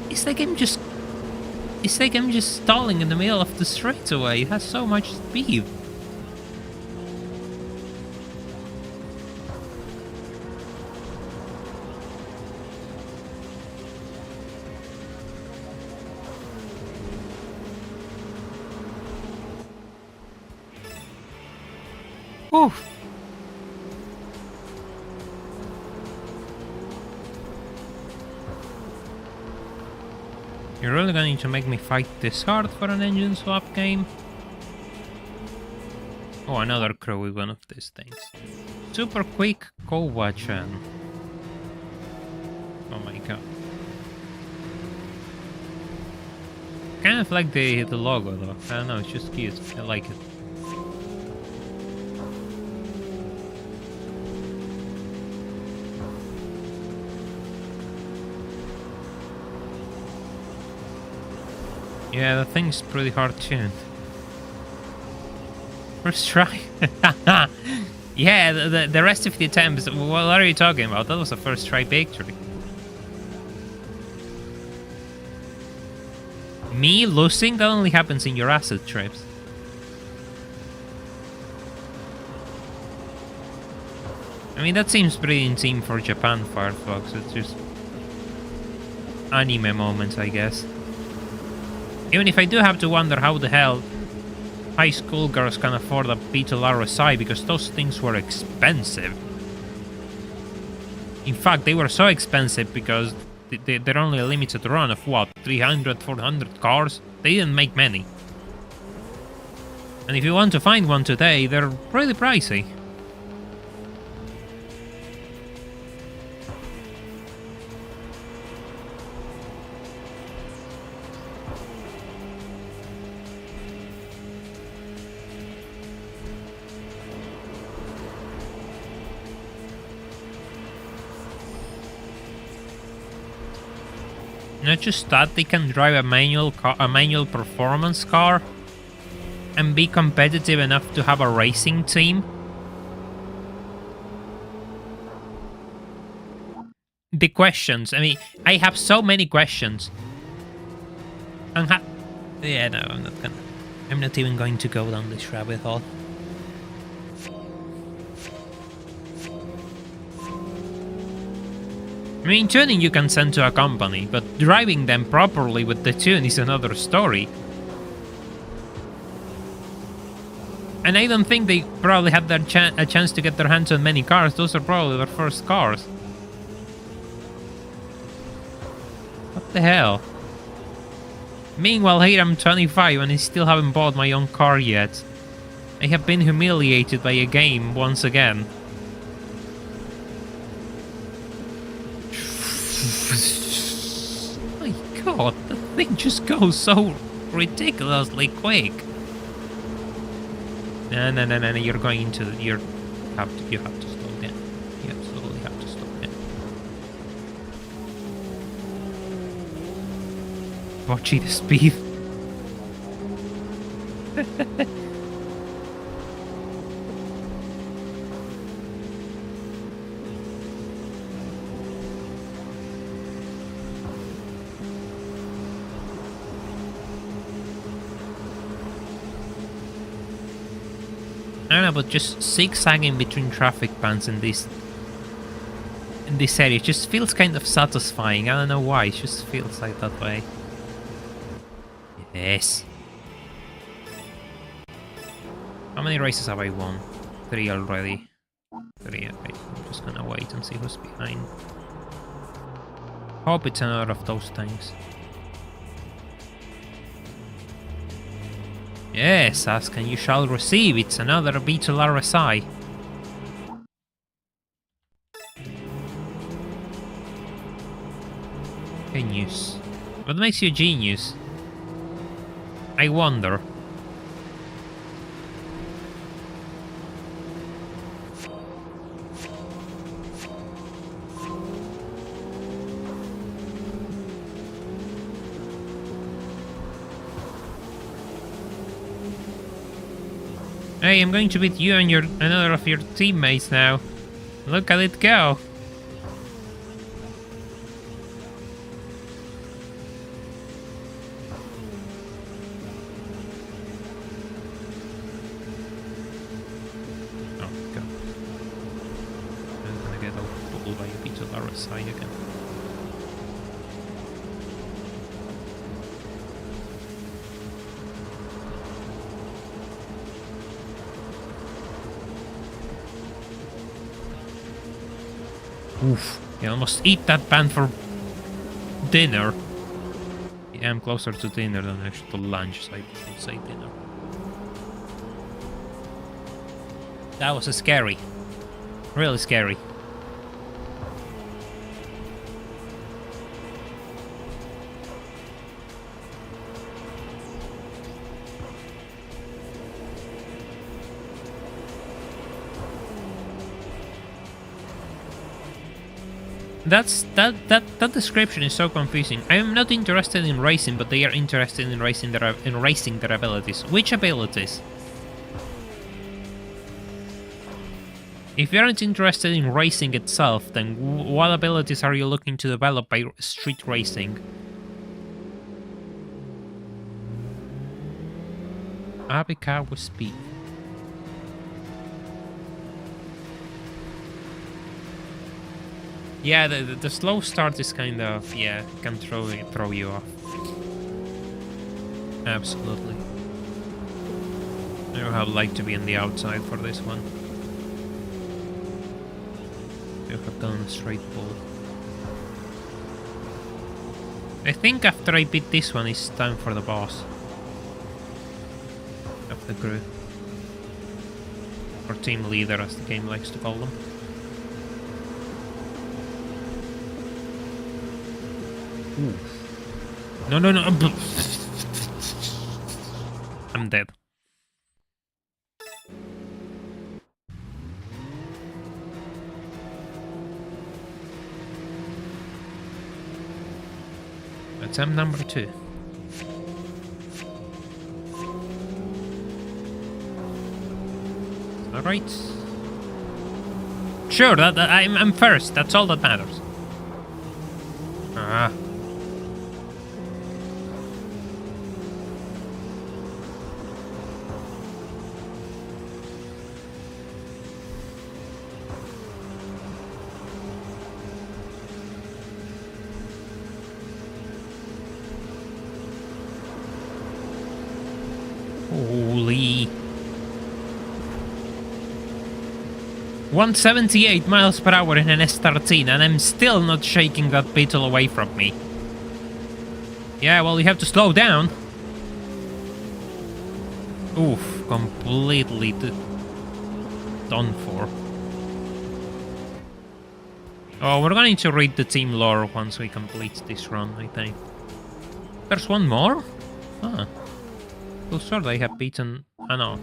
S1: It's like I'm just stalling in the middle of the straightaway. It has so much speed. Oof. You're really going to make me fight this hard for an engine swap game? Oh, another crow with one of these things. Super quick Kowa-chan. Oh my god. Kind of like the logo though. I don't know, it's just cute. I like it. Yeah, the thing's pretty hard tuned. First try. Yeah, the rest of the attempts, what are you talking about? That was a first try victory. Me losing? That only happens in your acid trips. I mean, that seems pretty intimate for Japan, Firefox. It's just anime moments, I guess. Even if I do have to wonder how the hell high school girls can afford a Beetle RSI, because those things were expensive. In fact, they were so expensive because they're only a limited run of what, 300, 400 cars? They didn't make many. And if you want to find one today, they're pretty pricey. Not just that, they can drive a manual car, a manual performance car, and be competitive enough to have a racing team. The questions. I mean, I have so many questions. Yeah, no, I'm not gonna. I'm not even going to go down this rabbit hole. I mean, tuning you can send to a company, but driving them properly with the tune is another story. And I don't think they probably had their a chance to get their hands on many cars. Those are probably their first cars. What the hell? Meanwhile, here I'm 25 and I still haven't bought my own car yet. I have been humiliated by a game once again. My god, the thing just goes so ridiculously quick. No, you're going into you have to slow down. You absolutely have to slow down. Watching the speed. I don't know, but just zigzagging between traffic bands in this area just feels kind of satisfying. I don't know why, it just feels like that way. Yes. How many races have I won? 3 already. 3, okay. I'm just gonna wait and see who's behind. Hope it's another of those things. Yes, ask and you shall receive. It's another Beetle RSI. Genius. What makes you a genius? I wonder. Hey, I'm going to beat you and another of your teammates now. Look at it go. Oh god. I'm gonna get outpulled by a Beetle RSI again. Oof, you almost eat that pan for dinner. Yeah, I'm closer to dinner than actually to lunch, so I should say dinner. That was scary. Really scary. That description is so confusing. I am not interested in racing, but they are interested in racing their abilities. Which abilities? If you aren't interested in racing itself, then what abilities are you looking to develop by street racing? Have a car with speed. Yeah, the slow start is kind of, yeah, can throw you off. Absolutely. I would have liked to be on the outside for this one. I would have done a straight pull. I think after I beat this one, it's time for the boss of the crew. Or team leader, as the game likes to call them. Ooh. No. I'm dead. Attempt number 2. Alright. Sure, I'm first. That's all that matters. Ah. Holy. 178 miles per hour in an S13, and I'm still not shaking that beetle away from me. Yeah, well, you have to slow down. Oof, completely done for. Oh, we're going to read the team lore once we complete this run, I think. There's one more? Huh. Well, sure, they have beaten... I know.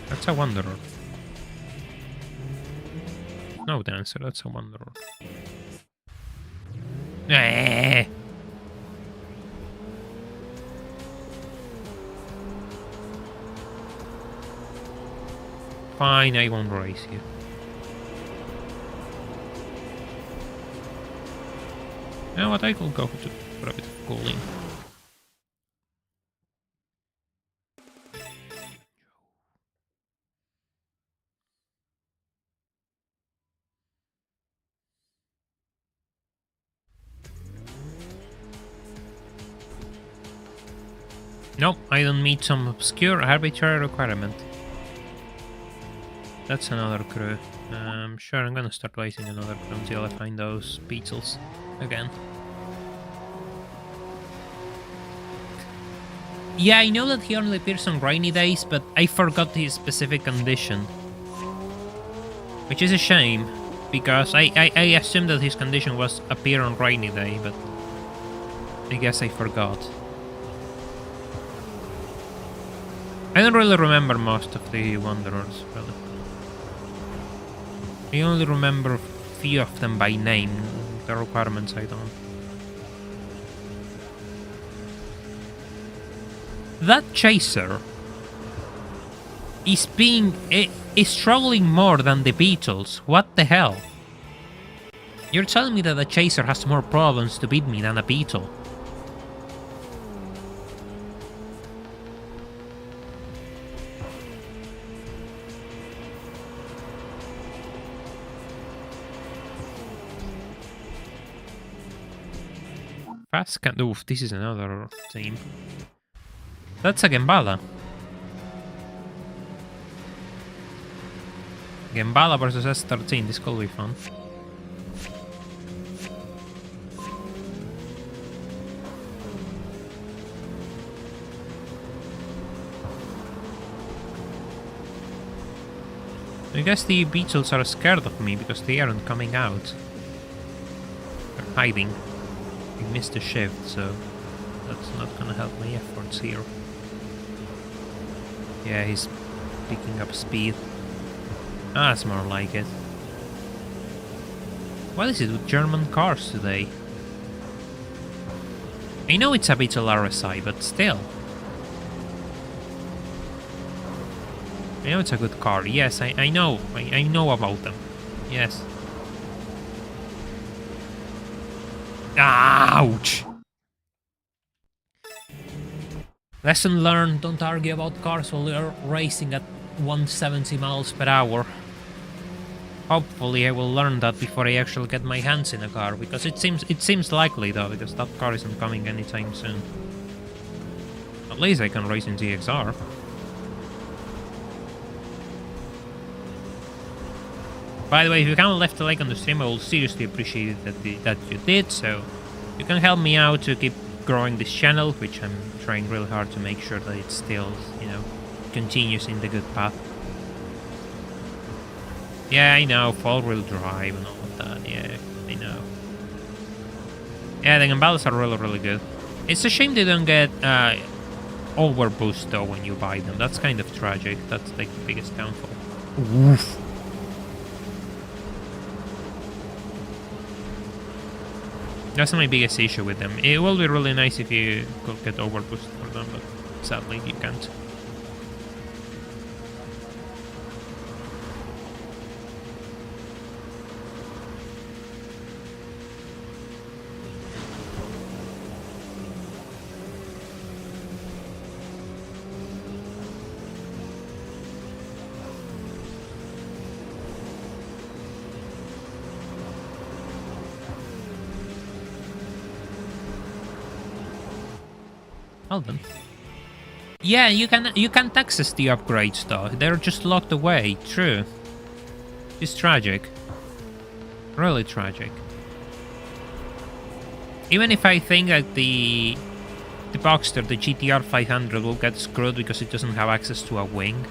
S1: That's a wanderer. No dancer, that's a wanderer. Eh. Fine, I won't race you. You know what, I will go for a bit of cooling. Nope, I don't meet some obscure arbitrary requirement. That's another crew. Sure, I'm gonna start racing another crew until I find those beetles again. Yeah, I know that he only appears on rainy days, but I forgot his specific condition. Which is a shame, because I assumed that his condition was appear on rainy day, but I guess I forgot. I don't really remember most of the Wanderers, really. I only remember a few of them by name. The requirements I don't. That chaser is struggling more than the beetles. What the hell? You're telling me that the chaser has more problems to beat me than a beetle? Fast can. Oof, this is another team. That's a Gembala. Gembala versus S13. This could be fun. I guess the beetles are scared of me because they aren't coming out. They're hiding. We missed the shift, so that's not gonna help my efforts here. Yeah, he's picking up speed. Ah, that's more like it. What is it with German cars today? I know it's a Beetle RSI, but still. I know it's a good car. Yes, I know. I know about them. Yes. Ouch! Lesson learned, don't argue about cars while you're racing at 170 miles per hour. Hopefully I will learn that before I actually get my hands in a car, because it seems likely though, because that car isn't coming anytime soon. At least I can race in GXR. By the way, if you haven't left a like on the stream, I will seriously appreciate that you did, so you can help me out to keep growing this channel, which I'm trying really hard to make sure that it still, you know, continues in the good path. Yeah, I know, four-wheel drive and all of that, yeah, I know. Yeah, the Gambalas are really, really good. It's a shame they don't get overboost though when you buy them. That's kind of tragic. That's like the biggest downfall. Oof. That's my biggest issue with them. It will be really nice if you could get overboost for them, but sadly you can't. Well done. Yeah, you can't access the upgrades though. They're just locked away. True. It's tragic. Really tragic. Even if I think that the Boxster, the GTR 500, will get screwed because it doesn't have access to a wing,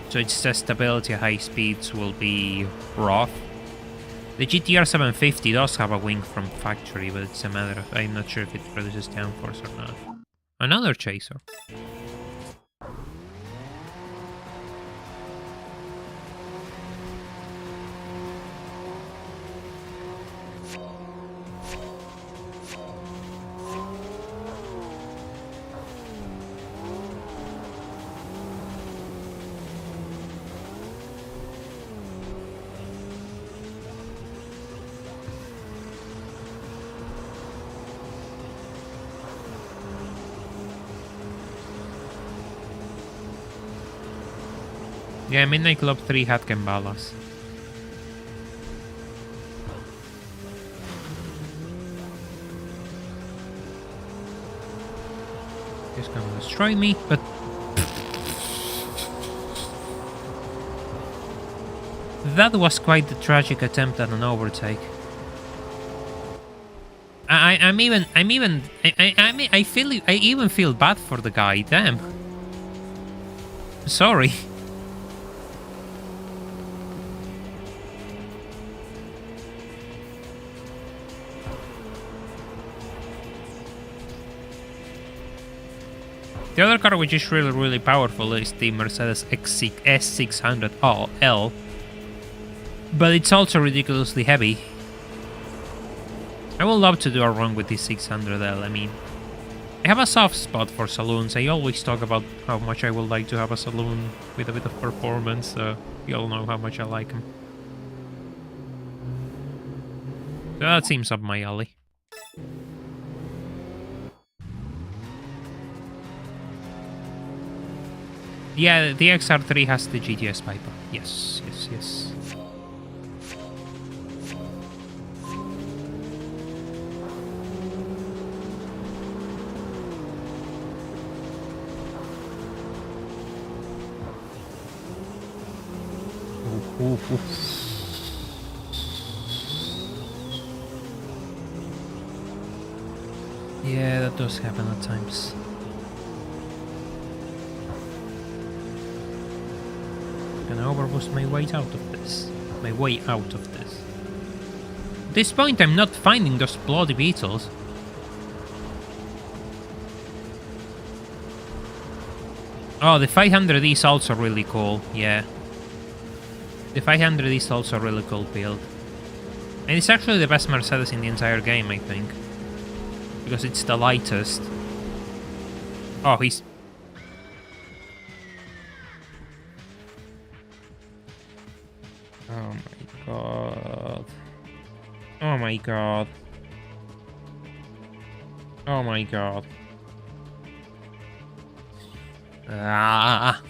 S1: so its stability at high speeds will be rough. The GTR 750 does have a wing from factory, but it's a matter of I'm not sure if it produces downforce or not. Another chaser. Yeah, Midnight Club 3 had Gambalas. He's gonna destroy me, but... That was quite the tragic attempt at an overtake. I even feel bad for the guy, damn. Sorry. The other car which is really, really powerful is the Mercedes S600L, but it's also ridiculously heavy. I would love to do a run with the 600L, I mean, I have a soft spot for saloons. I always talk about how much I would like to have a saloon with a bit of performance, so you all know how much I like them. So that seems up my alley. Yeah, the XR3 has the GTS Piper. Yes, yes, yes. Oof, oof. Yeah, that does happen at times. Gonna overboost my way out of this. At this point, I'm not finding those bloody beetles. Oh, the 500 is also really cool, yeah. The 500 is also a really cool build. And it's actually the best Mercedes in the entire game, I think. Because it's the lightest. Oh, he's... Oh my god. Oh my god. Oh my god. Ah.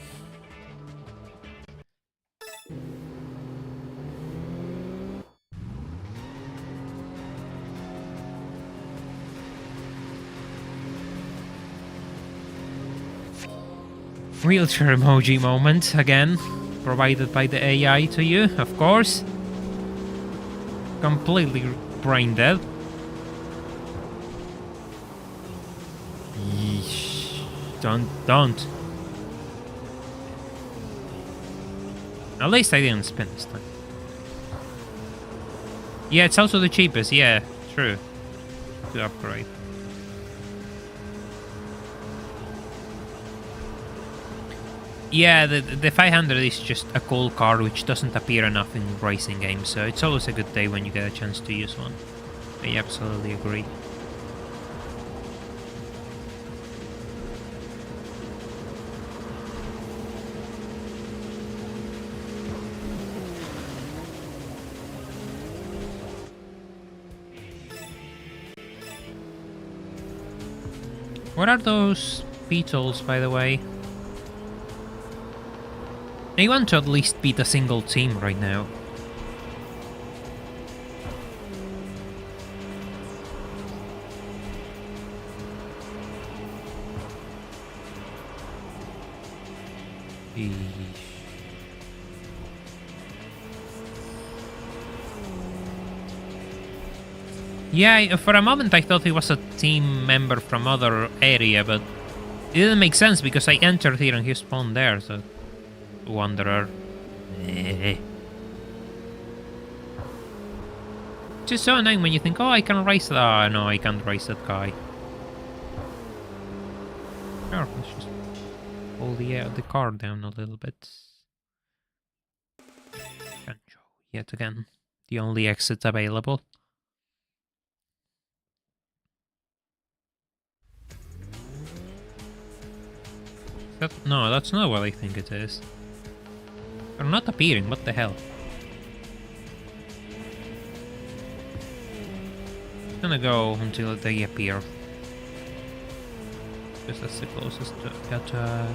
S1: Wheelchair emoji moment again, provided by the AI to you, of course. Completely brain dead. Yeesh. Don't. At least I didn't spin this time. Yeah, it's also the cheapest. Yeah, true. To upgrade. Yeah, the 500 is just a cool car which doesn't appear enough in racing games, so it's always a good day when you get a chance to use one. I absolutely agree. What are those beetles, by the way? I want to at least beat a single team right now. Yeah, for a moment I thought he was a team member from other area, but it didn't make sense because I entered here and he spawned there, so... Wanderer. It's just so annoying when you think, oh, I can race that. Oh, no, I can't race that guy. Sure, let's just pull the car down a little bit. Ganjo, yet again, the only exit available. No, that's not what I think it is. They're not appearing, what the hell? I'm gonna go until they appear. Because that's the closest to get to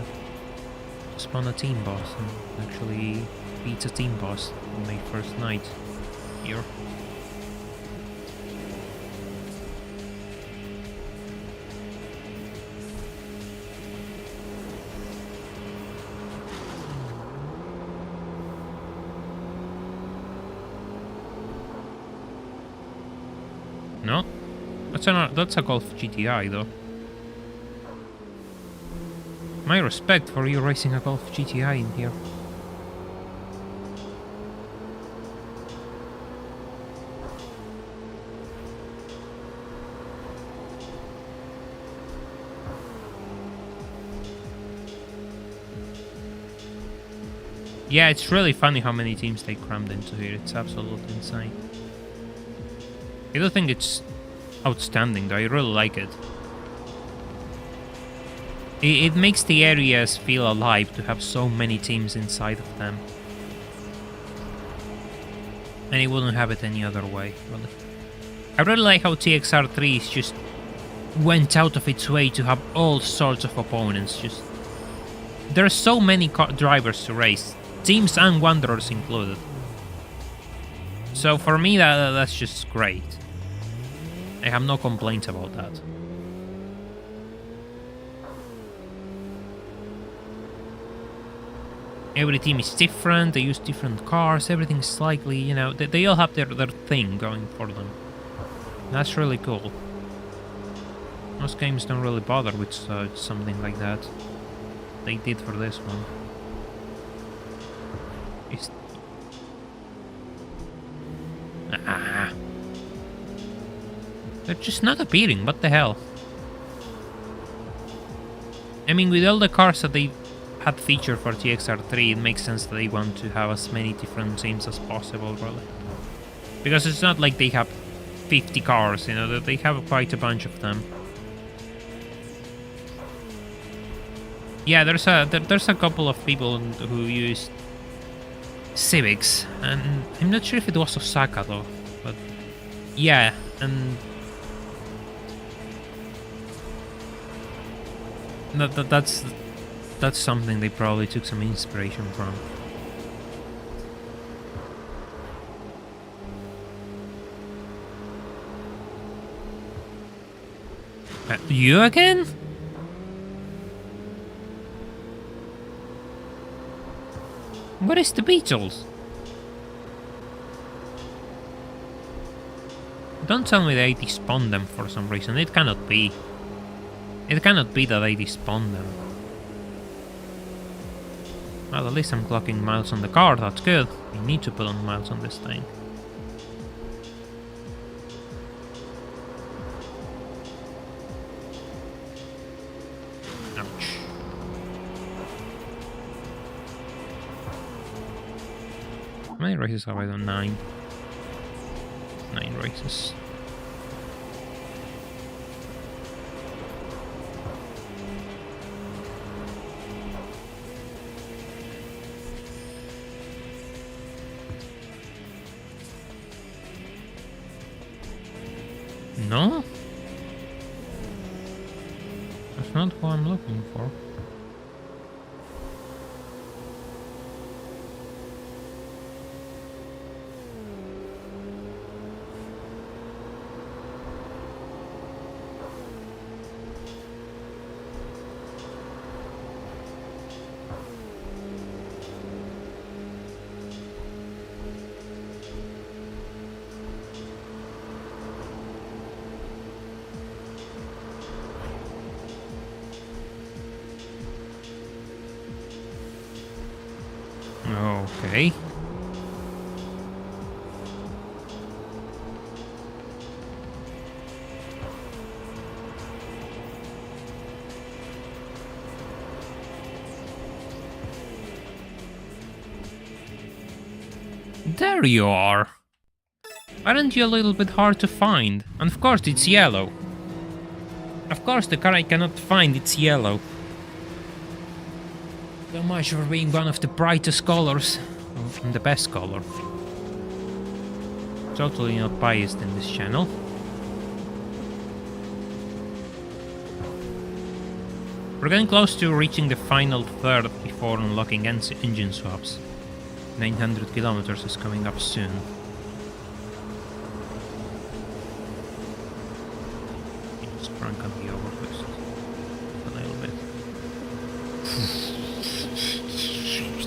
S1: spawn a team boss and actually beat a team boss on my first night here. No? That's a Golf GTI though. My respect for you racing a Golf GTI in here. Yeah, it's really funny how many teams they crammed into here. It's absolutely insane. I do think it's outstanding though, I really like it. It makes the areas feel alive to have so many teams inside of them. And it wouldn't have it any other way, really. I really like how TXR3 just went out of its way to have all sorts of opponents. Just there are so many drivers to race, teams and wanderers included. So for me, that's just great. I have no complaints about that. Every team is different, they use different cars, everything's slightly, you know, they all have their thing going for them. That's really cool. Most games don't really bother with something like that. They did for this one. They're just not appearing, what the hell? I mean, with all the cars that they had featured for TXR3, it makes sense that they want to have as many different teams as possible, really. Because it's not like they have 50 cars, you know, they have quite a bunch of them. Yeah, there's a couple of people who use Civics, and I'm not sure if it was Osaka though, but yeah, and that's something they probably took some inspiration from. You again? What is the Beatles? Don't tell me they despawned them for some reason. It cannot be. It cannot be that they despawned them. Well, at least I'm clocking miles on the car. That's good. I need to put on miles on this thing. How many races have I done? 9. 9 races. No? That's not who I'm looking for. Okay. There you are. Aren't you a little bit hard to find? And of course it's yellow. Of course the car I cannot find, it's yellow. So much for being one of the brightest colors. And the best color. Totally not biased in this channel. We're getting close to reaching the final third before unlocking engine swaps. 900 kilometers is coming up soon. Just crank on the overboost a little bit.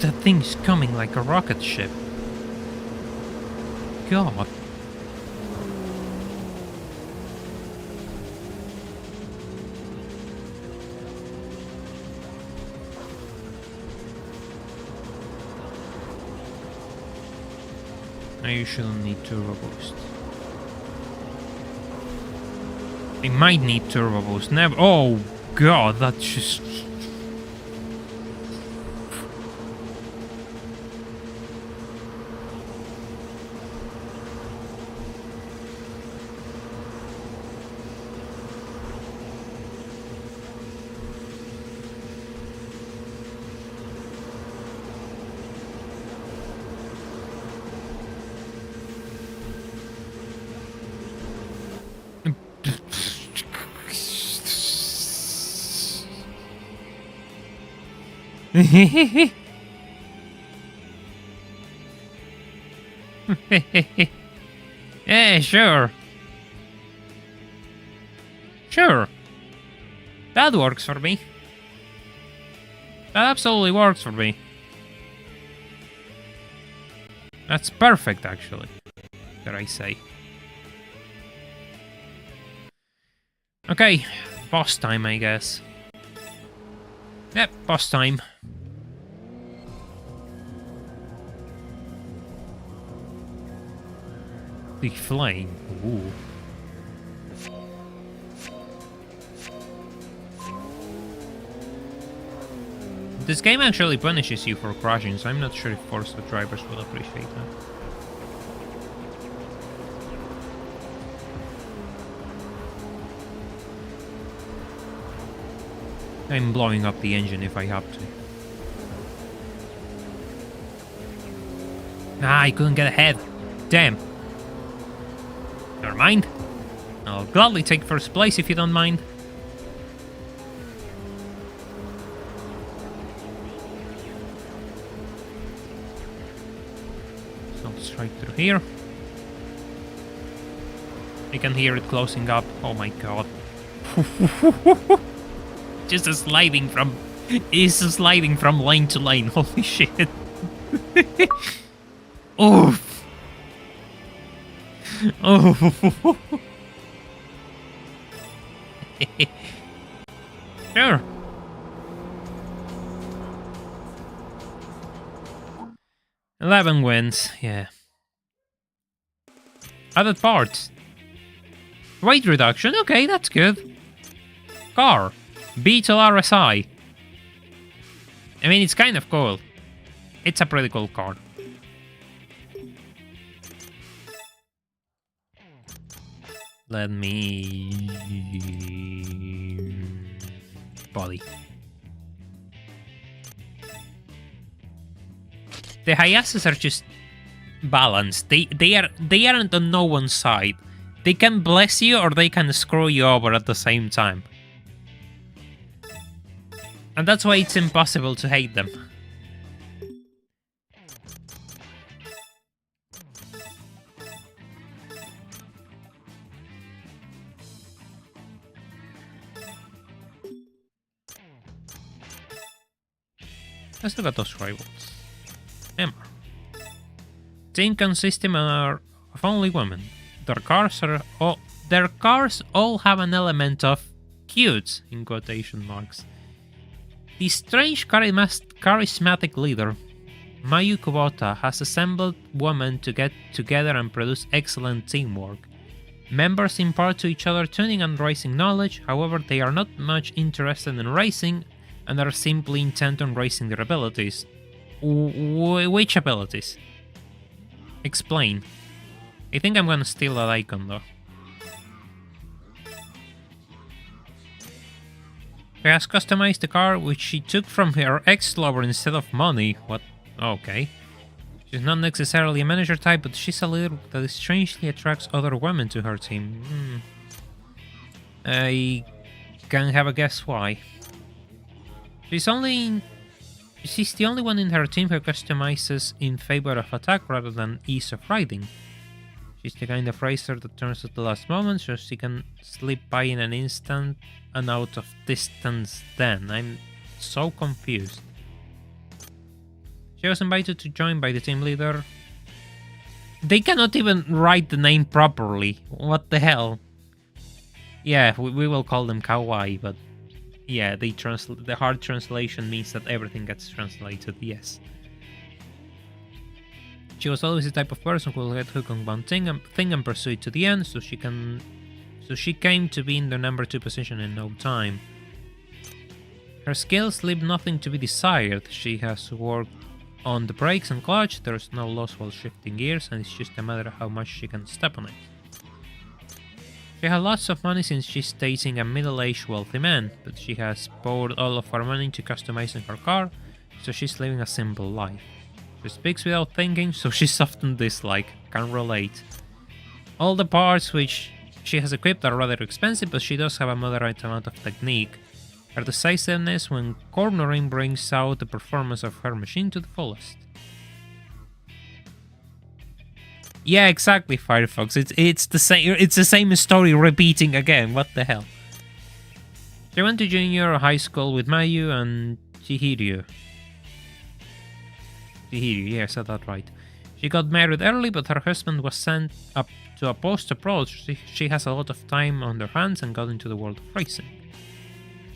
S1: That thing's coming like a rocket ship. God. Now you shouldn't need turbo boost. It might need turbo boost. Never. Oh God, that's just. Yeah, sure. Sure. That works for me. That absolutely works for me. That's perfect, actually. Dare I say. Okay, boss time, I guess. Yep, boss time. The flame. Ooh. This game actually punishes you for crashing, so I'm not sure if Forza drivers will appreciate that. I'm blowing up the engine if I have to. Ah, I couldn't get ahead. Damn. Never mind. I'll gladly take first place if you don't mind. So straight through here. You can hear it closing up. Oh my god. Just a sliding from... It's a sliding from lane to lane. Holy shit. Oof. Oh. Sure. "11 wins, yeah. Added parts. Weight reduction, okay, that's good. Car. Beetle RSI. I mean, it's kind of cool. It's a pretty cool car. Let me... Body. The Hayases are just balanced. They aren't on no one's side. They can bless you or they can screw you over at the same time. And that's why it's impossible to hate them. Let's look at those rivals. Emma. Team consists of only women. Their cars all have an element of cute in quotation marks. The strange charismatic leader, Mayu Kubota, has assembled women to get together and produce excellent teamwork. Members impart to each other tuning and racing knowledge, however they are not much interested in racing and are simply intent on racing their abilities. Which abilities? Explain. I think I'm gonna steal that icon though. She has customized the car which she took from her ex-lover instead of money. What? Okay. She's not necessarily a manager type, but she's a leader that strangely attracts other women to her team. I can have a guess why. She's the only one in her team who customizes in favor of attack rather than ease of riding. She's the kind of racer that turns at the last moment so she can slip by in an instant and out of distance then. I'm so confused. She was invited to join by the team leader. They cannot even write the name properly. What the hell? Yeah, we will call them kawaii, but yeah, the hard translation means that everything gets translated, yes. She was always the type of person who will get hooked on one thing and pursue it to the end, so she came to be in the number 2 position in no time. Her skills leave nothing to be desired. She has worked on the brakes and clutch, there's no loss while shifting gears, and it's just a matter of how much she can step on it. She has lots of money since she's dating a middle-aged wealthy man, but she has poured all of her money into customizing her car, so she's living a simple life. She speaks without thinking, so she's often disliked. Can relate. All the parts which she has equipped are rather expensive, but she does have a moderate amount of technique. Her decisiveness when cornering brings out the performance of her machine to the fullest. Yeah, exactly, Firefox. It's the same story repeating again. What the hell? She went to junior high school with Mayu and Chihiro. Yeah, I said that right. She got married early, but her husband was sent up to a post abroad. She has a lot of time on her hands and got into the world of racing.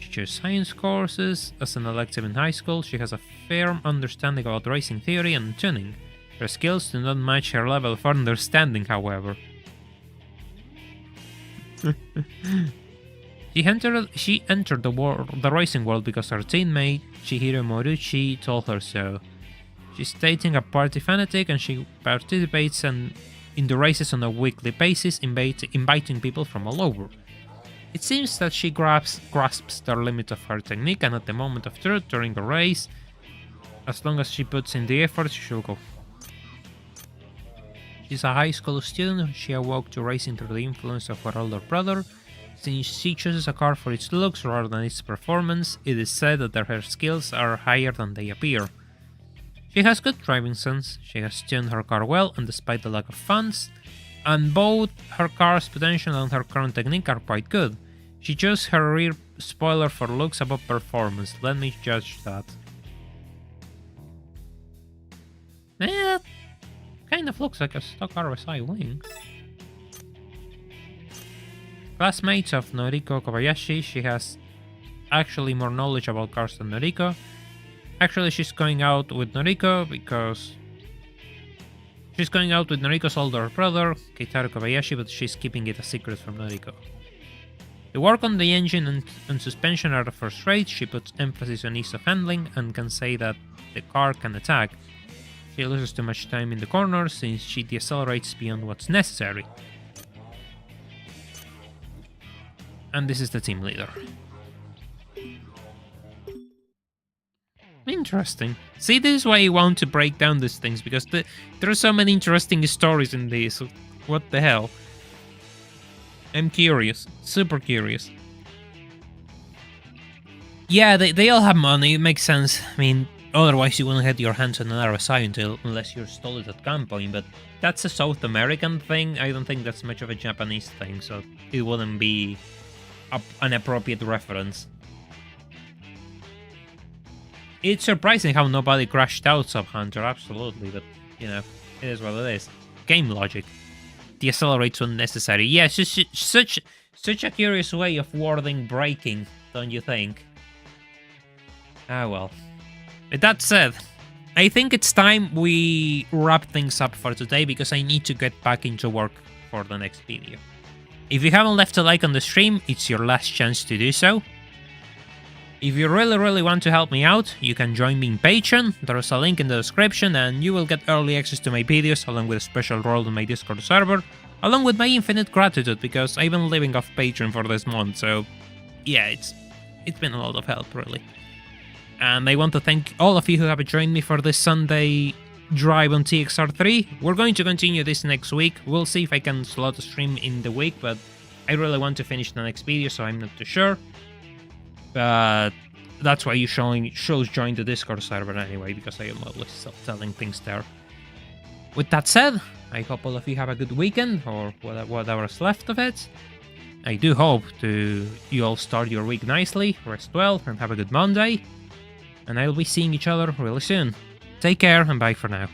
S1: She chose science courses as an elective in high school. She has a firm understanding about racing theory and tuning. Her skills do not match her level of understanding, however. She entered the racing world because her teammate Chihiro Moruchi told her so. She's dating a party fanatic and she participates in the races on a weekly basis, inviting people from all over. It seems that she grasps the limit of her technique, and at the moment of truth during a race, as long as she puts in the effort, she'll go. She's a high school student. She awoke to racing through the influence of her older brother. Since she chooses a car for its looks rather than its performance, it is said that her skills are higher than they appear. She has good driving sense, she has tuned her car well, and despite the lack of funds, and both her car's potential and her current technique are quite good. She chose her rear spoiler for looks above performance. Let me judge that. That kind of looks like a stock RSI wing. Classmates of Noriko Kobayashi, she has actually more knowledge about cars than Noriko. Actually, she's going out with Noriko because she's going out with Noriko's older brother, Keitaro Kobayashi, but she's keeping it a secret from Noriko. The work on the engine and suspension are first rate. She puts emphasis on ease of handling and can say that the car can attack. She loses too much time in the corners since she decelerates beyond what's necessary. And this is the team leader. Interesting. See, this is why you want to break down these things, because there are so many interesting stories in this. What the hell? I'm curious. Super curious. Yeah, they all have money. It makes sense. I mean, otherwise you wouldn't get your hands on an RSI unless you stole it at gunpoint, but that's a South American thing. I don't think that's much of a Japanese thing, so it wouldn't be an appropriate reference. It's surprising how nobody crashed out Sub Hunter, absolutely, but, you know, it is what it is. Game logic. Decelerate's unnecessary. Yeah, it's just such a curious way of wording braking, don't you think? Ah, well. With that said, I think it's time we wrap things up for today, because I need to get back into work for the next video. If you haven't left a like on the stream, it's your last chance to do so. If you really want to help me out, you can join me in Patreon. There's a link in the description, and you will get early access to my videos, along with a special role in my Discord server, along with my infinite gratitude, because I've been living off Patreon for this month, so yeah, it's been a lot of help, really. And I want to thank all of you who have joined me for this Sunday drive on TXR3. We're going to continue this next week. We'll see if I can slot a stream in the week, but I really want to finish the next video, so I'm not too sure. But that's why you should join the Discord server anyway, because I am always telling things there. With that said, I hope all of you have a good weekend, or whatever's left of it. I do hope you all start your week nicely, rest well, and have a good Monday. And I'll be seeing each other really soon. Take care, and bye for now.